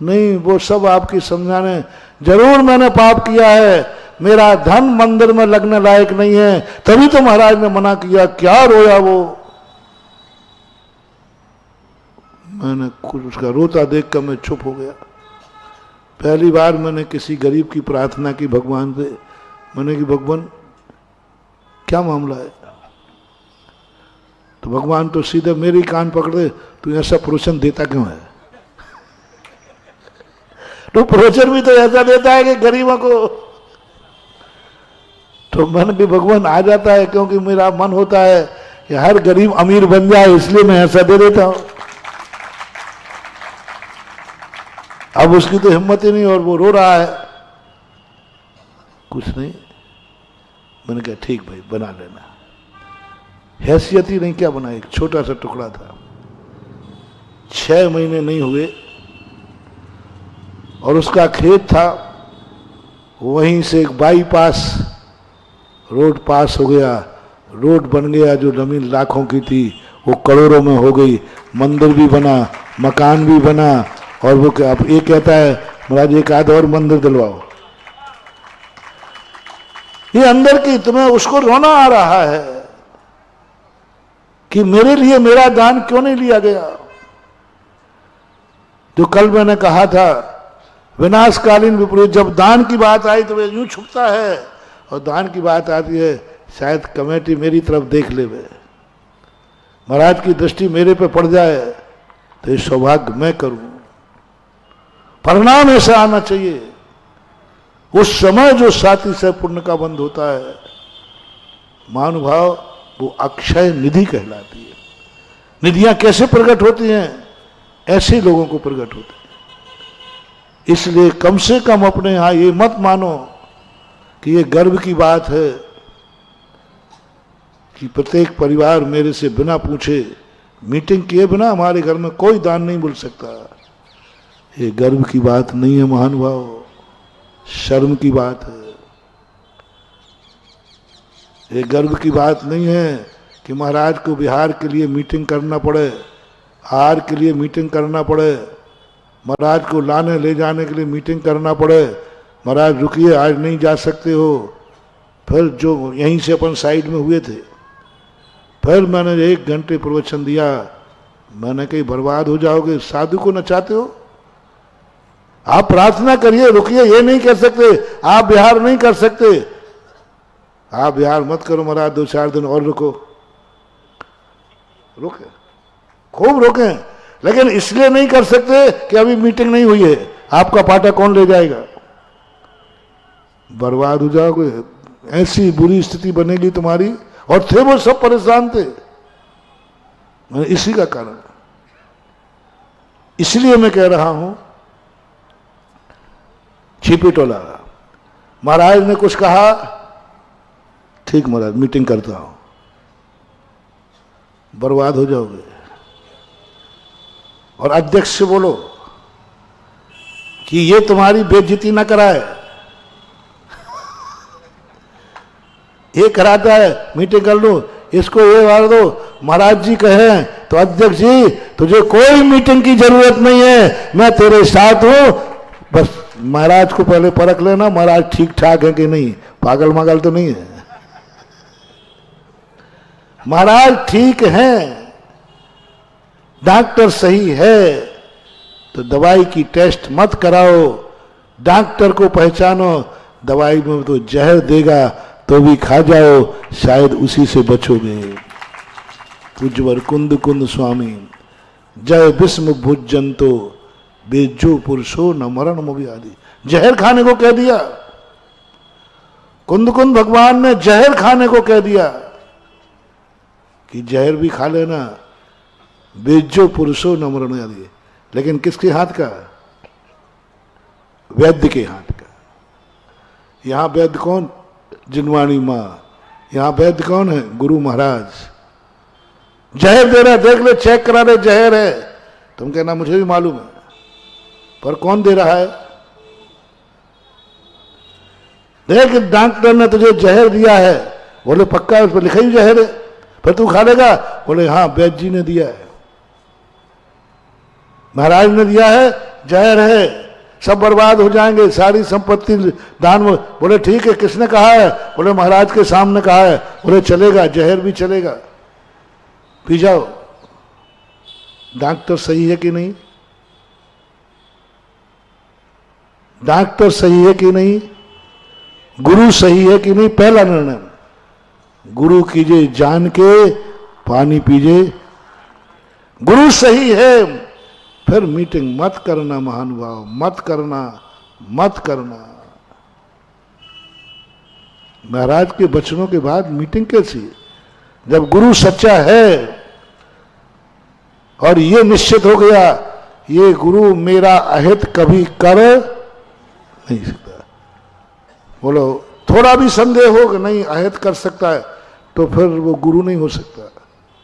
नहीं वो सब आपकी समझाने। जरूर मैंने पाप किया है, मेरा धन मंदिर में लगने लायक नहीं है, तभी तो महाराज ने मना किया। क्या रोया वो, मैंने कुछ उसका रोता देखकर मैं चुप हो गया। पहली बार मैंने किसी गरीब की प्रार्थना की भगवान से, मैंने कि भगवान क्या मामला है, तो भगवान तो सीधे मेरी कान पकड़े, तू ऐसा प्रोत्साहन देता क्यों है? तो प्रोत्साहन भी तो ऐसा देता है कि गरीबों को। तो मन भी भगवान आ जाता है, क्योंकि मेरा मन होता है कि हर गरीब अमीर बन जाए, इसलिए मैं ऐसा दे देता हूं। अब उसकी तो हिम्मत ही नहीं और वो रो रहा है, कुछ नहीं। मैंने कहा ठीक भाई बना लेना। हैसियत ही नहीं, क्या बना, एक छोटा सा टुकड़ा था। 6 महीने नहीं हुए और उसका खेत था, वहीं से एक बाईपास रोड पास हो गया, रोड बन गया। जो जमीन लाखों की थी वो करोड़ों में हो गई, मंदिर भी बना, मकान भी बना। और वो अब ये कहता है महाराज एक आध और मंदिर दिलवाओ। ये अंदर की तुम्हें उसको रोना आ रहा है कि मेरे लिए मेरा दान क्यों नहीं लिया गया। जो कल मैंने कहा था, विनाशकालीन विपरीत, जब दान की बात आई तो वे यूं छुपता है, और दान की बात आती है शायद कमेटी मेरी तरफ देख ले, महाराज की दृष्टि मेरे पे पड़ जाए तो ये सौभाग्य मैं करूं। परिणाम ऐसा आना चाहिए। उस समय जो साथी से पुण्य का बंध होता है, महानुभाव, वो अक्षय निधि कहलाती है। निधियां कैसे प्रकट होती हैं? ऐसे लोगों को प्रकट होती है। इसलिए कम से कम अपने यहां ये मत मानो कि ये गर्व की बात है कि प्रत्येक परिवार मेरे से बिना पूछे, मीटिंग किए बिना हमारे घर में कोई दान नहीं मिल सकता। ये गर्व की बात नहीं है महानुभाव, शर्म की बात है। ये गर्व की बात नहीं है कि महाराज को बिहार के लिए मीटिंग करना पड़े, हार के लिए मीटिंग करना पड़े, महाराज को लाने ले जाने के लिए मीटिंग करना पड़े। महाराज रुकिए आज नहीं जा सकते हो। फिर जो यहीं से अपन साइड में हुए थे, फिर मैंने 1 घंटे प्रवचन दिया। मैंने कहीं बर्बाद हो जाओगे, साधु को नचाते हो। आप प्रार्थना करिए, रुकिए, ये नहीं कर सकते आप बिहार नहीं कर सकते, आप बिहार मत करो महाराज, 2-4 दिन और रुको। रुके, खूब रुके, लेकिन इसलिए नहीं कर सकते कि अभी मीटिंग नहीं हुई है। आपका पाटा कौन ले जाएगा? बर्बाद हो जाओगे, ऐसी बुरी स्थिति बनेगी तुम्हारी। और थे वो सब परेशान थे, इसी का कारण। इसलिए मैं कह रहा हूं, छिपी टोला महाराज ने कुछ कहा, ठीक महाराज मीटिंग करता हूं, बर्बाद हो जाओगे। और अध्यक्ष से बोलो कि ये तुम्हारी बेइज्जती ना कराए। ये कराता है मीटिंग कर लो, इसको ये मार दो। महाराज जी कहें तो अध्यक्ष जी तुझे कोई मीटिंग की जरूरत नहीं है, मैं तेरे साथ हूं, बस महाराज को पहले परख लेना महाराज ठीक ठाक है कि नहीं, पागल मागल तो नहीं है। महाराज ठीक हैं, डॉक्टर सही है, तो दवाई की टेस्ट मत कराओ, डॉक्टर को पहचानो। दवाई में तो जहर देगा तो भी खा जाओ, शायद उसी से बचोगे। पूज्यवर कुंद कुंद स्वामी जय विस्म भुजंतो बेजो पुरुषो न मरण मोहि आदि। जहर खाने को कह दिया, कुंद कुंद भगवान ने जहर खाने को कह दिया कि जहर भी खा लेना, बेजो पुरुषो न मरण आदि। लेकिन किसके हाथ का? वैद्य के हाथ का। यहां वैद्य कौन? जिनवाणी मां, यहां वैद्य कौन है? गुरु महाराज। जहर दे रहा है, देख ले, चेक करा रहे, जहर है। तुम कहना मुझे भी मालूम है, पर कौन दे रहा है? देख डॉक्टर ने तुझे जहर दिया है, बोले पक्का उस पर लिखा ही जहर है, फिर तू खा लेगा? बोले हाँ वैद्य जी ने दिया है, महाराज ने दिया है, जहर है, सब बर्बाद हो जाएंगे, सारी संपत्ति दान में। बोले ठीक है, किसने कहा है? बोले महाराज के सामने कहा है। बोले चलेगा, जहर भी चलेगा, पी जाओ। डॉक्टर सही है कि नहीं? डॉक्टर सही है कि नहीं? गुरु सही है कि नहीं? पहला निर्णय गुरु कीजिए, जान के पानी पीजिए। गुरु सही है, फिर मीटिंग मत करना महानुभाव, मत करना, मत करना। महाराज के वचनों के बाद मीटिंग कैसी? जब गुरु सच्चा है और ये निश्चित हो गया, ये गुरु मेरा अहित कभी कर नहीं सकता। बोलो थोड़ा भी संदेह हो कि नहीं अहित कर सकता है, तो फिर वो गुरु नहीं हो सकता।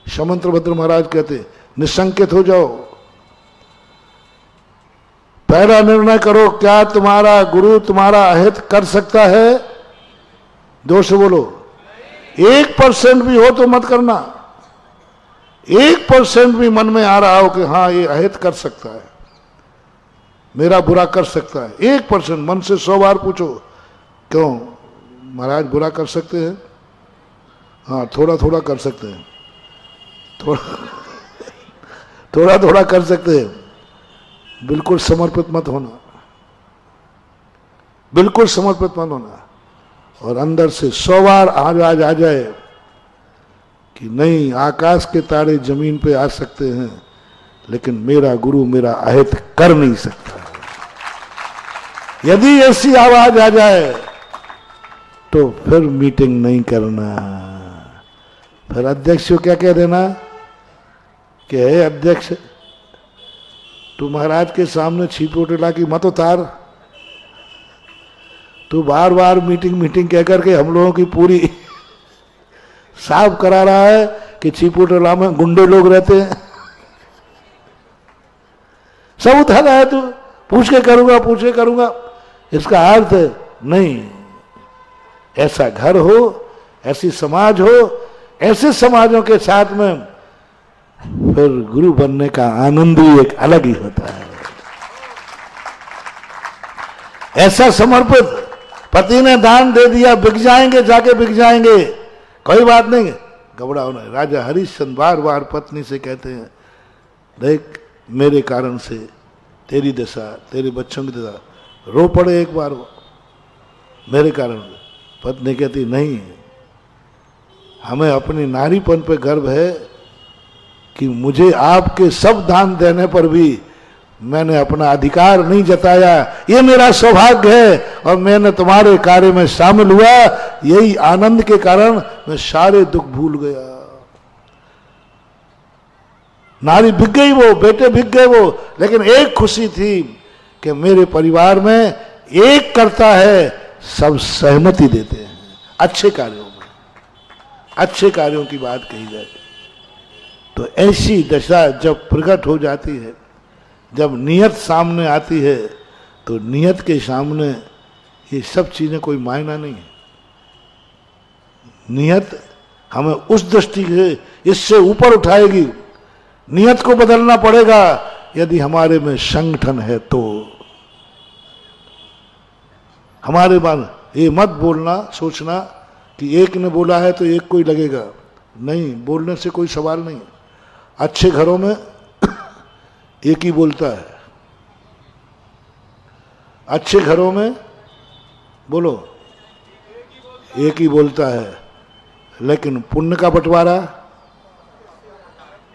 शमंत्रभद्र महाराज कहते निसंकेत हो जाओ, पहला निर्णय करो, क्या तुम्हारा गुरु तुम्हारा अहित कर सकता है? जोर से बोलो। 1% भी हो तो मत करना। 1% भी मन में आ रहा हो कि हाँ ये अहित कर सकता है, मेरा बुरा कर सकता है, 1% मन से 100 बार पूछो, क्यों महाराज बुरा कर सकते हैं? हाँ थोड़ा थोड़ा कर सकते हैं, थोड़ा थोड़ा कर सकते हैं। बिल्कुल समर्पित मत होना, बिल्कुल समर्पित मत होना। और अंदर से 100 बार आवाज आ जाए कि नहीं, आकाश के तारे जमीन पे आ सकते हैं, लेकिन मेरा गुरु मेरा अहित कर नहीं सकता। यदि ऐसी आवाज आ जाए तो फिर मीटिंग नहीं करना। फिर अध्यक्ष को क्या कह देना कि हे अध्यक्ष, तू महाराज के सामने छिपोटेला की मत उतार, तू बार बार मीटिंग कह करके हम लोगों की पूरी साफ करा रहा है कि छिपोटेला में गुंडे लोग रहते हैं। सब उतार रहा है, तू पूछ के करूंगा। इसका अर्थ नहीं, ऐसा घर हो, ऐसी समाज हो, ऐसे समाजों के साथ में फिर गुरु बनने का आनंद ही एक अलग ही होता है। ऐसा समर्पित, पति ने दान दे दिया, बिक जाएंगे, जाके बिक जाएंगे, कोई बात नहीं, घबराओ नहीं। राजा हरिश्चंद्र बार बार पत्नी से कहते हैं, देख मेरे कारण से तेरी दशा, तेरे बच्चों की दशा, रो पड़े एक बार वो मेरे कारण। पत्नी कहती नहीं, हमें अपनी नारीपन पे गर्व है कि मुझे आपके सब दान देने पर भी मैंने अपना अधिकार नहीं जताया, ये मेरा सौभाग्य है। और मैंने तुम्हारे कार्य में शामिल हुआ, यही आनंद के कारण मैं सारे दुख भूल गया। नारी बिक गई वो, बेटे बिक गए वो, लेकिन एक खुशी थी कि मेरे परिवार में एक करता है, सब सहमति देते हैं अच्छे कार्यों में। अच्छे कार्यों की बात कही जाए तो ऐसी दशा जब प्रकट हो जाती है, जब नियत सामने आती है, तो नियत के सामने ये सब चीजें कोई मायना नहीं है। नियत हमें उस दृष्टि से इससे ऊपर उठाएगी। नियत को बदलना पड़ेगा यदि हमारे में संगठन है तो। हमारे बाद ये मत बोलना, सोचना कि एक ने बोला है तो एक को ही लगेगा, नहीं, बोलने से कोई सवाल नहीं। अच्छे घरों में एक ही बोलता है, अच्छे घरों में बोलो एक ही बोलता है, लेकिन पुण्य का बंटवारा,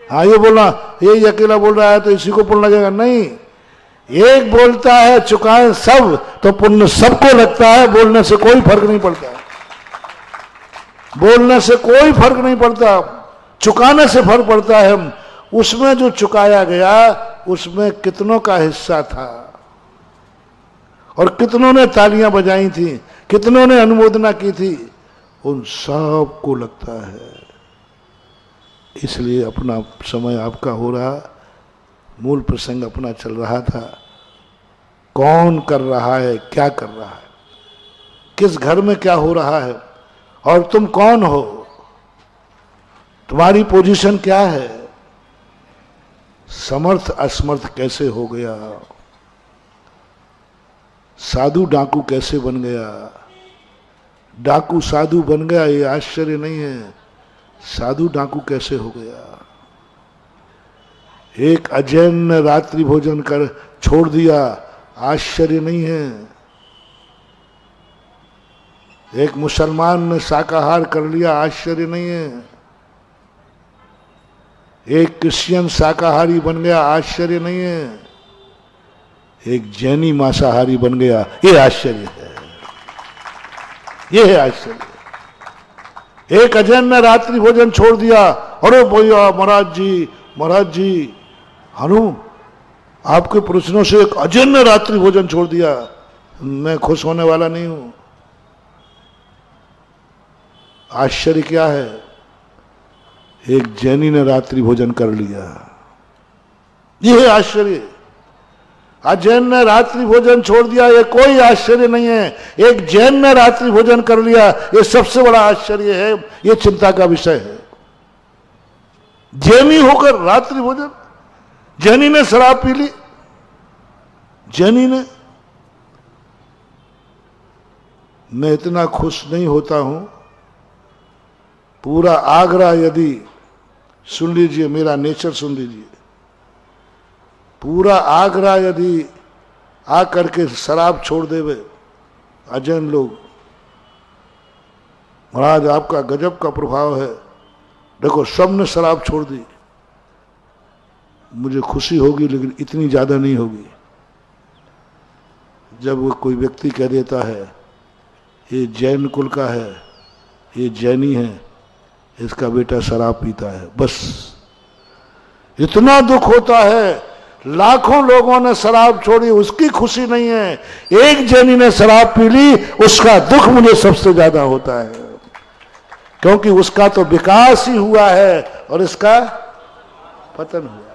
हाँ ये बोलना, ये अकेला बोल रहा है तो इसी को पुण्य लगेगा, नहीं, एक बोलता है चुकाए सब तो पुण्य सबको लगता है। बोलने से कोई फर्क नहीं पड़ता, बोलने से कोई फर्क नहीं पड़ता, चुकाने से फर्क पड़ता है। उसमें जो चुकाया गया उसमें कितनों का हिस्सा था और कितनों ने तालियां बजाई थी, कितनों ने अनुमोदना की थी, उन सब को लगता है। इसलिए अपना समय आपका हो रहा, मूल प्रसंग अपना चल रहा था। कौन कर रहा है, क्या कर रहा है, किस घर में क्या हो रहा है, और तुम कौन हो, तुम्हारी पोजीशन क्या है, समर्थ असमर्थ कैसे हो गया, साधु डाकू कैसे बन गया, डाकू साधु बन गया, ये आश्चर्य नहीं है। साधु डाकू कैसे हो गया। एक अजैन ने रात्रि भोजन कर छोड़ दिया, आश्चर्य नहीं है। एक मुसलमान ने शाकाहार कर लिया, आश्चर्य नहीं है। एक क्रिश्चियन शाकाहारी बन गया, आश्चर्य नहीं है। एक जैनी मांसाहारी बन गया, ये आश्चर्य है, ये है आश्चर्य। एक अजैन ने रात्रि भोजन छोड़ दिया, अरे भैया महाराज जी हनु आपके प्रश्नों से एक अजैन ने रात्रि भोजन छोड़ दिया, मैं खुश होने वाला नहीं हूं। आश्चर्य क्या है, एक जैनी ने रात्रि भोजन कर लिया, यह है आश्चर्य। अजैन ने रात्रि भोजन छोड़ दिया, ये कोई आश्चर्य नहीं है। एक जैन ने रात्रि भोजन कर लिया, ये सबसे बड़ा आश्चर्य है, ये चिंता का विषय है। जैनी होकर रात्रि भोजन, जैनी ने शराब पी ली, जैनी ने। मैं इतना खुश नहीं होता हूं, पूरा आगरा यदि सुन लीजिए, मेरा नेचर सुन लीजिए, पूरा आगरा यदि आकर के शराब छोड़ देवे अजैन लोग, महाराज आपका गजब का प्रभाव है, देखो सबने शराब छोड़ दी, मुझे खुशी होगी लेकिन इतनी ज्यादा नहीं होगी। जब वो कोई व्यक्ति कह देता है ये जैन कुल का है, ये जैनी है, इसका बेटा शराब पीता है, बस इतना दुख होता है। लाखों लोगों ने शराब छोड़ी, उसकी खुशी नहीं है। एक जैनी ने शराब पी ली, उसका दुख मुझे सबसे ज्यादा होता है, क्योंकि उसका तो विकास ही हुआ है और इसका पतन हुआ है।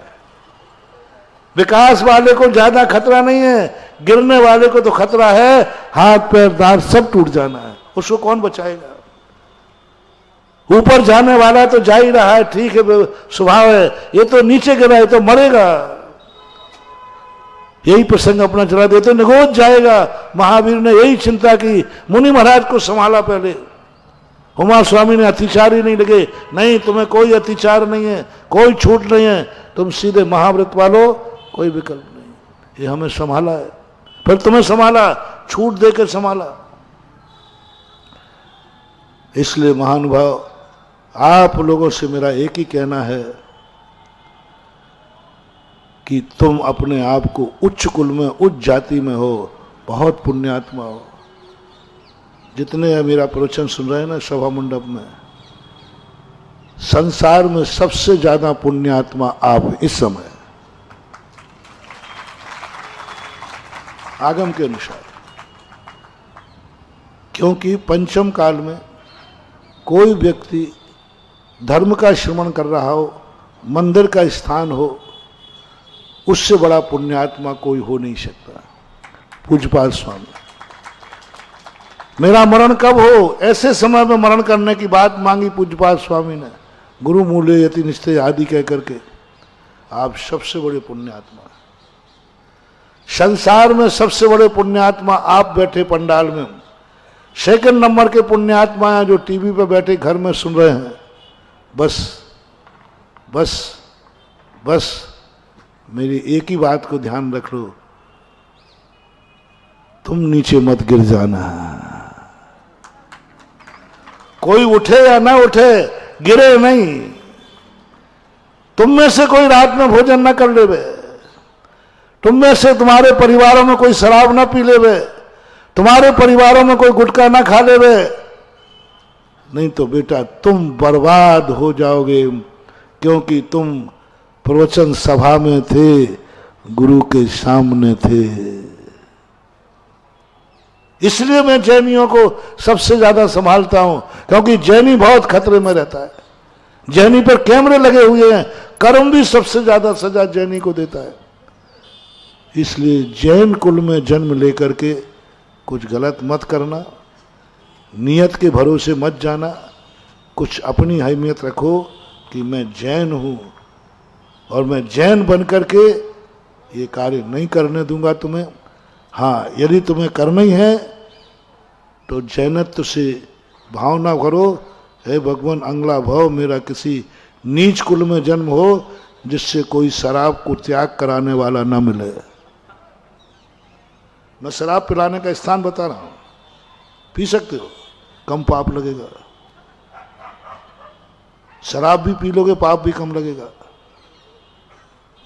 विकास वाले को ज्यादा खतरा नहीं है, गिरने वाले को तो खतरा है, हाथ पैर दांत सब टूट जाना है, उसको कौन बचाएगा। ऊपर जाने वाला तो जा ही रहा है, ठीक है स्वभाव है, ये तो नीचे गिरा है तो मरेगा। यही प्रसंग अपना चला देते तो निगोज जाएगा। महावीर ने यही चिंता की, मुनि महाराज को संभाला पहले। उमा स्वामी ने अतिचार ही नहीं लगे, नहीं तुम्हें कोई अतिचार नहीं है, कोई छूट नहीं है, तुम सीधे महाव्रत वालो, कोई विकल्प नहीं। ये हमें संभाला है, फिर तुम्हें संभाला, छूट देकर संभाला। इसलिए महानुभाव, आप लोगों से मेरा एक ही कहना है कि तुम अपने आप को उच्च कुल में, उच्च जाति में हो, बहुत पुण्यात्मा हो। जितने मेरा प्रवचन सुन रहे हैं ना सभा मंडप में, संसार में सबसे ज्यादा पुण्यात्मा आप इस समय, आगम के अनुसार। क्योंकि पंचम काल में कोई व्यक्ति धर्म का श्रवण कर रहा हो, मंदिर का स्थान हो, उससे बड़ा पुण्यात्मा कोई हो नहीं सकता। पूज्यपाल स्वामी, मेरा मरण कब हो, ऐसे समय में मरण करने की बात मांगी पूज्यपाल स्वामी ने, गुरु मूल्य यति निश्चय आदि कह करके। आप सबसे बड़े पुण्यात्मा, संसार में सबसे बड़े पुण्यात्मा आप बैठे पंडाल में। सेकंड नंबर के पुण्यात्मा हैं जो टीवी पे बैठे घर में सुन रहे हैं। बस बस बस मेरी एक ही बात को ध्यान रख लो, तुम नीचे मत गिर जाना। कोई उठे या ना उठे, गिरे नहीं। तुम में से कोई रात में भोजन ना कर लेवे, तुम में से तुम्हारे परिवारों में कोई शराब ना पी लेवे, तुम्हारे परिवारों में कोई गुटखा ना खा लेवे, नहीं तो बेटा तुम बर्बाद हो जाओगे। क्योंकि तुम प्रवचन सभा में थे, गुरु के सामने थे। इसलिए मैं जैनियों को सबसे ज्यादा संभालता हूं, क्योंकि जैनी बहुत खतरे में रहता है। जैनी पर कैमरे लगे हुए हैं, कर्म भी सबसे ज्यादा सजा जैनी को देता है। इसलिए जैन कुल में जन्म लेकर के कुछ गलत मत करना, नियत के भरोसे मत जाना, कुछ अपनी अहमियत रखो कि मैं जैन हूं और मैं जैन बन करके ये कार्य नहीं करने दूंगा तुम्हें। हाँ, यदि तुम्हें करना ही है तो जैनत्व से भावना करो, हे भगवान अंगला भव मेरा किसी नीच कुल में जन्म हो जिससे कोई शराब को त्याग कराने वाला ना मिले। मैं शराब पिलाने का स्थान बता रहा हूं, पी सकते हो, कम पाप लगेगा। शराब भी पी लोगे, पाप भी कम लगेगा।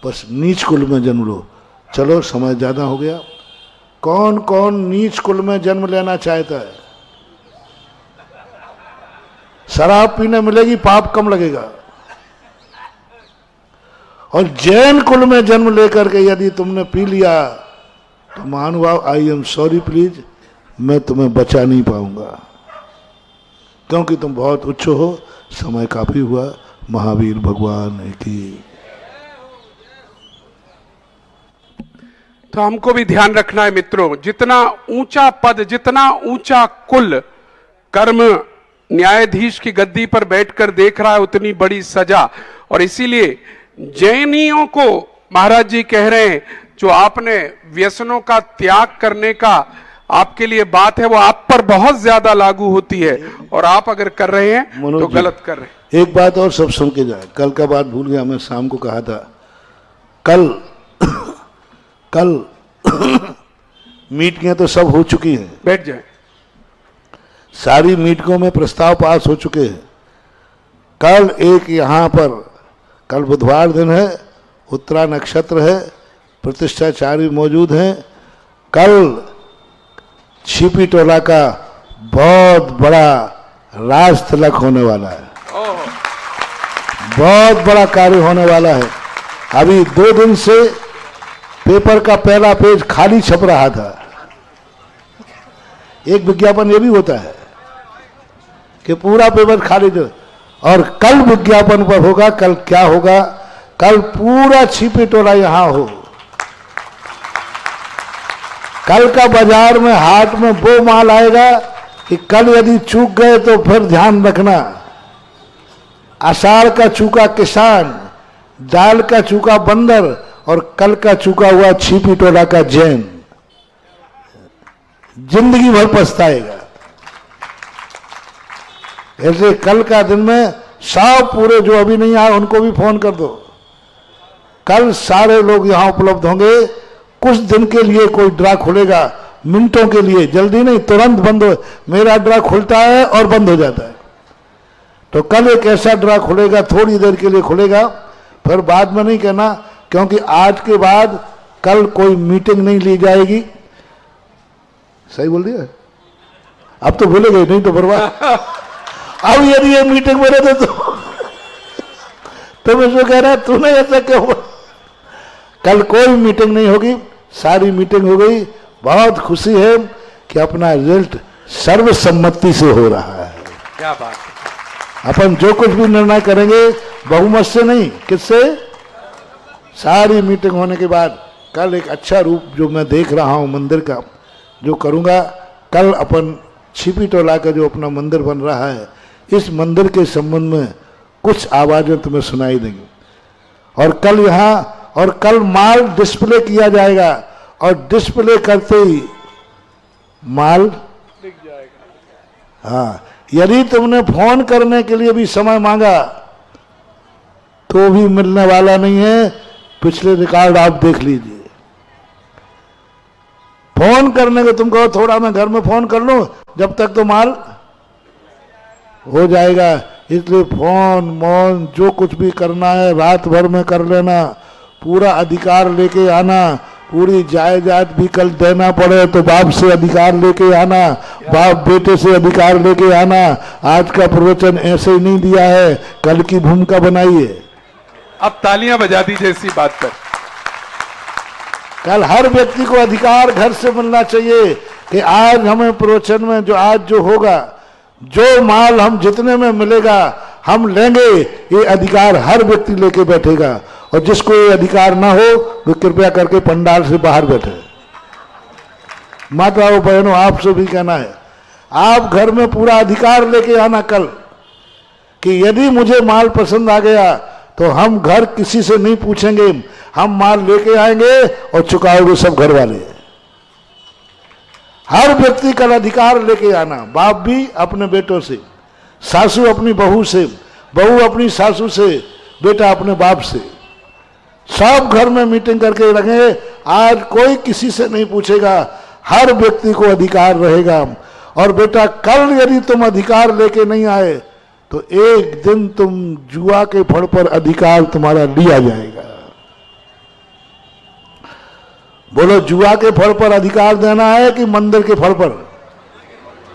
बस नीच कुल में जन्म लो। चलो, समय ज्यादा हो गया। कौन कौन नीच कुल में जन्म लेना चाहता है? शराब पीने मिलेगी, पाप कम लगेगा। और जैन कुल में जन्म लेकर के यदि तुमने पी लिया तो महानुभाव, आई एम सॉरी प्लीज, मैं तुम्हें बचा नहीं पाऊंगा, क्योंकि तुम बहुत उच्च हो। समय काफी हुआ। महावीर भगवान की। तो हमको भी ध्यान रखना है मित्रों, जितना ऊंचा पद, जितना ऊंचा कुल, कर्म न्यायाधीश की गद्दी पर बैठकर देख रहा है, उतनी बड़ी सजा। और इसीलिए जैनियों को महाराज जी कह रहे हैं, जो आपने व्यसनों का त्याग करने का आपके लिए बात है, वो आप पर बहुत ज्यादा लागू होती है, और आप अगर कर रहे हैं तो गलत कर रहे हैं। एक बात और सब सुन के जाए। कल का बात भूल गया, मैं शाम को कहा था। कल मीटिंगें तो सब हो चुकी हैं, बैठ जाए। सारी मीटिंगों में प्रस्ताव पास हो चुके हैं। कल एक यहाँ पर, कल बुधवार दिन है, उत्तरा नक्षत्र है, प्रतिष्ठाचार्य मौजूद हैं। कल छिपी टोला का बहुत बड़ा राज तिलक होने वाला है, बहुत बड़ा कार्य होने वाला है। अभी 2 दिन से पेपर का पहला पेज खाली छप रहा था। एक विज्ञापन ये भी होता है कि पूरा पेपर खाली दो, और कल विज्ञापन पर होगा। कल क्या होगा? कल पूरा छिपी टोला यहां हो। कल का बाजार में, हाट में वो माल आएगा कि कल यदि चूक गए तो फिर ध्यान रखना। आषाढ़ का चूका किसान, दाल का चूका बंदर, और कल का चूका हुआ छिपी टोला का जैन जिंदगी भर पछताएगा। ऐसे कल का दिन में सब पूरे जो अभी नहीं आए उनको भी फोन कर दो। कल सारे लोग यहां उपलब्ध होंगे। कुछ दिन के लिए कोई ड्रा खुलेगा, मिनटों के लिए, जल्दी नहीं, तुरंत बंद हो। मेरा ड्रा खुलता है और बंद हो जाता है। तो कल एक ऐसा ड्रा खुलेगा, थोड़ी देर के लिए खुलेगा, फिर बाद में नहीं कहना, क्योंकि आज के बाद कल कोई मीटिंग नहीं ली जाएगी। सही बोल दिया? अब तो भूले गए, नहीं तो बर्बाद। अब यदि ये मीटिंग में रहते तो मैं जो कह रहा, तूने ऐसा क्यों हुआ? कल कोई मीटिंग नहीं होगी, सारी मीटिंग हो गई। बहुत खुशी है कि अपना रिजल्ट सर्वसम्मति से हो रहा है। क्या बात है। अपन जो कुछ भी निर्णय करेंगे बहुमत से नहीं, किससे? सारी मीटिंग होने के बाद कल एक अच्छा रूप जो मैं देख रहा हूं मंदिर का, जो करूंगा। कल अपन छिपी टोला का जो अपना मंदिर बन रहा है, इस मंदिर के संबंध में कुछ आवाजें तुम्हें सुनाई देंगी। और कल यहाँ, और कल माल डिस्प्ले किया जाएगा, और डिस्प्ले करते ही माल दिख जाएगा। हाँ, यदि तुमने फोन करने के लिए भी समय मांगा तो भी मिलने वाला नहीं है। पिछले रिकॉर्ड आप देख लीजिए। फोन करने को तुम कहो थोड़ा मैं घर में फोन कर लूं, जब तक तो माल हो जाएगा। इसलिए फोन मौन जो कुछ भी करना है रात भर में कर लेना। पूरा अधिकार लेके आना। पूरी जायदाद भी कल देना पड़े तो बाप से अधिकार लेके आना, बाप बेटे से अधिकार लेके आना। आज का प्रवचन ऐसे ही नहीं दिया है, कल की भूमिका बनाइए। अब तालियां बजा दीजिए इसी बात पर। कल हर व्यक्ति को अधिकार घर से मिलना चाहिए। कि आज हमें प्रवचन में जो आज जो होगा, जो माल हम जितने में मिलेगा हम लेंगे, ये अधिकार हर व्यक्ति लेके बैठेगा। और जिसको ये अधिकार ना हो वो कृपया करके पंडाल से बाहर बैठे। माताओं बहनों, आपसे भी कहना है, आप घर में पूरा अधिकार लेके आना कल, कि यदि मुझे माल पसंद आ गया तो हम घर किसी से नहीं पूछेंगे, हम माल लेके आएंगे और चुकाओगे सब घर वाले। हर व्यक्ति का अधिकार लेके आना, बाप भी अपने बेटों से, सासू अपनी बहू से, बहू अपनी सासू से, बेटा अपने बाप से, सब घर में मीटिंग करके रखेंगे। आज कोई किसी से नहीं पूछेगा, हर व्यक्ति को अधिकार रहेगा। और बेटा कल यदि तुम अधिकार लेके नहीं आए तो एक दिन तुम जुआ के फड़ पर अधिकार तुम्हारा लिया जाएगा। बोलो, जुआ के फड़ पर अधिकार देना है कि मंदिर के फड़ पर?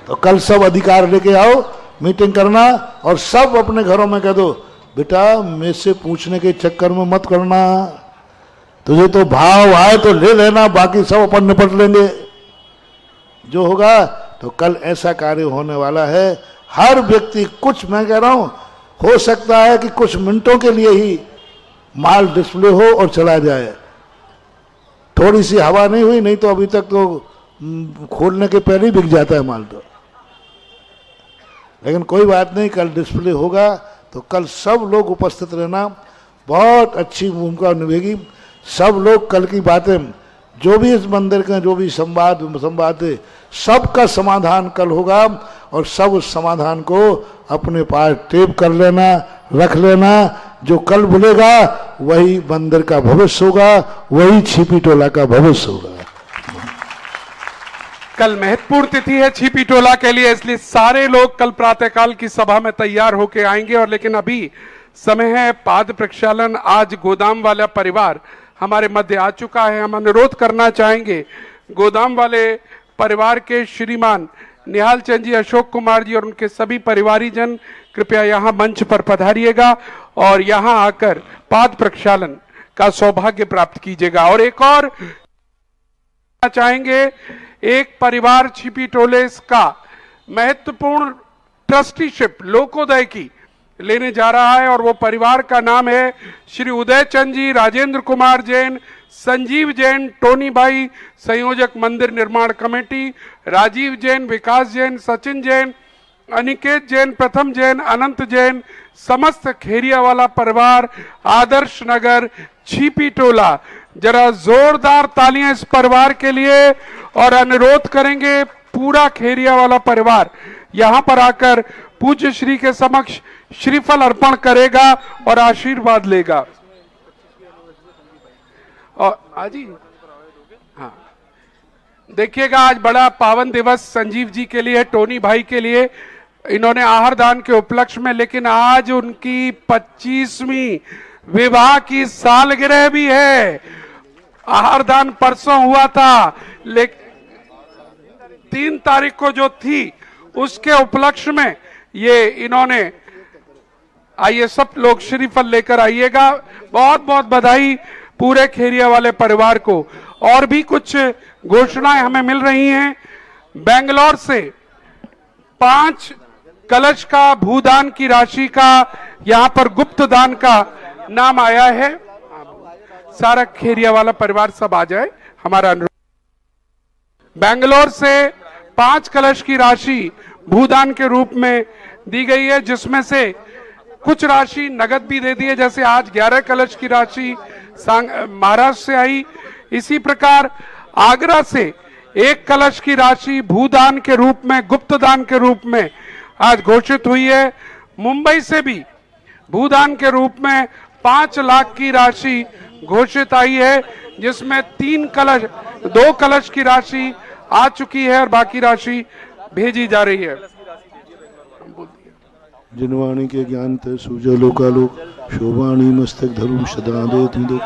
तो कल सब अधिकार लेके आओ, मीटिंग करना और सब अपने घरों में कह दो, बेटा मेरे से पूछने के चक्कर में मत करना, तुझे तो भाव आए तो ले लेना, बाकी सब अपन निपट लेंगे जो होगा। तो कल ऐसा कार्य होने वाला है। हर व्यक्ति कुछ, मैं कह रहा हूं, हो सकता है कि कुछ मिनटों के लिए ही माल डिस्प्ले हो और चला जाए। थोड़ी सी हवा नहीं हुई, नहीं तो अभी तक तो खोलने के पहले ही बिक जाता है माल तो। लेकिन कोई बात नहीं, कल डिस्प्ले होगा तो कल सब लोग उपस्थित रहना, बहुत अच्छी भूमिका निभेगी। सब लोग कल की बातें, जो भी इस मंदिर का जो भी संवाद है, सबका समाधान कल होगा और सब उस समाधान को अपने पास टेप कर लेना, रख लेना। जो कल बोलेगा वही मंदिर का भविष्य होगा, वही छिपी टोला का भविष्य होगा। कल महत्वपूर्ण तिथि है छिपी टोला के लिए, इसलिए सारे लोग कल प्रातःकाल की सभा में तैयार होके आएंगे। और लेकिन अभी समय है पाद प्रक्षालन। आज गोदाम वाला परिवार हमारे मध्य आ चुका है। हम अनुरोध करना चाहेंगे गोदाम वाले परिवार के श्रीमान निहाल चंद जी, अशोक कुमार जी और उनके सभी परिवारीजन कृपया यहाँ मंच पर पधारिएगा और यहाँ आकर पाद प्रक्षालन का सौभाग्य प्राप्त कीजिएगा। और एक और चाहेंगे, एक परिवार छिपी टोले का महत्वपूर्ण ट्रस्टीशिप लोकोदय की लेने जा रहा है और वो परिवार का नाम है श्री उदय चंद जी, राजेंद्र कुमार जैन, संजीव जैन, टोनी भाई संयोजक मंदिर निर्माण कमेटी, राजीव जैन, विकास जैन, सचिन जैन, अनिकेत जैन, प्रथम जैन, अनंत जैन, समस्त खेरिया वाला परिवार, आदर्श नगर, छिपी टोला। जरा जोरदार तालियां इस परिवार के लिए और अनुरोध करेंगे पूरा खेरिया वाला परिवार यहां पर आकर पूज्य श्री के समक्ष श्रीफल अर्पण करेगा और आशीर्वाद लेगा। और आजी हाँ, देखिएगा आज बड़ा पावन दिवस संजीव जी के लिए, टोनी भाई के लिए। इन्होंने आहार दान के उपलक्ष्य में, लेकिन आज उनकी 25वीं विवाह की सालगिरह भी है। आहार दान परसों हुआ था, लेकिन 3 तारीख को जो थी उसके उपलक्ष्य में ये इन्होंने, आइए सब लोग श्रीफल लेकर आइएगा। बहुत बहुत बधाई पूरे खेरिया वाले परिवार को। और भी कुछ घोषणाएं हमें मिल रही हैं। बेंगलोर से 5 कलश का भूदान की राशि का यहां पर गुप्त दान का नाम आया है। सारा खेरिया वाला परिवार सब आ जाए, हमारा अनुरोध। बेंगलोर से 5 कलश की राशि भूदान के रूप में दी गई है, जिसमें से कुछ राशि नगद भी दे दी है। जैसे आज 11 कलश की राशि महाराष्ट्र से आई, इसी प्रकार आगरा से 1 कलश की राशि भूदान के रूप में, गुप्त दान के रूप में आज घोषित हुई है। मुंबई से भी भूदान के रूप में 5 लाख की राशि घोषित आई है, जिसमें 2 कलश की राशि आ चुकी है और बाकी राशि भेजी जा रही है। जिनवाणी के ज्ञान ते सूजो लोकालोक, शोभाणी मस्तक धरुम सदा दे।